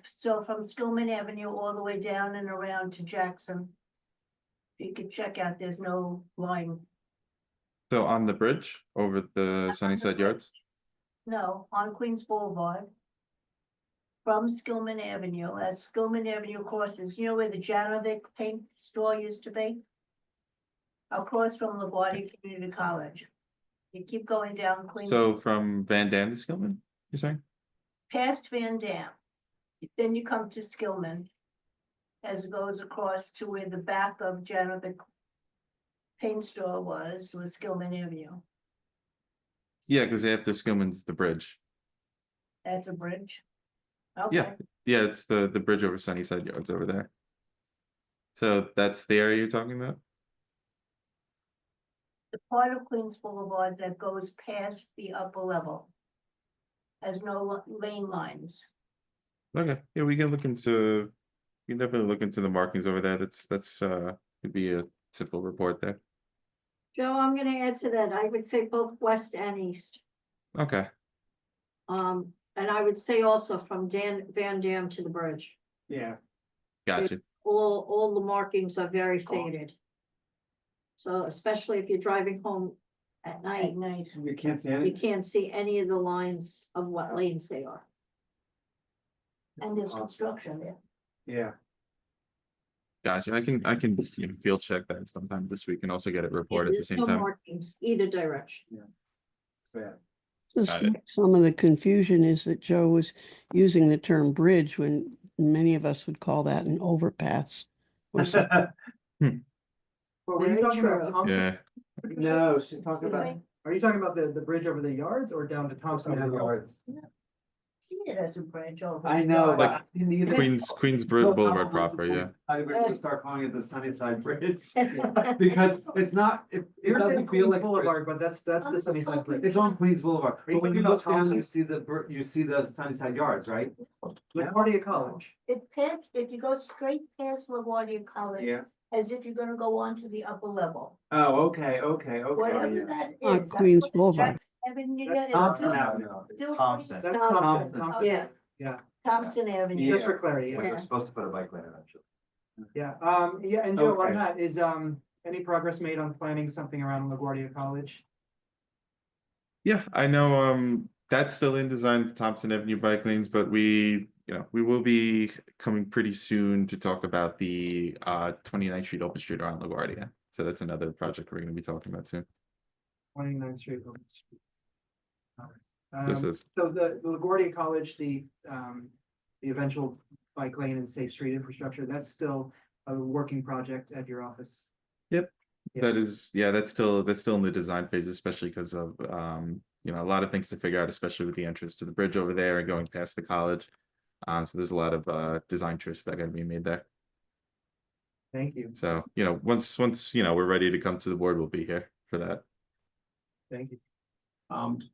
So from Skillman Avenue all the way down and around to Jackson, you could check out, there's no line. So on the bridge over the Sunnyside Yards? No, on Queens Boulevard. From Skillman Avenue, as Skillman Avenue crosses, you know where the Janovic paint store used to be? Across from LaGuardia Community College. You keep going down Queens. So from Van Dam to Skillman, you're saying? Past Van Dam. Then you come to Skillman. As it goes across to where the back of Janovic paint store was Skillman Avenue. Yeah, because after Skillman's the bridge. That's a bridge. Yeah, Okay. yeah, it's the bridge over Sunnyside Yards over there. So that's the area you're talking about? the part of Queens Boulevard that goes past the upper level has no lane lines. Okay, yeah, we can look into, we can definitely look into the markings over there. That's could be a simple report there. Joe, I'm gonna add to that. I would say both west and east. Okay, And I would say also from Van Dam to the bridge. Yeah. gotcha. All the markings are very faded. So especially if you're driving home at night, You can't see you any. can't see any of the lines of what lanes they are. And there's construction there. Yeah. Gotcha. I can you know, field check that sometime this week and also get it Yeah, reported at the there's same no time. markings either direction. Yeah. Just Got it. some of the confusion is that Joe was using the term bridge when many of us would call that an overpass. Or something. Well, were you Very talking about true. Thompson? Yeah, No, she's talking Excuse about. me? Are you talking about the bridge over the yards or down to Thompson Avenue? Yards. See it as a bridge over. I know, the but yard. I didn't either. Queens No, Boulevard I'm on proper, yeah. I would start calling it the Sunnyside Bridge, because it's not, it You're saying doesn't feel Queens like. a bridge. Boulevard, but that's the Sunnyside Bridge. It's on Queens Boulevard, Are you but when talking you about look down, Thompson? you see the Sunnyside Yards, right? LaGuardia College. It past, if you go straight past LaGuardia College, as if you're gonna go on to the upper level. Oh, okay, Whatever yeah. that On is. Queens Boulevard. That's Thompson Avenue. Thompson. That's Thompson. Yeah. Yeah. Thompson Avenue. Just for clarity, yeah. Yeah. Supposed to put a bike lane eventually. Yeah, yeah, and Joe, on Okay. that, is, any progress made on planning something around LaGuardia College? Yeah, I know, that's still in design, the Thompson Avenue bike lanes, but we, you know, we will be coming pretty soon to talk about the 29th Street Open Street around LaGuardia. So that's another project we're gonna be talking about soon. 29th Street. Open Street. This is, So the LaGuardia College, the eventual bike lane and safe street infrastructure, that's still a working project at your office. yep, Yeah. that is, yeah, that's still in the design phase, especially because of, you know, a lot of things to figure out, especially with the entrance to the bridge over there and going past the college. So there's a lot of design choices that are gonna be made there. Thank you, So, you know, once, you know, we're ready to come to the board, we'll be here for that. thank you.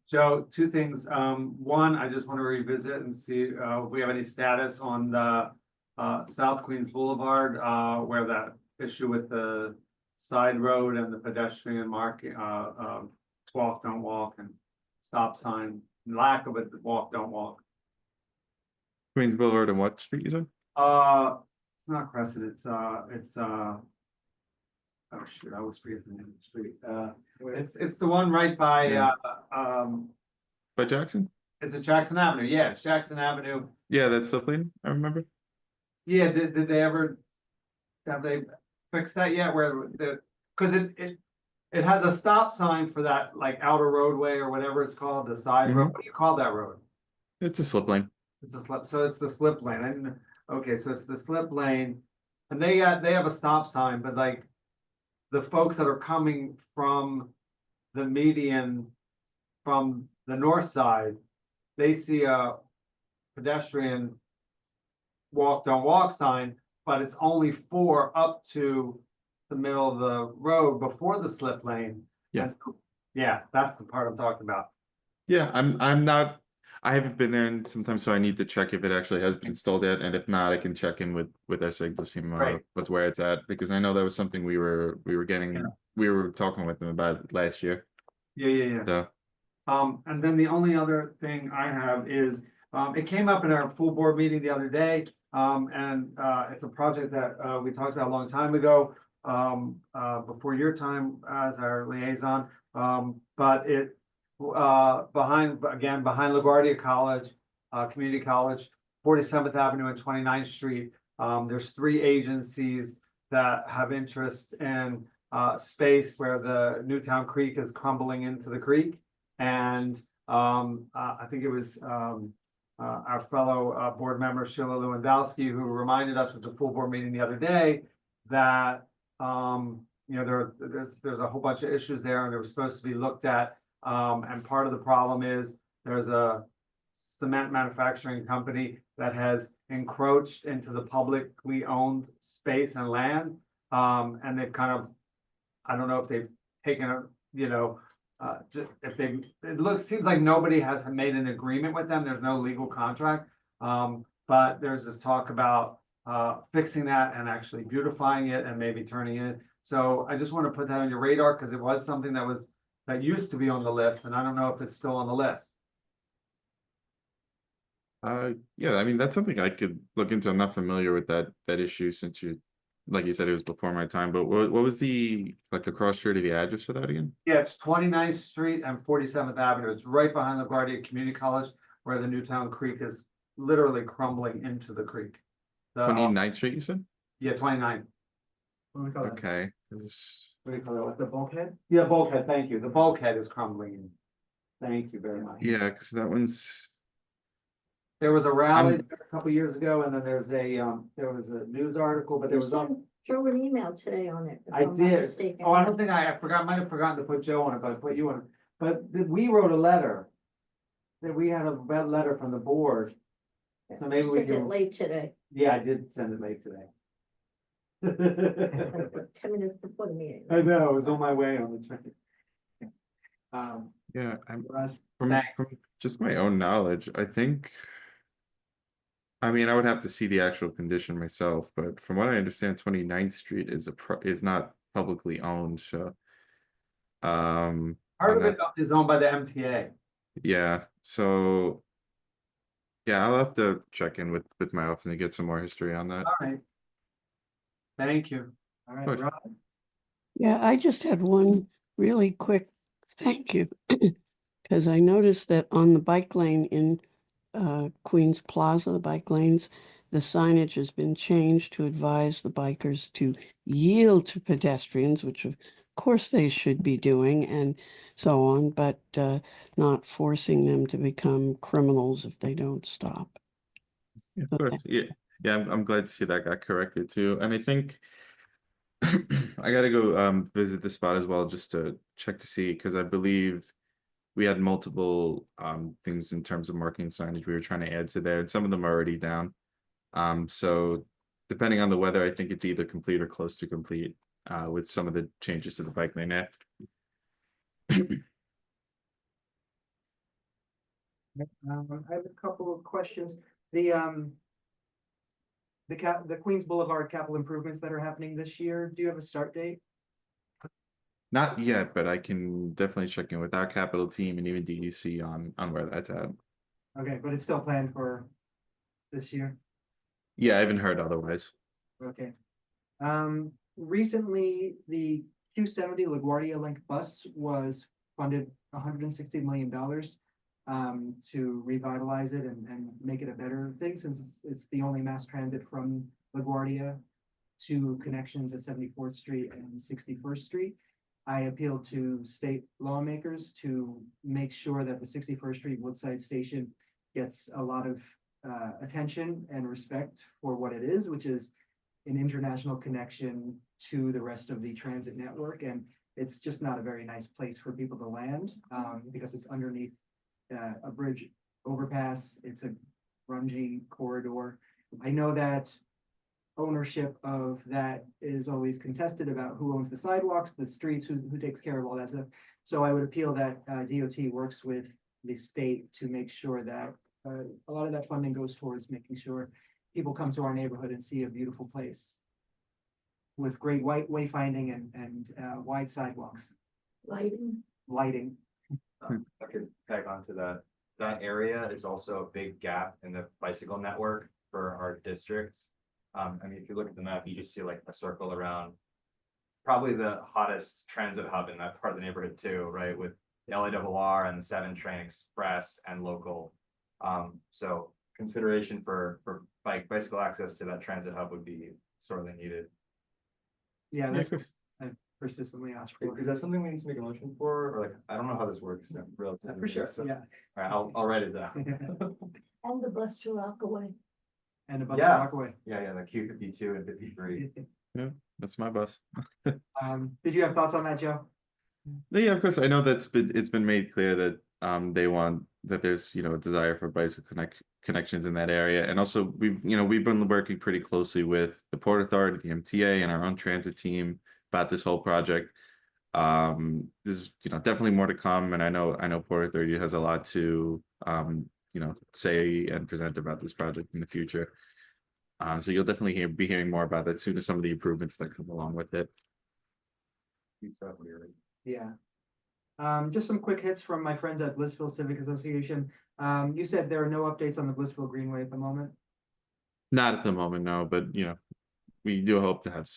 Joe, two things. One, I just want to revisit and see, if we have any status on the, South Queens Boulevard, where that issue with the side road and the pedestrian marking, walk, don't walk and stop sign, lack of it, walk, don't walk. Queens Boulevard and what street you said? It's not Crescent, it's, oh shoot, I always forget the name of the street. It's the one right by, Yeah. um, By Jackson? is it Jackson Avenue? Yeah, it's Jackson Avenue. Yeah, that's the plane, I remember. Yeah, did they ever, have they fixed that yet, where the, cause it has a stop sign for that, like, outer roadway or whatever it's called, the side road, what do you call that road? It's a slip lane. It's a slip, so it's the slip lane, I didn't, okay, so it's the slip lane, and they have a stop sign, but like, the folks that are coming from the median, from the north side, they see a pedestrian walk, don't walk sign, but it's only for up to the middle of the road before the slip lane. Yeah. And so- yeah, that's the part I'm talking about. Yeah, I'm not, I haven't been there in some time, so I need to check if it actually has been installed yet, and if not, I can check in with SIG to see Right. what's where it's at, because I know that was something we were getting, Yeah. we were talking with them about last year, Yeah. so. And then the only other thing I have is, it came up in our full board meeting the other day. And it's a project that we talked about a long time ago, before your time as our liaison. But it, behind LaGuardia College, Community College, 47th Avenue and 29th Street. There's 3 agencies that have interest in space where the Newtown Creek is crumbling into the creek. And I think it was our fellow board member Sheila Lewandowski who reminded us at the full board meeting the other day that you know, there's a whole bunch of issues there and they were supposed to be looked at. And part of the problem is there's a cement manufacturing company that has encroached into the publicly owned space and land. And they've kind of, I don't know if they've taken you know, if they, seems like nobody has made an agreement with them. There's no legal contract. But there's this talk about fixing that and actually beautifying it and maybe turning it. So I just want to put that on your radar because it was something that used to be on the list, and I don't know if it's still on the list. Yeah, I mean, that's something I could look into. I'm not familiar with that issue since like you said, it was before my time, but what was the, like, across street of the address for that again? Yeah, it's 29th Street and 47th Avenue. It's right behind LaGuardia Community College where the Newtown Creek is literally crumbling into the creek. 29th Street, you said? Yeah, 29th. What do we call that? Okay. What do you call that? Like the bulkhead? Yeah, bulkhead, thank you. The bulkhead is crumbling in. Thank you very much. Yeah, because that one's, There was a rally there a couple years ago, and then there was a news article, but there You was sent Joe an email today on it. if I I'm not did. mistaken. Oh, I don't think I forgot, might have forgotten to put Joe on it, but I put you on it. But we wrote a letter. That we had a red letter from the board. So maybe we Sent it can, late today, yeah, I did send it late today. 10 minutes before the meeting. I know, it was on my way on the train. yeah, I'm Russ, from thanks. just my own knowledge, I think. I mean, I would have to see the actual condition myself, but from what I understand, 29th Street is not publicly owned, so. Part on of that- it is owned by the MTA. Yeah, so. Yeah, I'll have to check in with my office and get some more history on that. All right. Thank you. All right, course. Rob. Yeah, I just had one really quick thank you. Because I noticed that on the bike lane in Queens Plaza, the bike lanes, the signage has been changed to advise the bikers to yield to pedestrians, which of course they should be doing, and so on, but not forcing them to become criminals if they don't stop. Yeah, of course. Yeah, yeah, I'm glad to see that got corrected too. And I think I gotta go visit the spot as well just to check to see, because I believe we had multiple things in terms of marketing signage we were trying to add to there, and some of them are already down. So depending on the weather, I think it's either complete or close to complete with some of the changes to the bike lane app. I have a couple of questions. The Queens Boulevard capital improvements that are happening this year, do you have a start date? Not yet, but I can definitely check in with our capital team and even DEC on where that's at. Okay, but it's still planned for this year? Yeah, I haven't heard otherwise. Okay. Recently, the Q70 LaGuardia Link bus was funded $160 million to revitalize it and make it a better thing, since it's the only mass transit from LaGuardia to connections at 74th Street and 61st Street. I appealed to state lawmakers to make sure that the 61st Street Woodside Station gets a lot of attention and respect for what it is, which is an international connection to the rest of the transit network. And it's just not a very nice place for people to land because it's underneath a bridge overpass. It's a grungy corridor. I know that ownership of that is always contested about who owns the sidewalks, the streets, who takes care of all that stuff. So I would appeal that DOT works with the state to make sure that a lot of that funding goes towards making sure people come to our neighborhood and see a beautiful place with great wayfinding and wide sidewalks, Lighting. lighting. I could tag on to that. That area is also a big gap in the bicycle network for our districts. I mean, if you look at the map, you just see like a circle around probably the hottest transit hub in that part of the neighborhood too, right? With the LARR and the 7 Train Express and local. So consideration for bicycle access to that transit hub would be sorely needed. Yeah, Yeah, that's of course. I've persistently asked for. Is that something we need to make a motion for? Or like, I don't know how this works in real time. For sure, So- yeah. All right, I'll write it down. And the bus to Rockaway. And a bus Yeah. walkway. Yeah, the Q52 and 53. That's my bus. Did you have thoughts on that, Joe? Yeah, of course. I know it's been made clear that they want that there's a desire for bicycle connections in that area, and also we've been working pretty closely with the Port Authority, the MTA, and our own transit team about this whole project. There's, definitely more to come, and I know Port Authority has a lot to, say and present about this project in the future. So you'll definitely be hearing more about that soon as some of the improvements that come along with it. Yeah. Just some quick hits from my friends at Blissville Civic Association. You said there are no updates on the Blissville Greenway at the moment. Not at the moment, no, but we do hope to have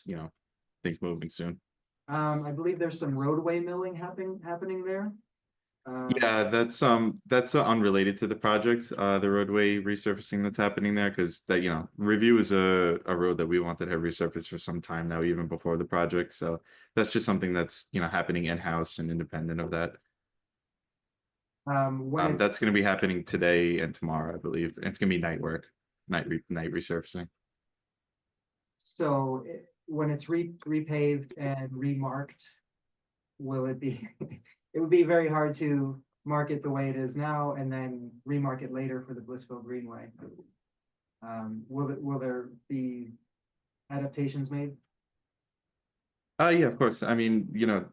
things moving soon. I believe there's some roadway milling happening there. Yeah, that's unrelated to the project, the roadway resurfacing that's happening there, because that, Review is a road that we wanted to have resurfaced for some time now, even before the project. So that's just something that's happening in-house and independent of that. That's going to be happening today and tomorrow, I believe. And it's going to be night work, night resurfacing. So when it's repaved and remarked, will it be? It would be very hard to mark it the way it is now and then remark it later for the Blissville Greenway. Will there be adaptations made? Yeah, of course. I mean,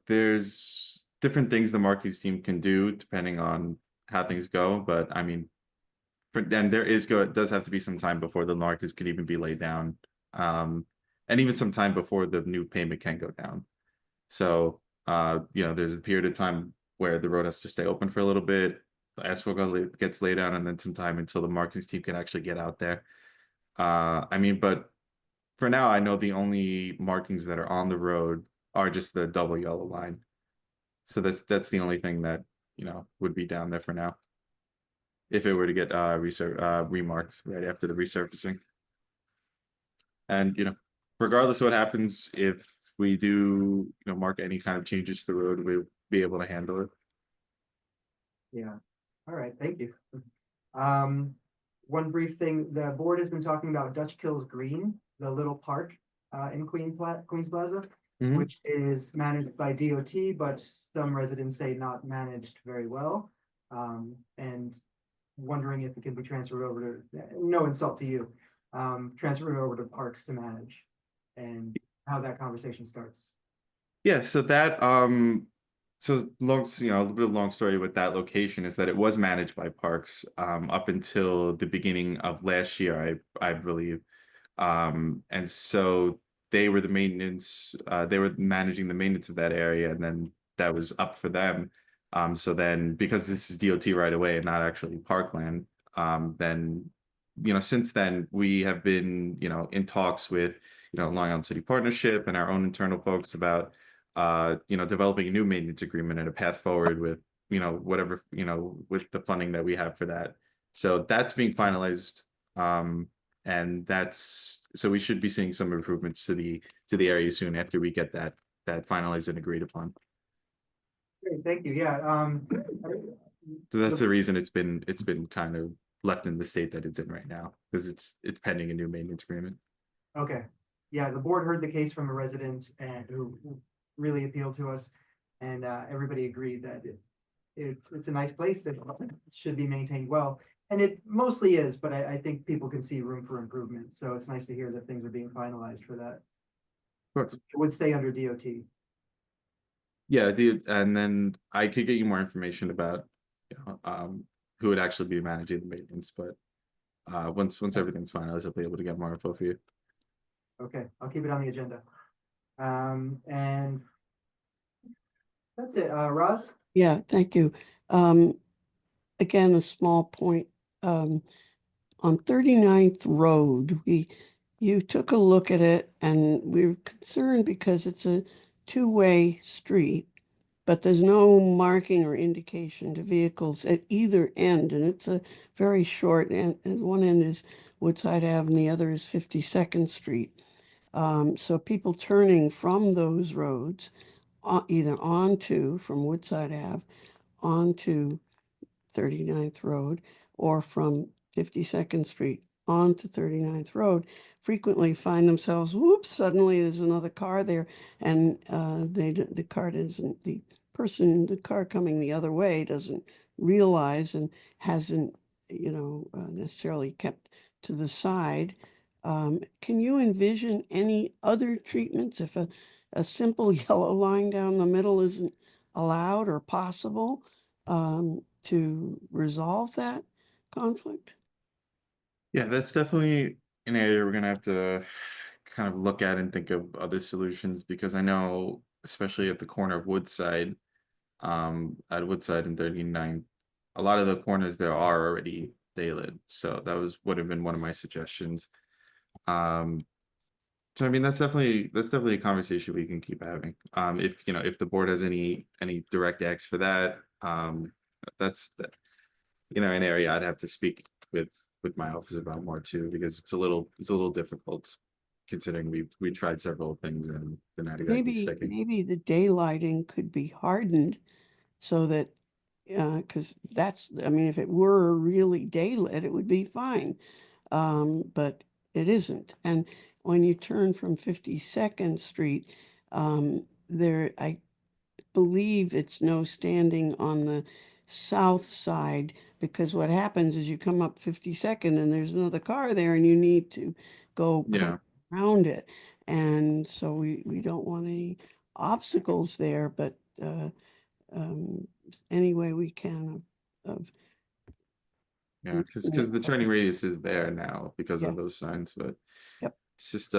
there's different things the markings team can do depending on how things go. But I mean, then it does have to be some time before the markings can even be laid down. And even some time before the new pavement can go down. So, there's a period of time where the road has to stay open for a little bit. The asphalt gets laid down, and then some time until the markings team can actually get out there. I mean, but for now, I know the only markings that are on the road are just the double yellow line. So that's the only thing that, would be down there for now. If it were to get remarked right after the resurfacing. And, regardless of what happens, if we do, mark any kind of changes to the road, we'll be able to handle it. Yeah. All right. Thank you. One brief thing, the board has been talking about Dutch Kills Green, the little park in Queens Plaza, which is managed by DOT, but some residents say not managed very well. And wondering if it can be transferred over to, no insult to you, transferred over to Parks to manage, and how that conversation starts. Yeah, so that so long, a little bit of long story with that location is that it was managed by Parks up until the beginning of last year, I believe. And so they were the maintenance, they were managing the maintenance of that area, and then that was up for them. So then because this is DOT right away and not actually parkland, then since then we have been in talks with Long Island City Partnership and our own internal folks about developing a new maintenance agreement and a path forward with whatever with the funding that we have for that. So that's being finalized, and so we should be seeing some improvements to the area soon after we get that finalized and agreed upon. Great, thank you. Yeah. So that's the reason it's been kind of left in the state that it's in right now, because it's pending a new maintenance agreement. Okay. Yeah, the board heard the case from a resident and who really appealed to us, and everybody agreed that it's a nice place. It should be maintained well, and it mostly is, but I think people can see room for improvement. So it's nice to hear that things are being finalized for that. Of course. It would stay under DOT. Yeah, and then I could get you more information about who would actually be managing the maintenance, but once everything's finalized, I'll be able to get more info for you. Okay, I'll keep it on the agenda. And that's it. Roz? Yeah, thank you. Again, a small point. On 39th Road, you took a look at it, and we were concerned because it's a two-way street, but there's no marking or indication to vehicles at either end, and it's a very short, and one end is Woodside Ave and the other is 52nd Street. So people turning from those roads, either from Woodside Ave onto 39th Road, or from 52nd Street onto 39th Road, frequently find themselves, whoops, suddenly there's another car there, and the person in the car coming the other way doesn't realize and hasn't necessarily kept to the side. Can you envision any other treatments if a simple yellow line down the middle isn't allowed or possible to resolve that conflict? Yeah, that's definitely an area we're gonna have to kind of look at and think of other solutions, because I know, especially at the corner of Woodside, at Woodside and 39, a lot of the corners there are already daylit. So that would have been one of my suggestions. So I mean, that's definitely a conversation we can keep having. If if the board has any direct acts for that, that's an area I'd have to speak with my office about more too, because it's a little difficult considering we tried several things and they're not exactly sticking. Maybe the daylighting could be hardened so that, because that's, I mean, if it were really daylit, it would be fine. But it isn't. And when you turn from 52nd Street, there, I believe it's no standing on the south side, because what happens is you come up 52nd and there's another car there and you need to go kind Yeah. of around it. And so we don't want any obstacles there, but any way we can of Yeah, because the turning radius is there now because Yeah. of those signs, but Yep. it's just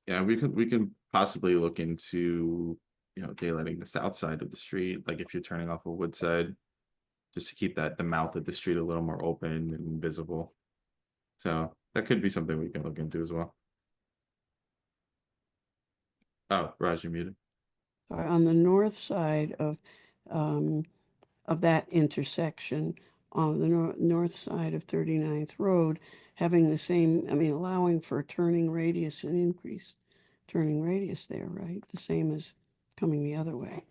yeah, we can possibly look into daylighting the south side of the street, like if you're turning off of Woodside, just to keep the mouth of the street a little more open and visible. So that could be something we can look into as well. Oh, Raj, you're muted. Sorry, on the north side of that intersection, on the north side of 39th Road, having the same, I mean, allowing for a turning radius and increased turning radius there, right? The same as coming the other way.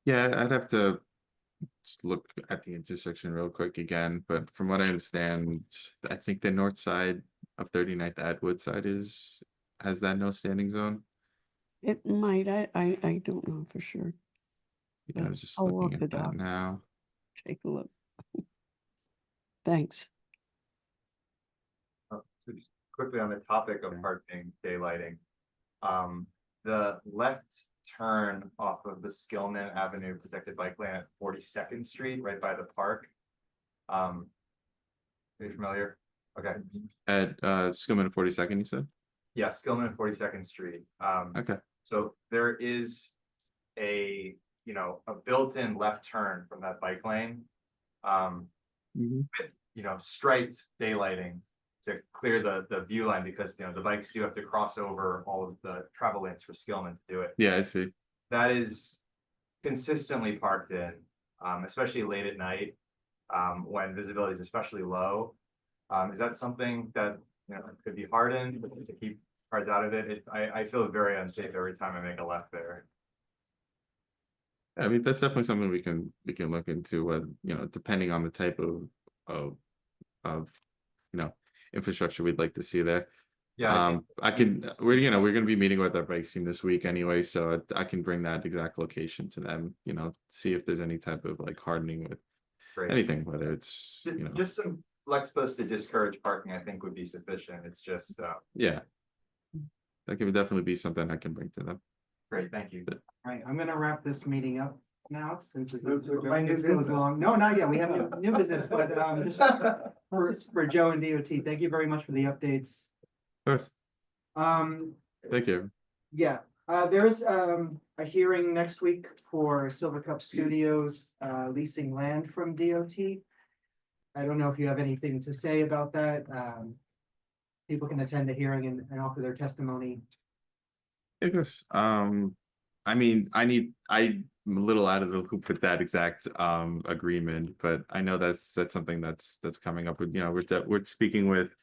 Yeah, I'd have to just look at the intersection real quick again, but from what I understand, I think the north side of 39th at Woodside has that no standing zone. It might, I don't know for sure. Yeah, I was just I'll looking walk at the that dog. now. Take a look. Thanks. So just quickly on the topic of parking daylighting, the left turn off of the Skillman Avenue protected bike lane at 42nd Street, right by the park. Are you familiar? Okay. At Skillman and 42nd, you said? Yeah, Skillman and 42nd Street. Okay. So there is a built-in left turn from that bike lane. Striped daylighting to clear the view line, because the bikes do have to cross over all of the travel lanes for Skillman to do it. Yeah, I see. That is consistently parked in, especially late at night, when visibility is especially low. Is that something that could be hardened to keep cars out of it? I feel very unsafe every time I make a left there. I mean, that's definitely something we can look into, depending on the type of infrastructure we'd like to see there. Yeah, we're gonna be meeting with our bike team this week anyway, so I can bring that exact location to them, see if there's any type of like hardening with great. anything, whether it's Just some flex posts to discourage parking, I think would be sufficient. It's just yeah, that could definitely be something I can bring to them. great, thank you. All right, I'm gonna wrap this meeting up now, since it's Move to adjourn. it goes long. No, not yet. We have new business, but just for Joe and DOT, thank you very much for the updates. Of course. Thank you. Yeah, there's a hearing next week for Silver Cup Studios leasing land from DOT. I don't know if you have anything to say about that. People can attend the hearing and offer their testimony. I guess. I mean, I'm a little out of the loop with that exact agreement, but I know that's something that's coming up with, we're speaking with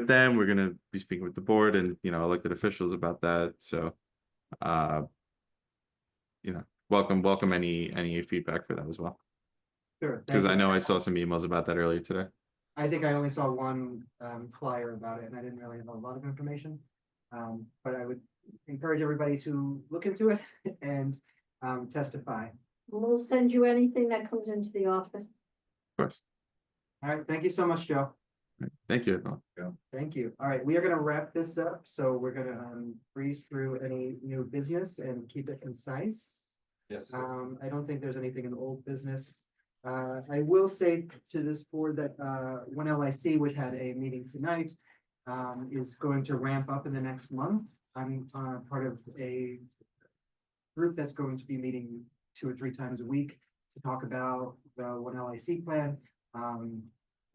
them. We're gonna be speaking with the board and elected officials about that. So welcome any feedback for that as well. Sure. Because I know I saw some emails about that earlier today. I think I only saw one flyer about it, and I didn't really have a lot of information. But I would encourage everybody to look into it and testify. We'll send you anything that comes into the office. Of course. All right, thank you so much, Joe. Thank you, everyone. Thank you. All right, we are gonna wrap this up, so we're gonna breeze through any new business and keep it concise. Yes. I don't think there's anything in old business. I will say to this board that One LIC, which had a meeting tonight, is going to ramp up in the next month. I'm part of a group that's going to be meeting 2 or 3 times a week to talk about the One LIC plan.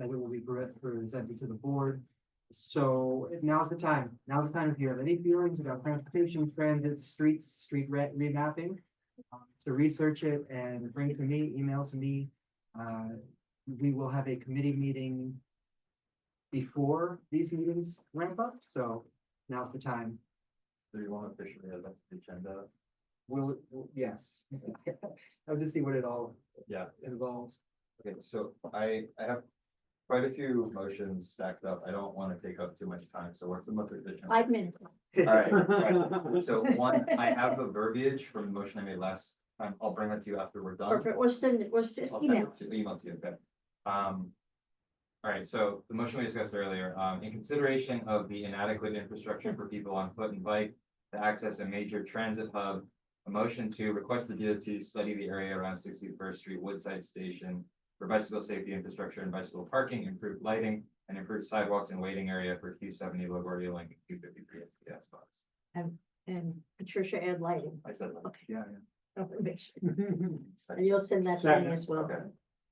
That it will be presented to the board. So now's the time. Now's the time if you have any feelings about transportation, transit, streets, street remapping, to research it and bring it to me, email to me. We will have a committee meeting before these meetings ramp up, so now's the time. Do you want to officially have the agenda? Yes. I'll just see what it all Yeah. involves. Okay, so I have quite a few motions stacked up. I don't want to take up too much time. So what's the most efficient? 5 minutes. All right. So one, I have the verbiage from the motion I made last time. I'll bring that to you after we're done. Perfect. We'll send I'll send email. it to email to you, okay? All right, so the motion we discussed earlier, in consideration of the inadequate infrastructure for people on foot and bike to access a major transit hub, a motion to request the DOT study the area around 61st Street Woodside Station for bicycle safety infrastructure and bicycle parking, improved lighting, and improved sidewalks and waiting area for Q70 LaGuardia Link and Q53 SPS spots. And Patricia add lighting. I said that. Okay. Yeah, Information. And you'll send that to me as well. Okay.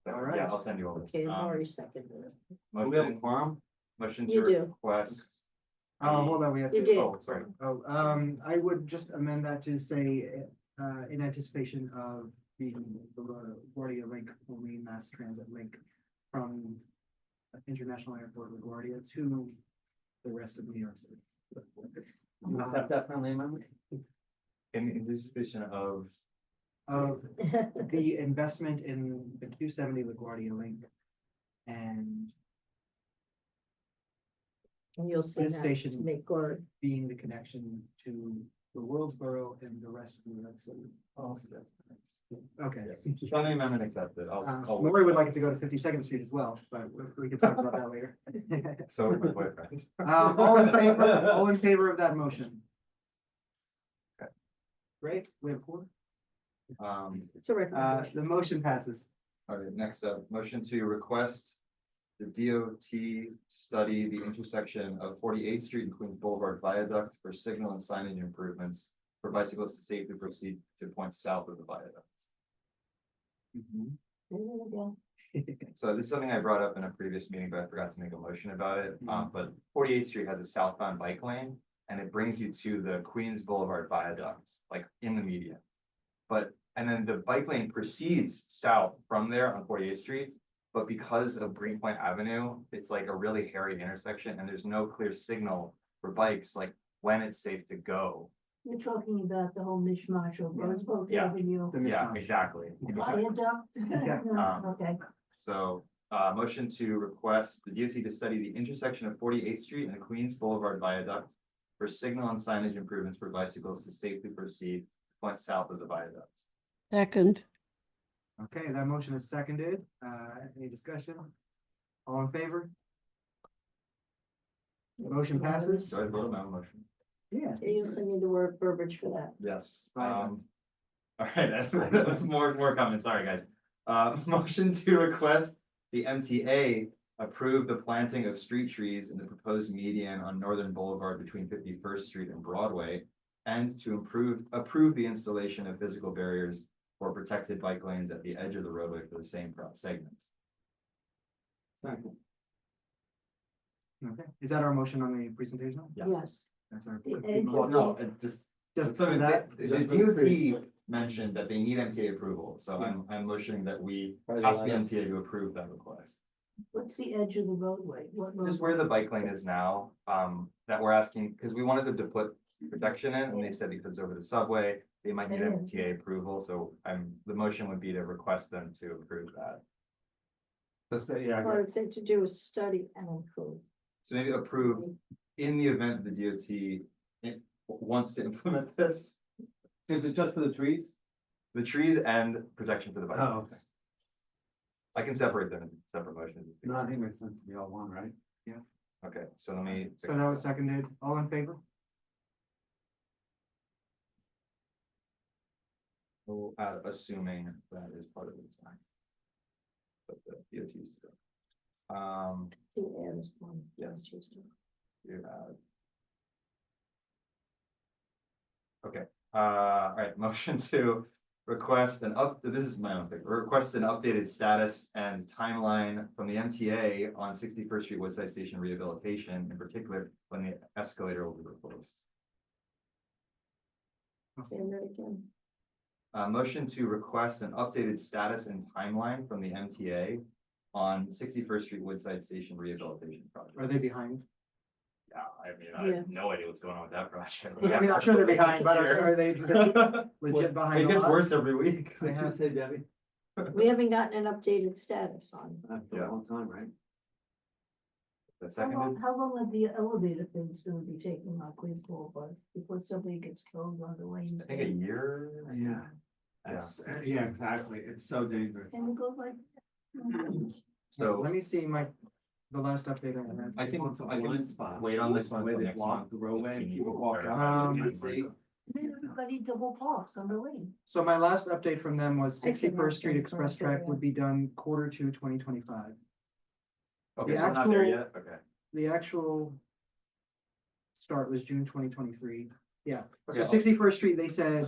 All right. Yeah, I'll send you all this. Okay, Lori seconded it. Motion, quorum? motion to You do. request. Hold on, we have You to. did. Oh, sorry. I would just amend that to say, in anticipation of the LaGuardia Link, only mass transit link from International Airport LaGuardia to the rest of New York City. That friendly amendment? In anticipation of, Of the investment in the Q70 LaGuardia Link and And you'll send this that station to me, Gord. being the connection to the Worldsboro and the rest of New York City. Okay. friendly amendment accepted. I'll. Lori would like it to go to 52nd Street as well, but we can talk about that later. So would my boyfriend. All in favor of that motion? Okay. Great, we have 4. It's a recommendation. The motion passes. All right, next up, motion to request the DOT study the intersection of 48th Street and Queens Boulevard Viaduct for signal and signage improvements for bicyclists to safely proceed to points south of the viaduct. So this is something I brought up in a previous meeting, but I forgot to make a motion about it. But 48th Street has a southbound bike lane and it brings you to the Queens Boulevard Viaduct, like in the median. And then the bike lane proceeds south from there on 48th Street. But because of Greenpoint Avenue, it's like a really hairy intersection and there's no clear signal for bikes, like when it's safe to go. You're talking about the whole mishmash of Roosevelt Yeah. Avenue. Yeah, exactly. Viaduct. Um, Okay. So, motion to request the DOT to study the intersection of 48th Street and the Queens Boulevard Viaduct for signal and signage improvements for bicycles to safely proceed point south of the viaduct. Second, Okay, that motion is seconded. Any discussion? All in favor? Motion passes. So I vote on my own motion. Yeah. Okay, you'll send me the word verbiage for that. Yes. Right. All right, that's more comments. Sorry, guys. Motion to request the MTA approve the planting of street trees in the proposed median on Northern Boulevard between 51st Street and Broadway, and to approve the installation of physical barriers for protected bike lanes at the edge of the roadway for the same segment. Okay, is that our motion on the presentation? Yeah. Yes. That's our. The edge Well, no, it just Something that. the DOT mentioned that they need MTA approval, so I'm motioning that we ask the MTA to approve that request. What's the edge of the roadway? What Just roadway? where the bike lane is now, that we're asking, because we wanted them to put protection in, and they said because it's over the subway, they might need Yeah. MTA approval, so the motion would be to request them to approve that. Well, it said to do a study and improve. So maybe approve in the event the DOT wants to implement this, Is it just for the trees? the trees and protection for the bike Oh, lanes. I can separate them in separate motions. No, I think it makes sense to be all one, right? Okay, so let me. So that was seconded. All in favor? Well, assuming that is part of the design. But the DOT's. Two M's, one. Yes. You have. Okay, all right, motion to request this is my own thing, request an updated status and timeline from the MTA on 61st Street Woodside Station rehabilitation, in particular, when the escalator will be replaced. Say that again. Motion to request an updated status and timeline from the MTA on 61st Street Woodside Station rehabilitation project. Are they behind? Yeah, I mean, I have no idea what's going on with that project. I mean, I'm sure they're behind, but are they legit behind? It a gets lot? worse every week. I have- say, Debbie? We haven't gotten an updated status on. For a long time, right? The second, How long are the elevator things gonna be taking on Queens Boulevard before somebody gets killed on the lanes? I think a year. Yeah. That's, yeah, exactly. It's so dangerous. And it goes like. So Let me see the last update I had. I can blind spot. wait on this one Where till they next block month. the roadway and people walk out. Um, Then everybody double parks on the lane. So my last update from them was Actually, 61st that's Street been Express corrected, track yeah. would be done Q2 2025. Okay, The so we're not there actual- yet, okay. The actual start was June 2023. Yeah, so Okay. 61st Street, they said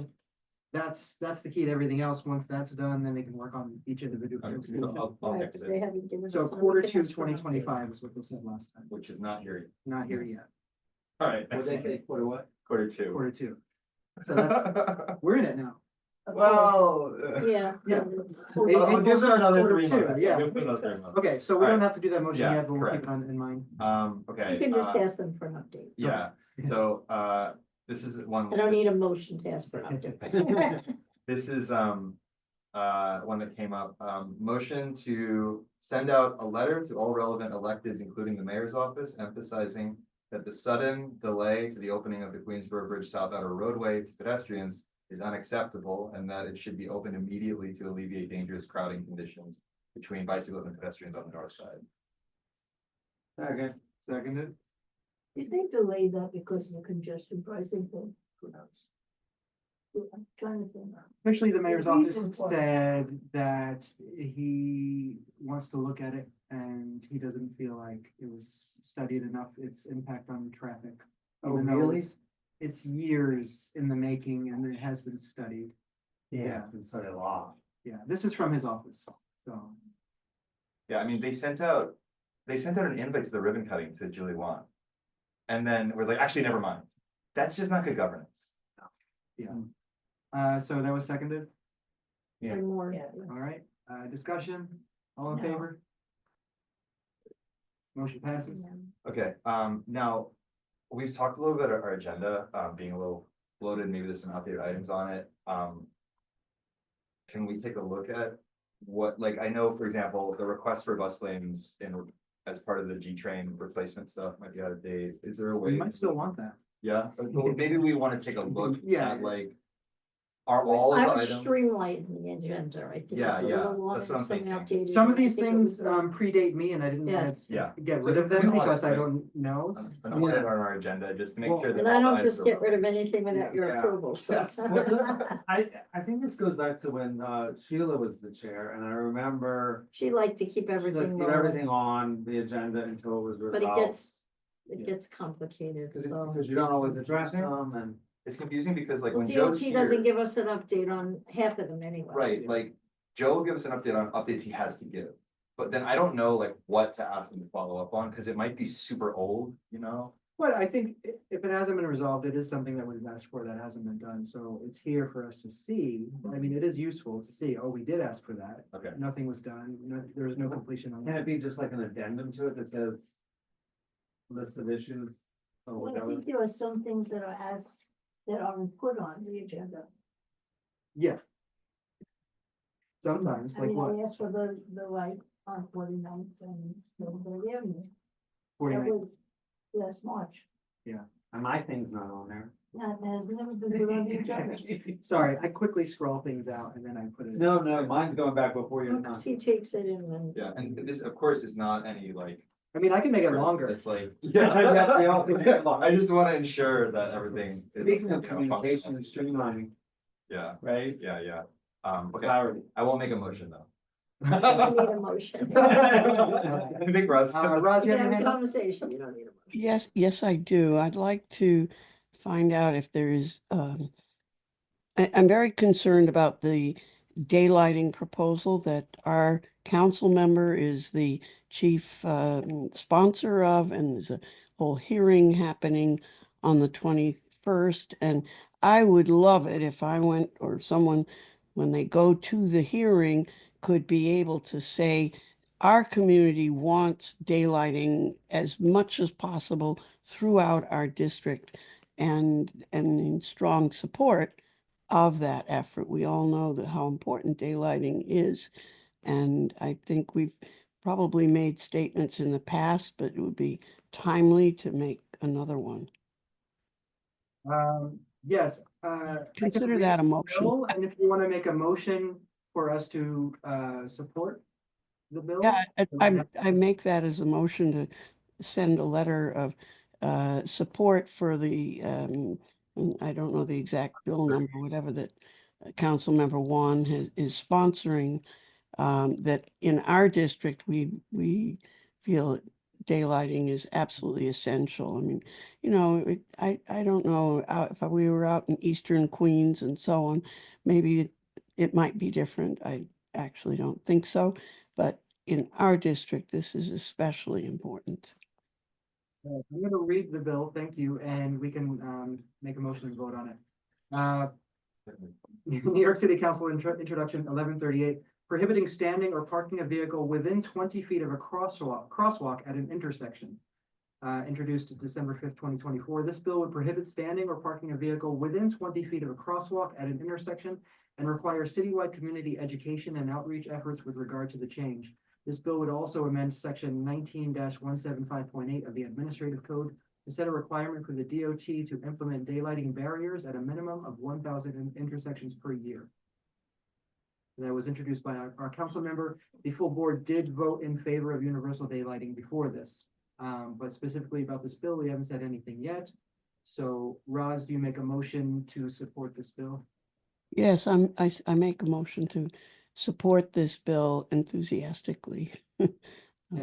that's the key to everything else. Once that's done, then they can work on each individual. Okay, pieces. so I'll Right, fix but they it, haven't given us. So no, we Q2 can ask for an update. 2025 is what they said last time. which is not here. Not here yet, All right. Quarter what? Quarter two. Q2. So that's, we're in it now. Well. Yeah. Yeah. it's- I'll give them another Q2, 3 months. yeah. I'll give them another 3 months. Okay, so we don't Alright. have to do that motion Yeah, yet, but we'll keep correct. it in mind. Okay. You can just ask them for an update. Yeah, so, this is one. I don't need a motion to ask for an update. This is, one that came up, motion to send out a letter to all relevant electeds, including the mayor's office, emphasizing that the sudden delay to the opening of the Queensboro Bridge South Outer Roadway to pedestrians is unacceptable, and that it should be opened immediately to alleviate dangerous crowding conditions between bicycles and pedestrians on the north side. Seconded. Did they delay that because of the congestion pricing thing? Who knows? I'm trying to think. Actually, the mayor's The office reason for it. said that he wants to look at it and he doesn't feel like it was studied enough, its impact on traffic. Oh, even though really? It's years in the making and it has been studied. Yeah, it's a lot. Yeah, this is from his office, so. Yeah, I mean, they sent out an invite to the ribbon cutting to Julie Wan. And then we're like, actually, never mind. That's just not good governance. Yeah. So that was seconded. Yeah. And more. All right, discussion, all in No. favor? Motion passes. Okay, now, we've talked a little bit about our agenda, being a little bloated, maybe there's some outdated items on it. Can we take a look at what, like, I know, for example, the request for bus lanes as part of the G train replacement stuff might be out of date. Is there a We way? might still want that. Yeah, but maybe we want to take a look Yeah. at like, are all of I the would items? streamline the agenda. I think Yeah, it's a yeah, little long, that's what I'm some thinking. outdated. Some of I these think it was, things predate me and I didn't want Yes. Yeah. to get So rid of we them don't want because I to, don't know. An audit on our agenda, just to make Well, sure that. And I all the don't items just are- get rid of anything without your Yeah. approval, so. Yes. I think this goes back to when Sheila was the chair, and I remember She liked to keep let's everything keep rolling, everything on the agenda until it was but resolved. it gets complicated, Because so. you don't always address them, and It's confusing because like Well, when Joe's DOT doesn't here, give us an update on half of them anyway. right, like Joe will give us an update on updates he has to give. But then I don't know like what to ask him to follow up on, because it might be super old, you know? But I think if it hasn't been resolved, it is something that we've asked for that hasn't been done, so it's here for us to see. I mean, it is useful to see, oh, we did ask for that, Okay, nothing was done, there was no completion on can that. it be just like an addendum to it that says list of issues? Or Well, I whatever? think there are some things that are asked, that aren't put on the agenda. Yeah. Sometimes, I like mean, what, I asked for the light on 49th and Millbury Avenue. That 49? was last March. And my thing's not on there. That has never been put on the agenda. Sorry, I quickly scroll things out and then I put it. No, mine's going back before your time. Because he takes it in and. yeah, and this, of course, is not any like I mean, I can make it longer. It's like. Yeah, yeah, we all can make it longer. I just want to ensure that everything. is, Speaking of you know, communication functional. and streamlining, Yeah, right? yeah. Okay, Clarity. I won't make a motion though. You don't need a motion. I think Russ. Roz, you You have have your a hand up? conversation, you don't need a motion. Yes, I do. I'd like to find out if there is, I'm very concerned about the daylighting proposal that our council member is the chief sponsor of, and there's a whole hearing happening on the 21st. And I would love it if I went, or someone, when they go to the hearing, could be able to say, our community wants daylighting as much as possible throughout our district, and in strong support of that effort. We all know that how important daylighting is. And I think we've probably made statements in the past, but it would be timely to make another one. Yes. I can Consider read that a the motion. bill, and if you want to make a motion for us to support the bill. Yeah, then I make that as a motion to send a letter of support for the, I don't know the exact bill number, whatever that council member Juan is sponsoring, that in our district, we feel daylighting is absolutely essential. I mean, you know, I don't know, if we were out in Eastern Queens and so on, maybe it might be different. I actually don't think so, but in our district, this is especially important. I'm going to read the bill, thank you, and we can make a motion and vote on it. New York City Council Introduction 1138, prohibiting standing or parking a vehicle within 20 feet of a crosswalk at an intersection. Introduced December 5th, 2024. This bill would prohibit standing or parking a vehicle within 20 feet of a crosswalk at an intersection and require citywide community education and outreach efforts with regard to the change. This bill would also amend section 19-175.8 of the Administrative Code to set a requirement for the DOT to implement daylighting barriers at a minimum of 1,000 intersections per year. That was introduced by our council member. The full board did vote in favor of universal daylighting before this. But specifically about this bill, we haven't said anything yet. So Roz, do you make a motion to support this bill? Yes, I make a motion to support this bill enthusiastically. And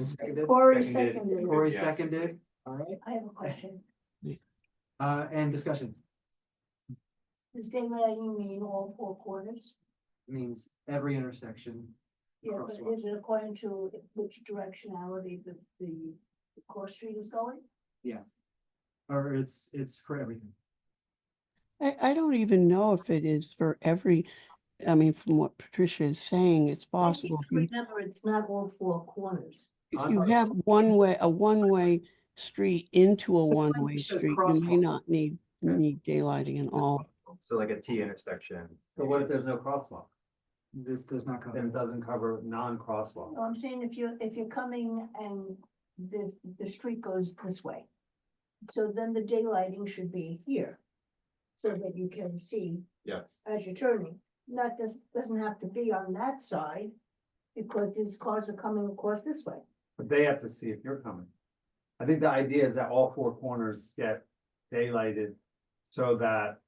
seconded? Corey Seconded. seconded. Corey Yes. seconded, all right, I have a question. and discussion Does daylighting mean all four corners? means every intersection. Yeah, but Crosswalk. is it according to which directionality the course street is going? Or it's for everything. I don't even know if it is for every, I mean, from what Patricia is saying, it's I seem possible. to remember it's not all four corners. If you have a one-way street into a one-way says street, you may crosswalk. not need daylighting in all. So like a T intersection. So what if there's no crosswalk? This does not Then cover. it doesn't cover non-crosswalk. No, I'm saying if you're coming and the street goes this way. So then the daylighting should be here. So that you can see Yes. as you're turning. That doesn't have to be on that side. Because these cars are coming across this way. But they have to see if you're coming. I think the idea is that all four corners get daylighted so that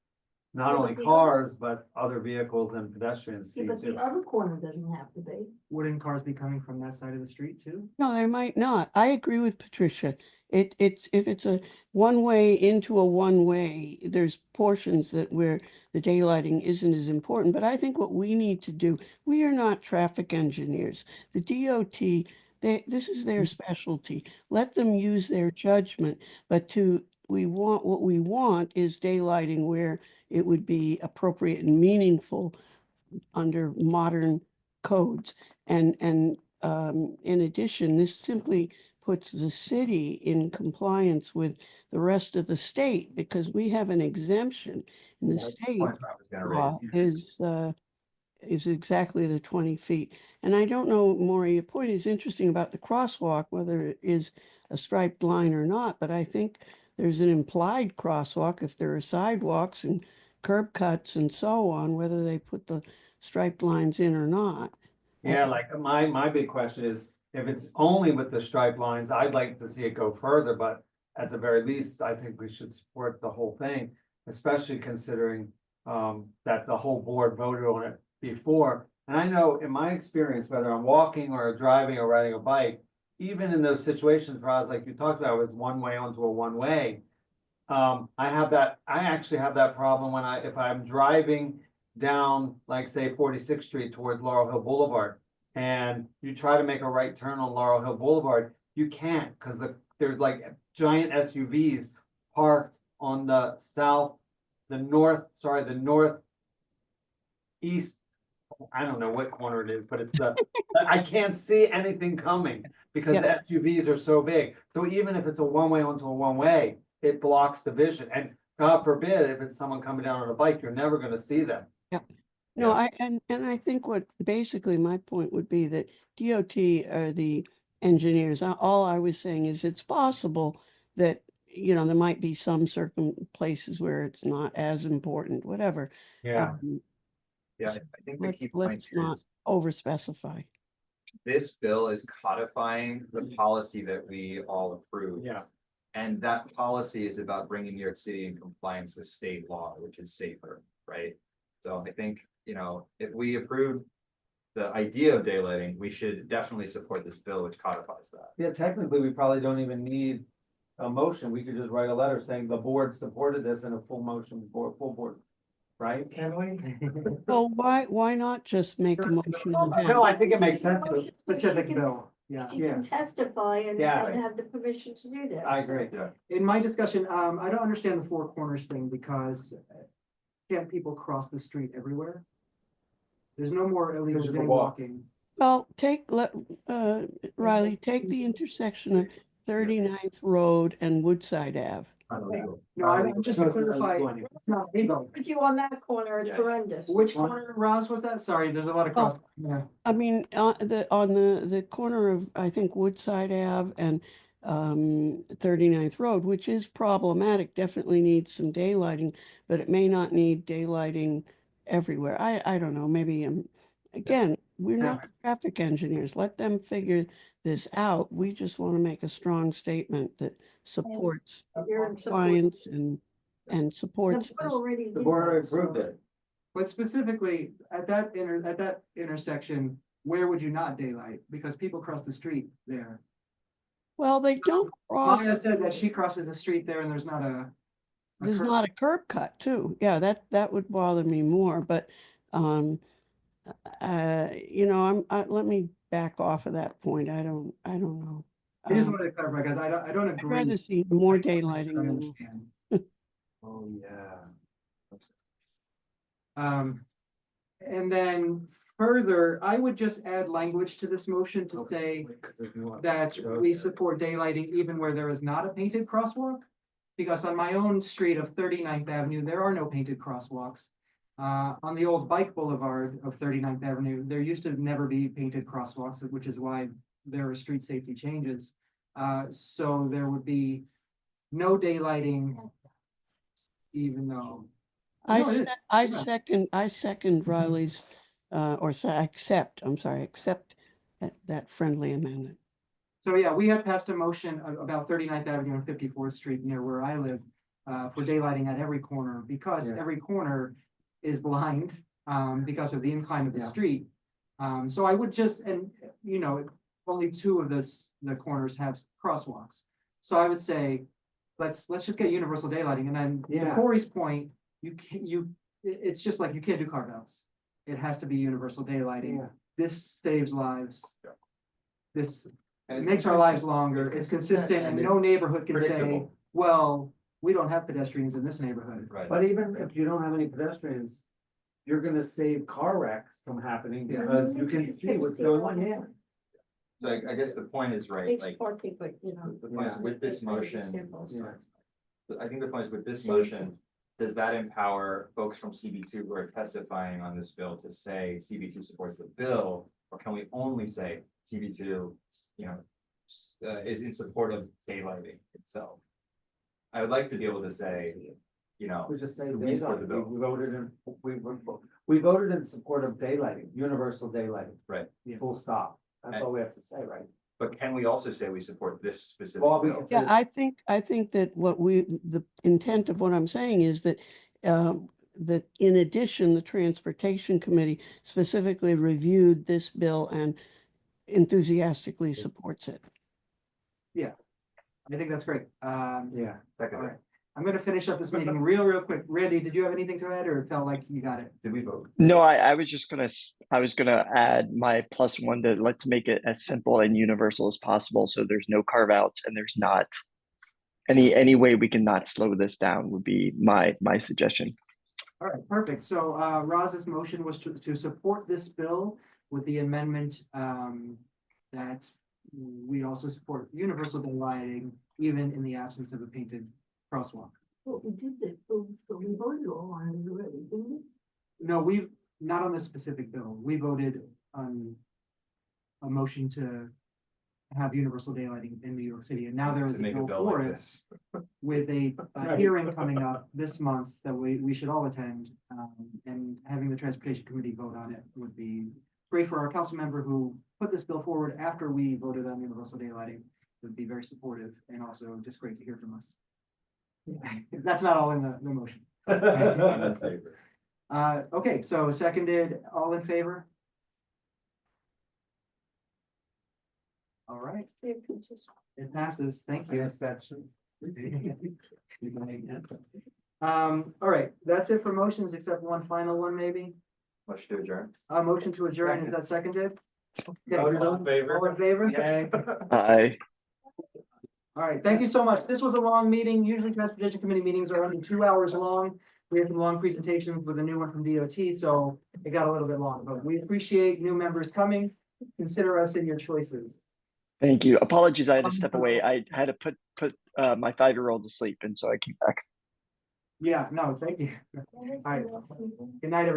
not Yeah, but only the other- cars, but other vehicles and pedestrians Yeah, see but too. the other corner doesn't have to be. Wouldn't cars be coming from that side of the street too? No, they might not. I agree with Patricia. It's if it's a one-way into a one-way, there's portions that where the daylighting isn't as important. But I think what we need to do, we are not traffic engineers. The DOT, this is their specialty. Let them use their judgment. But what we want is daylighting where it would be appropriate and meaningful under modern codes. And in addition, this simply puts the city in compliance with the rest of the state because we have an exemption in the That's the state point I was gonna law raise. is exactly the 20 feet. And I don't know, Maury, your point is interesting about the crosswalk, whether it is a striped line or not, but I think there's an implied crosswalk if there are sidewalks and curb cuts and so on, whether they put the striped lines in or not. Yeah, like my big question is if it's only with the stripe lines, I'd like to see it go further, but at the very least, I think we should support the whole thing, especially considering that the whole board voted on it before. And I know in my experience, whether I'm walking or driving or riding a bike, even in those situations, Roz, like you talked about, with one way onto a one way. I actually have that problem when if I'm driving down, like say 46th Street towards Laurel Hill Boulevard, and you try to make a right turn on Laurel Hill Boulevard, you can't, because there's like giant SUVs parked on the northeast. I don't know what corner it is, but it's I can't see anything coming because the SUVs are so big. So even if it's a one-way onto a one-way, it blocks the vision. And God forbid, if it's someone coming down on a bike, you're never gonna see them. Yeah. No, and I think what basically my point would be that DOT are the engineers. All I was saying is it's possible that, you know, there might be some places where it's not as important, whatever. Yeah. Yeah, I think the key point Let's not is over specify. this bill is codifying the policy that we all approve. Yeah. And that policy is about bringing New York City in compliance with state law, which is safer, right? So I think, you know, if we approve the idea of daylighting, we should definitely support this bill, which codifies that. Yeah, technically, we probably don't even need a motion. We could just write a letter saying the board supported this in a full motion for full board. Right? Can we? Well, why not just make a motion? and have No, it? I think it makes sense. Motion, The specific you can- bill. Yeah. You can testify and Yeah. have the permission to do that. I so- agree. Yeah. In my discussion, I don't understand the four corners thing because can't people cross the street everywhere? There's no more illegal Because you can walk. jaywalking. Well, Riley, take the intersection of 39th Road and Woodside Ave. No, I'm just to clarify, not legal. With you on that corner, it's Yeah. horrendous. Which corner, Roz, was that? Sorry, there's a lot of Oh. cross. Yeah. I mean, on the corner of, I think, Woodside Ave and 39th Road, which is problematic, definitely needs some daylighting, but it may not need daylighting everywhere. I don't know, maybe, again, we're not the traffic engineers. Let them figure this out. We just want to make a strong statement that supports You're in support. compliance and The supports board this. already The did board that, approved so- it. But specifically at that intersection, where would you not daylight? Because people cross the street there. Well, they don't cross. Maya said that she crosses the street there and there's not a. There's curb. not a curb cut too. Yeah, that would bother me more, but you know, let me back off of that point. I don't know. I just wanted to clarify because I don't I'd agree. rather see more I daylighting than understand. Oh, yeah. And then further, I would just add language to this motion to say that we support daylighting even where there is not a painted crosswalk. Because on my own street of 39th Avenue, there are no painted crosswalks. On the old bike boulevard of 39th Avenue, there used to never be painted crosswalks, which is why there are street safety changes. So there would be no daylighting, even though. No, it is. I second Riley's accept that friendly amendment. So yeah, we had passed a motion about 39th Avenue and 54th Street near where I live for daylighting at every corner because Yeah. every corner is blind because of the incline of the Yeah. street. So I would just, and you know, only two of the corners have crosswalks. So I would say, let's just get universal daylighting. And then to Yeah. Corey's point, it's just like you can't do carve outs. It has to be universal daylighting. Yeah. This saves lives. This And it it's makes our lives consistent. longer, it's consistent, and no it's neighborhood can say, predictable. well, we don't have pedestrians in this neighborhood. Right. But even if you don't have any pedestrians, you're gonna save car wrecks from happening Yeah. because you can see what's going on. Yeah. So I guess the point is right, Takes like, parking, but you know. the point is Yeah. with this motion, Yeah. I think the point is with this Safety. motion, does that empower folks from CB2 who are testifying on this bill to say CB2 supports the bill? Or can we only say CB2, you know, is in support of daylighting itself? I would like to be able to say, you know, We just say We support the daylighting. bill. We voted in support of daylighting, universal daylighting. Right. Full stop. That's And- all we have to say, right? but can we also say we support this specific Well, we bill? can- Yeah, I think that the intent of what I'm saying is that, that in addition, the Transportation Committee specifically reviewed this bill and enthusiastically supports it. I think that's great. Yeah. Second, All right. I'm gonna finish up this meeting real quick. Randy, did you have anything to add or it felt like you got it? did we vote? No, I was just gonna, I was gonna add my +1 to let's make it as simple and universal as possible, so there's no carve outs and there's not any way we can not slow this down would be my suggestion. All right, perfect. So Roz's motion was to support this bill with the amendment that we also support universal daylighting even in the absence of a painted crosswalk. Well, we did this, so we voted all on it already, didn't we? No, we've not on this specific bill. We voted on a motion to have universal daylighting in New York City, and now there is To a make a bill bill for like it this. with a hearing coming up this month that we should all attend. And having the Transportation Committee vote on it would be great for our council member who put this bill forward after we voted on universal daylighting. It would be very supportive and also just great to hear from us. That's not all in the motion. I'm in favor. Okay, so seconded, all in favor? All right, it passes, thank you. All right, that's it for motions, except one final one, maybe. Motion to adjourn. Motion to adjourn, is that seconded? Okay, All in favor? All in favor? I All right, thank you so much. This was a long meeting. Usually Transportation Committee meetings are under 2 hours long. We had some long presentations with a new one from DOT, so it got a little bit long, but we appreciate new members coming. Consider us in your choices. thank you. Apologies, I had to step away. I had to put my 5-year-old to sleep, and so I came back. Yeah, no, thank you. All right. Good night, everyone.